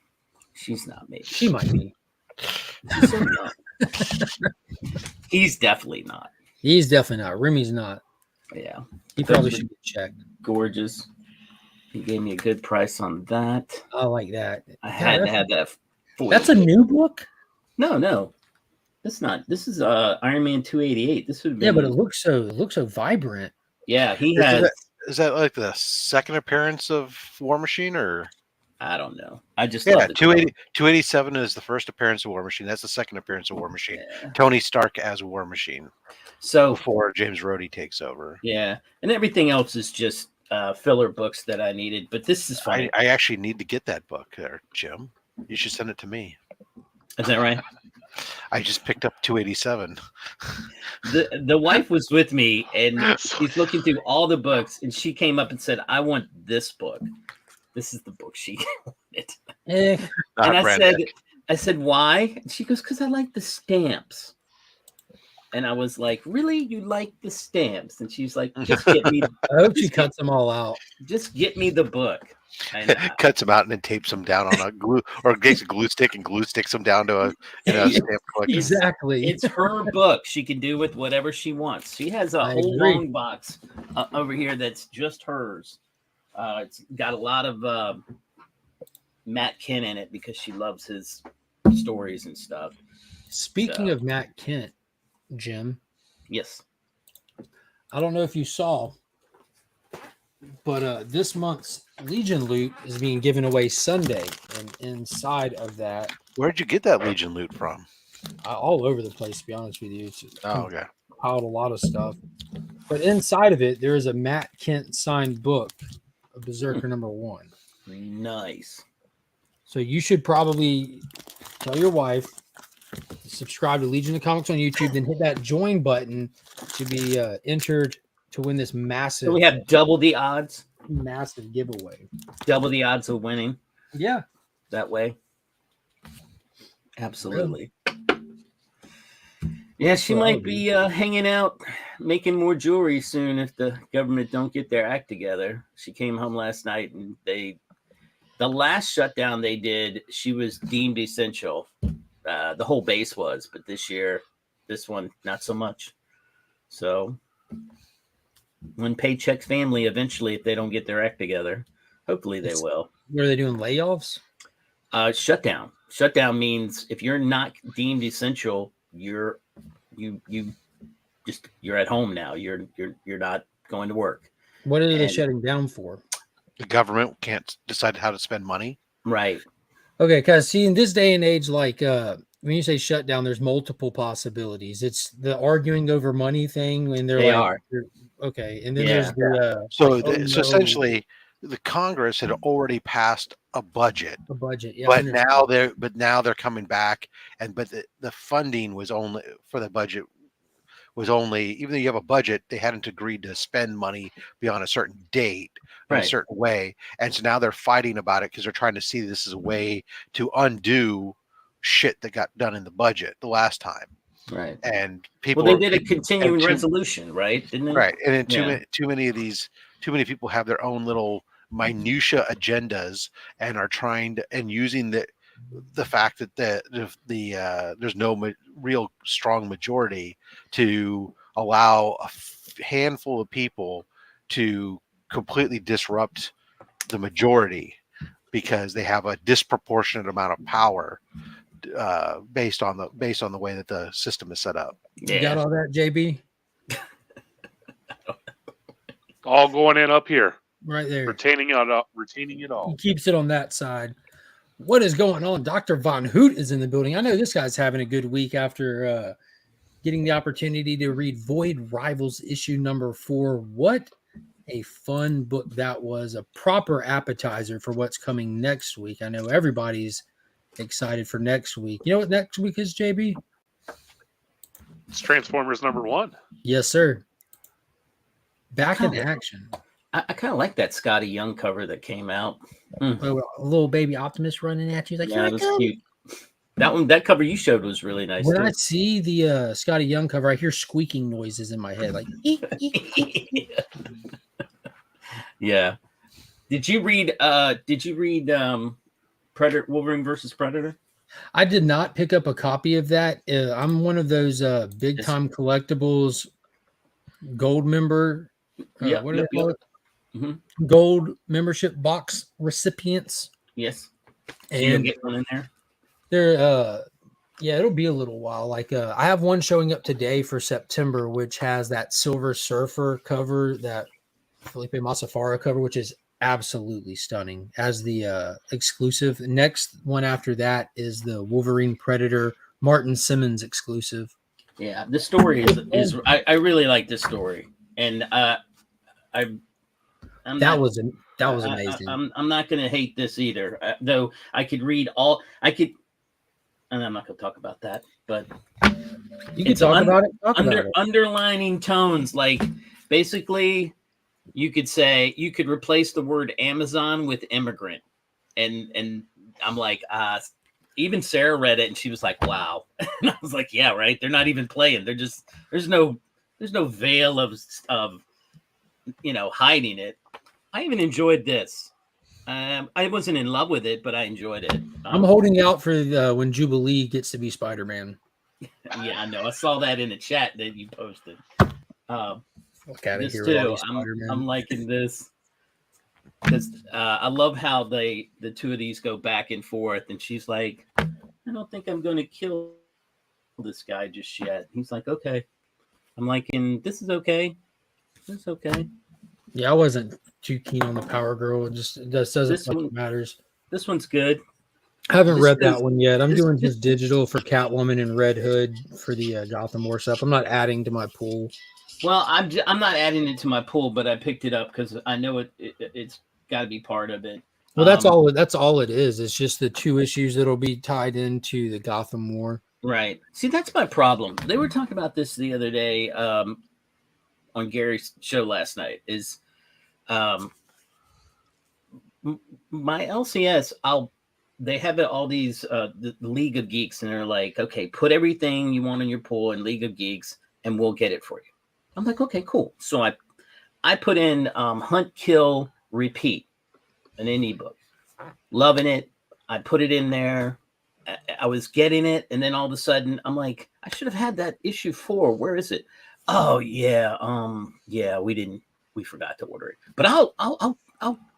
She's not. Maybe she might be. He's definitely not. He's definitely not. Remy's not. Yeah. He probably should get checked. Gorgeous. He gave me a good price on that. I like that. I had to have that. That's a new book? No. It's not. This is Iron Man 288. This would be. Yeah, but it looks so vibrant. Yeah, he has. Is that like the second appearance of War Machine, or? I don't know. I just Yeah, love the 287 is the first appearance of War Machine. That's the second appearance of War Machine. Yeah. Tony Stark as War Machine So before James Rhodey takes over. yeah, and everything else is just filler books that I needed. But this is funny. I actually need to get that book there, Jim. You should send it to me. Is that right? I just picked up 287. The wife was with me, and she's looking through all the books, and she came up and said, "I want this book. This is the book she wanted." And I said, "Why?" And she goes, "Because I like the stamps." And I was like, "Really? You like the stamps?" And she's like, "Just get me." I hope she cuts them all out. Just get me the book. And, cuts them out and then tapes them down on a glue, or takes a glue stick and glue sticks them down to a stamp collection. Exactly. It's her book. She can do with whatever she wants. She has a whole long box over here that's just hers. It's got a lot of Matt Kent in it because she loves his stories and stuff. Speaking of Matt Kent, Jim. Yes. I don't know if you saw, but this month's Legion loot is being given away Sunday, and inside of that, where'd you get that Legion loot from? All over the place, to be honest with you. It's okay. Piled a lot of stuff, but inside of it, there is a Matt Kent signed book of Berserker #1. Nice. So you should probably tell your wife to subscribe to Legion of Comics on YouTube, then hit that join button to be entered to win this massive. So we have double the odds. Massive giveaway. Double the odds of winning. Yeah. That way. Absolutely. Yeah, she might be hanging out, making more jewelry soon if the government don't get their act together. She came home last night, and the last shutdown they did, she was deemed essential. The whole base was, but this year, this one, not so much. So one paycheck family eventually, if they don't get their act together, hopefully they will. What are they doing? Layoffs? Shutdown. Shutdown means if you're not deemed essential, you're at home now. You're not going to work. What are they shutting down for? The government can't decide how to spend money. Right. Okay, because see, in this day and age, like when you say shutdown, there's multiple possibilities. It's the arguing over money thing when they are okay, and then there's the so essentially the Congress had already passed a budget. Yeah, but now they're coming back, but the funding was only for the budget was only, even though you have a budget, they hadn't agreed to spend money beyond a certain date in a certain way, and so now they're fighting about it because they're trying to see this as a way to undo shit that got done in the budget the last time. Right. And people. Well, they did a continuing resolution, right? Didn't they? Right. And then too many people have their own little minutia agendas and are trying to, and using the fact that there's no real strong majority to allow a handful of people to completely disrupt the majority because they have a disproportionate amount of power based on the way that the system is set up. You got all that, JB? All going in up here. Right there. Retaining it all. He keeps it on that side. What is going on? Dr. Von Hoot is in the building. I know this guy's having a good week after getting the opportunity to read Void Rivals issue #4. What a fun book that was. A proper appetizer for what's coming next week. I know everybody's excited for next week. You know what next week is, JB? It's Transformers #1. Yes, sir. Back in action. I kind of like that Scotty Young cover that came out. Oh, a little baby Optimus running at you. Like, yeah, it was cute. That cover you showed was really nice. When I see the Scotty Young cover, I hear squeaking noises in my head, like. Yeah. Did you read Predator, Wolverine versus Predator? I did not pick up a copy of that. I'm one of those big time collectibles gold member. What do they call it? Mm-hmm. Gold membership box recipients. Yes. And you'll get one in there. There, it'll be a little while. Like I have one showing up today for September, which has that Silver Surfer cover, that Felipe Massafara cover, which is absolutely stunning as the exclusive. Next one after that is the Wolverine Predator Martin Simmons exclusive. Yeah, the story is I really like this story, and I'm That not. was amazing. I'm not going to hate this either, though. I could read all. I could, and I'm not going to talk about that. But you can talk about it. Talk about it. Underlining tones, like basically, you could say you could replace the word Amazon with immigrant, and I'm like, even Sarah read it and she was like, wow. And I was like, yeah, right. They're not even playing. They're just there's no veil of hiding it. I even enjoyed this. I wasn't in love with it, but I enjoyed it. I'm holding out for when Jubilee gets to be Spider-Man. Yeah, I know. I saw that in the chat that you posted. Look at This it here. too. I'm liking this because I love how the two of these go back and forth, and she's like, I don't think I'm going to kill this guy just yet. He's like, okay. I'm liking this is okay. This is okay. Yeah, I wasn't too keen on the Power Girl. It just doesn't like matters. This one's good. I haven't read that one yet. I'm doing just digital for Catwoman and Red Hood for the Gotham War stuff. I'm not adding to my pool. Well, I'm not adding it to my pool, but I picked it up because I know it's got to be part of it. Well, that's all. That's all it is. It's just the 2 issues that'll be tied into the Gotham War. Right. See, that's my problem. They were talking about this the other day on Gary's show last night. Is my LCS? They have all these the League of Geeks, and they're like, okay, put everything you want in your pool in League of Geeks, and we'll get it for you. I'm like, okay, cool. So I put in Hunt, Kill, Repeat, an indie book. Loving it. I put it in there. I was getting it, and then all of a sudden, I'm like, I should have had that issue 4. Where is it? Oh yeah, yeah, we forgot to order it. But I'll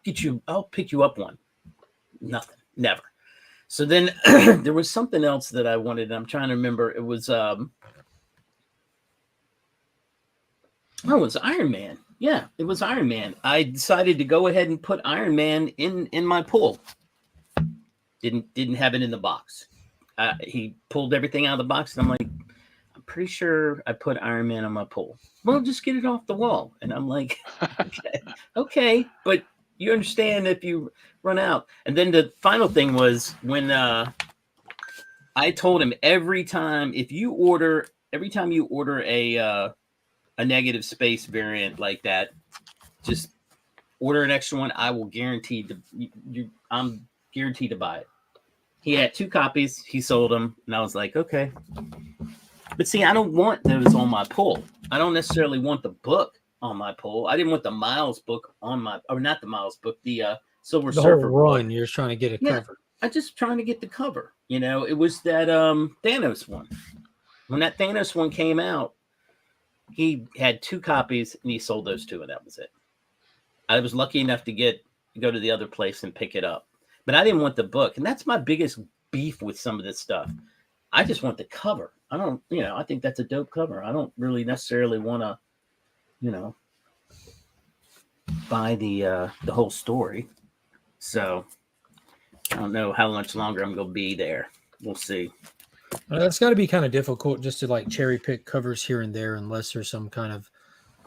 get you. I'll pick you up one. Nothing, never. So then there was something else that I wanted. I'm trying to remember. It was it was Iron Man. Yeah, it was Iron Man. I decided to go ahead and put Iron Man in my pool. Didn't have it in the box. He pulled everything out of the box, and I'm like, I'm pretty sure I put Iron Man on my pool. Well, just get it off the wall. And I'm like, okay, but you understand if you run out. And then the final thing was when I told him every time you order a negative space variant like that, just order an extra one. I will guarantee I'm guaranteed to buy it. He had 2 copies. He sold them, and I was like, okay. But see, I don't want those on my pull. I don't necessarily want the book on my pull. I didn't want the Miles book on my, or not the Miles book, the Silver Surfer run. book. You're just trying to get a cover. I'm just trying to get the cover. It was that Thanos one. When that Thanos one came out, he had 2 copies, and he sold those 2, and that was it. I was lucky enough to go to the other place and pick it up. But I didn't want the book. And that's my biggest beef with some of this stuff. I just want the cover. I don't, I think that's a dope cover. I don't really necessarily want to, buy the whole story. So I don't know how much longer I'm going to be there. We'll see. That's got to be kind of difficult just to like cherry pick covers here and there, unless there's some kind of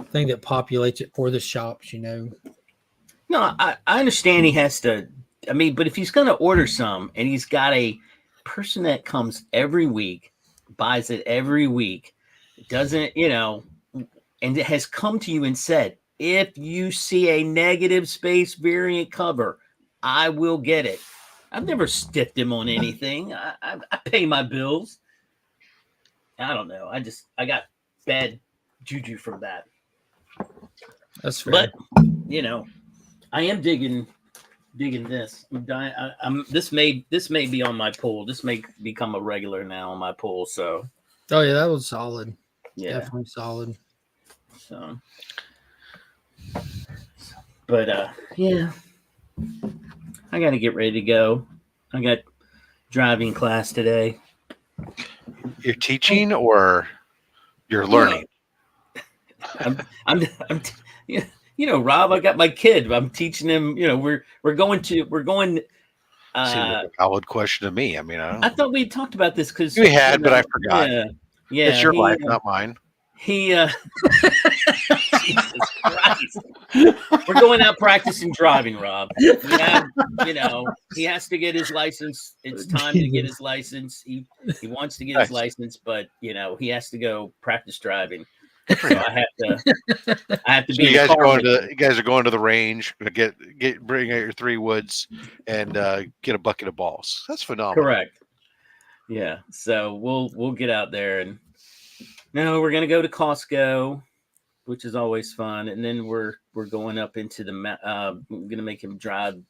thing that populates it for the shops, No, I understand he has to. I mean, but if he's going to order some and he's got a person that comes every week, buys it every week, doesn't, and it has come to you and said, if you see a negative space variant cover, I will get it. I've never stiffed him on anything. I pay my bills. I don't know. I got bad juju from that. That's fair. But, I am digging this. I'm dying. This may be on my pool. This may become a regular now on my pool. So. Oh yeah, that was solid. Yeah, definitely solid. So. But yeah, I got to get ready to go. I got driving class today. You're teaching or you're learning? I'm You know, Rob, I got my kid. I'm teaching him. You know, we're going. Seems like a valid question to me. I mean, I thought we talked about this because we had, but I forgot. Yeah, It's your life, not mine. Jesus Christ. We're going out practicing driving, Rob. Yeah, you know, he has to get his license. It's time to get his license. He wants to get his license, but you know, he has to go practice driving. So I have to So be. you guys are going to the range to bring out your 3 woods and get a bucket of balls. That's phenomenal. Correct. Yeah. So we'll get out there and no, we're gonna go to Costco, which is always fun, and then we're going up into the I'm gonna make him drive.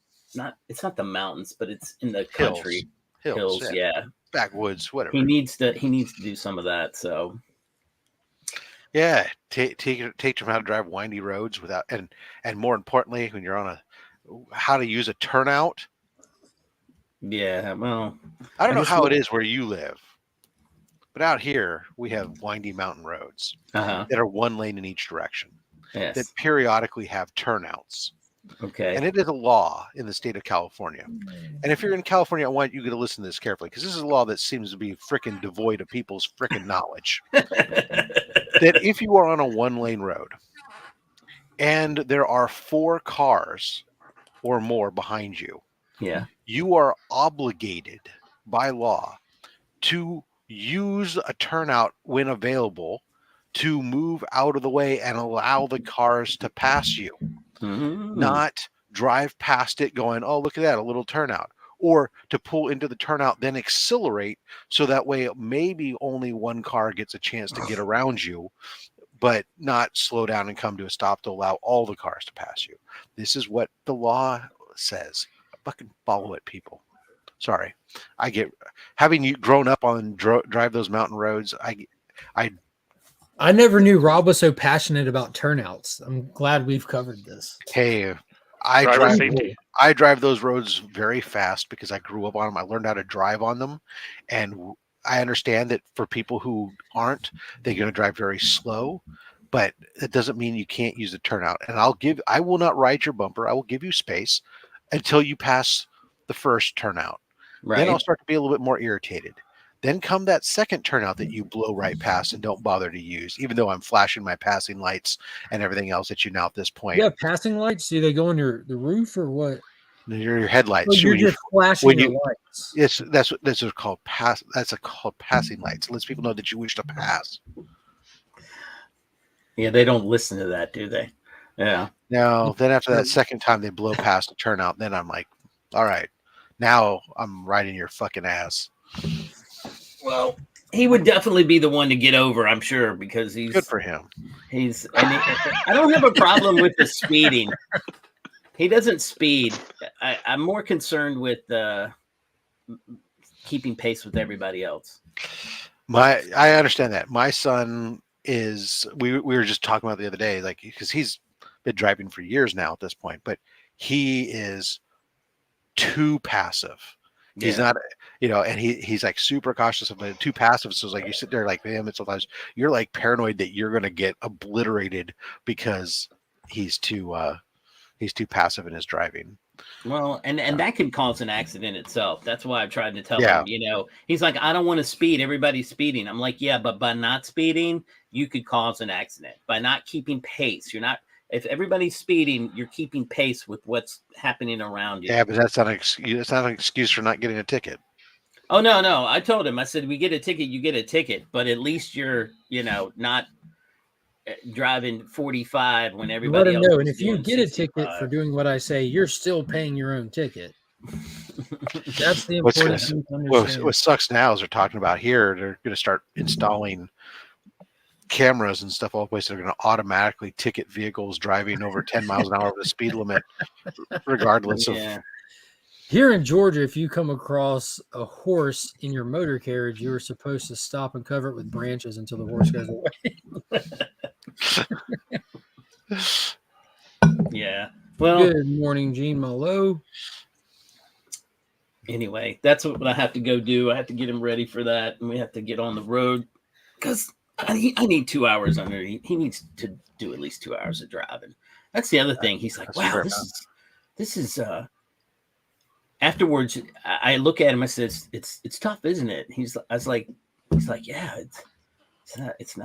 It's not the mountains, but it's in the country hills. Yeah, backwoods, whatever. He needs to do some of that. So yeah, teach him how to drive windy roads without and more importantly, when you're on how to use a turnout. Yeah, well, I don't know how it is where you live. But out here, we have windy mountain roads that are 1 lane in each direction that periodically have turnouts. Okay. And it is a law in the state of California. And if you're in California, I want you to listen to this carefully because this is a law that seems to be freaking devoid of people's freaking knowledge. That if you are on a 1 lane road and there are 4 cars or more behind you, you are obligated by law to use a turnout when available to move out of the way and allow the cars to pass you, not drive past it going, oh, look at that, a little turnout, or to pull into the turnout, then accelerate so that way maybe only 1 car gets a chance to get around you, but not slow down and come to a stop to allow all the cars to pass you. This is what the law says. Fucking follow it, people. Sorry, I get having you grown up on drive those mountain roads. I never knew Rob was so passionate about turnouts. I'm glad we've covered this. Hey, I drive those roads very fast because I grew up on them. I learned how to drive on them, and I understand that for people who aren't, they're going to drive very slow. But it doesn't mean you can't use a turnout. And I will not ride your bumper. I will give you space until you pass the first turnout. Right. Then I'll start to be a little bit more irritated. Then come that second turnout that you blow right past and don't bother to use, even though I'm flashing my passing lights and everything else at you now at this point. Yeah, passing lights? Do they go on the roof or what? Your headlights. Well, you're just flashing your lights. Yes, that's called That's called passing lights. It lets people know that you wish to pass. Yeah, they don't listen to that, do they? Yeah. No. Then after that second time they blow past the turnout, then I'm like, all right. Now I'm riding your fucking ass. Well, he would definitely be the one to get over, I'm sure, because he's good for him. I don't have a problem with the speeding. He doesn't speed. I'm more concerned with keeping pace with everybody else. I understand that. My son is. We were just talking about the other day, like because he's been driving for years now at this point, but he is too passive. He's not, and he's like super cautious of it, too passive. So it's like you sit there like him, and sometimes you're like paranoid that you're gonna get obliterated because he's too passive in his driving. Well, and that could cause an accident itself. That's why I've tried to tell him, he's like, I don't want to speed. Everybody's speeding. I'm like, yeah, but by not speeding, you could cause an accident. By not keeping pace, if everybody's speeding, you're keeping pace with what's happening around you. Yeah, but that's not an excuse. It's not an excuse for not getting a ticket. Oh, no. I told him, I said, we get a ticket, you get a ticket, but at least you're, not driving 45 when everybody let him else know. And if you get 65. a ticket for doing what I say, you're still paying your own ticket. That's the important thing to understand. What sucks now is they're talking about here, they're going to start installing cameras and stuff all the place. They're going to automatically ticket vehicles driving over 10 miles an hour over the speed limit, regardless of. Here in Georgia, if you come across a horse in your motor carriage, you're supposed to stop and cover it with branches until the horse goes away. Yeah. Well, good morning, Gene Malo. Anyway, that's what I have to go do. I have to get him ready for that, and we have to get on the road because I need 2 hours under. He needs to do at least 2 hours of driving. That's the other thing. He's like, That's wow, fair this is afterwards I look at him, I said, it's tough, isn't it? He's like, yeah, it's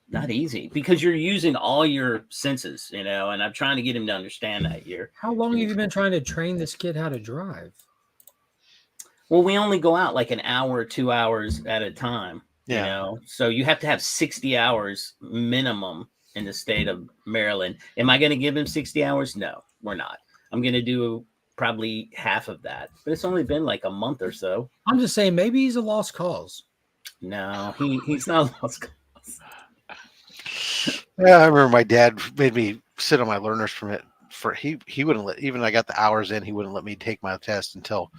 not easy because you're using all your senses, and I'm trying to get him to understand that here. How long have you been trying to train this kid how to drive? Well, we only go out like an hour or 2 hours at a time, so you have to have 60 hours minimum in the state of Maryland. Am I going to give him 60 hours? No, we're not. I'm going to do probably half of that, but it's only been like a month or so. I'm just saying, maybe he's a lost cause. No, he's not a lost cause. Yeah, I remember my dad made me sit on my learner's permit he wouldn't let, even I got the hours in, he wouldn't let me take my test until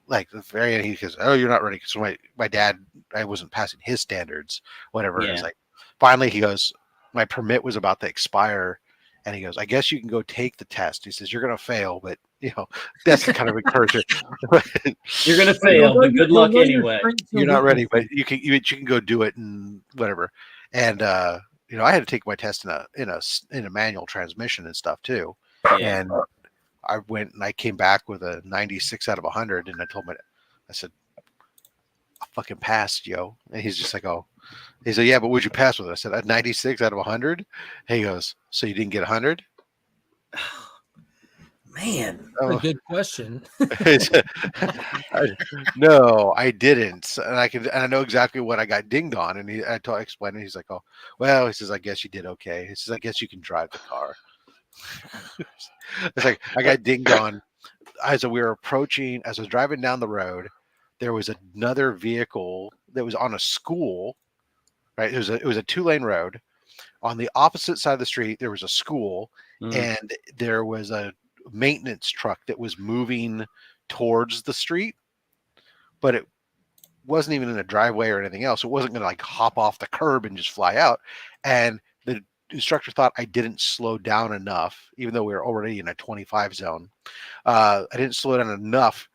like the very end. He goes, "Oh, you're not ready." Because my dad, I wasn't passing his standards, whatever. Yeah. It's like finally he goes, my permit was about to expire, and he goes, "I guess you can go take the test." He says, "You're gonna fail, but that's the kind of encouragement." You're gonna fail, but good luck anyway. You're not ready, but you can go do it and whatever. And I had to take my test in a manual transmission and stuff too. Yeah. And I went and I came back with a 96 out of 100, and I said, "I fucking passed, yo." And he's just like, "Oh," he said, "Yeah, but would you pass with it?" I said, "At 96 out of 100." He goes, "So you didn't get 100?" Man, that's a good question. No, I didn't, and I know exactly what I got dinged on. And I explained it. He's like, "Oh, well," he says, "I guess you did okay." He says, "I guess you can drive the car." It's like I got dinged on as we were approaching. As I was driving down the road, there was another vehicle that was on a school. Right, it was a 2-lane road. On the opposite side of the street, there was a school, and there was a maintenance truck that was moving towards the street, but it wasn't even in a driveway or anything else. It wasn't going to like hop off the curb and just fly out. And the instructor thought I didn't slow down enough, even though we were already in a 25 zone. I didn't slow down enough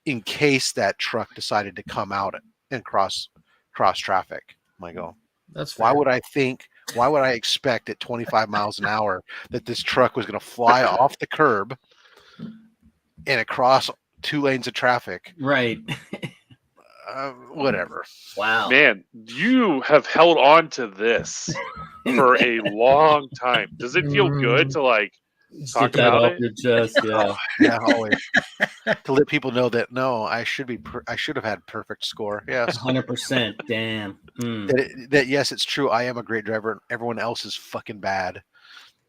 in case that truck decided to come out and cross traffic. I'm like, "Oh, that's fair. Why would I expect at 25 miles an hour that this truck was going to fly off the curb and across 2 lanes of traffic?" Right. Whatever. Wow. Man, you have held on to this for a long time. Does it feel good to like talk Get that about off it? your chest, yeah. Yeah, always. To let people know that no, I should have had perfect score. Yes, 100%. Damn. that yes, it's true. I am a great driver, and everyone else is fucking bad.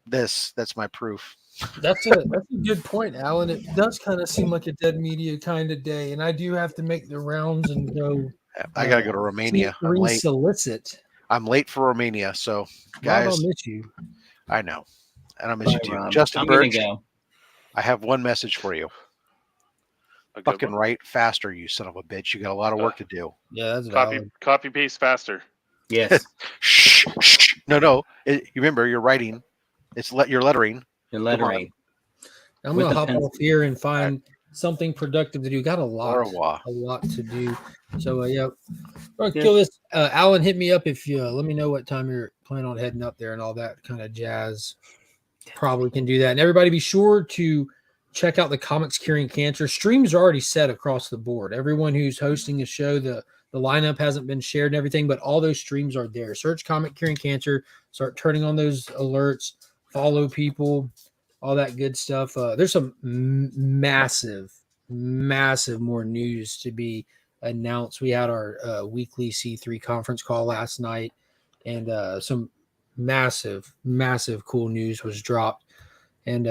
That's my proof. That's a good point, Alan. It does kind of seem like a dead media kind of day, and I do have to make the rounds and go. I gotta go to Romania. I'm late. Solicit. I'm late for Romania, so guys, Rob, I'll miss you. I know, and I'll miss you too. Rob. Justin I'm Birch, gonna go. I have one message for you. A good Fucking one. write faster, you son of a bitch. You got a lot of work to do. Yeah, that's valid. Copy paste faster. Yes. Shh. No. You remember, you're writing. You're lettering. You're lettering. I'm With gonna the hop pencil. off here and find something productive to do. Got a lot to do. So yeah, we'll kill this. Alan, hit me up if you let me know what time you're planning on heading up there and all that kind of jazz. Probably can do that. And everybody, be sure to check out the Comics Curing Cancer. Streams are already set across the board. Everyone who's hosting a show, the lineup hasn't been shared and everything, but all those streams are there. Search Comic Curing Cancer. Start turning on those alerts. Follow people. All that good stuff. There's some massive more news to be announced. We had our weekly C3 conference call last night, and some massive cool news was dropped. And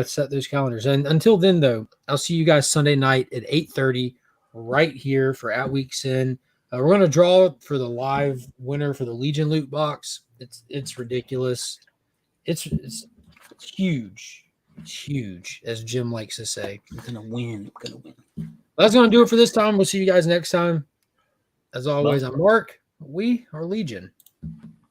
set those calendars. And until then, though, I'll see you guys Sunday night at 8:30 right here for At Week's End. We're going to draw for the live winner for the Legion loot box. It's ridiculous. It's huge. It's huge, as Jim likes to say. I'm gonna win. That's going to do it for this time. We'll see you guys next time. As always, I'm Mark. We are Legion.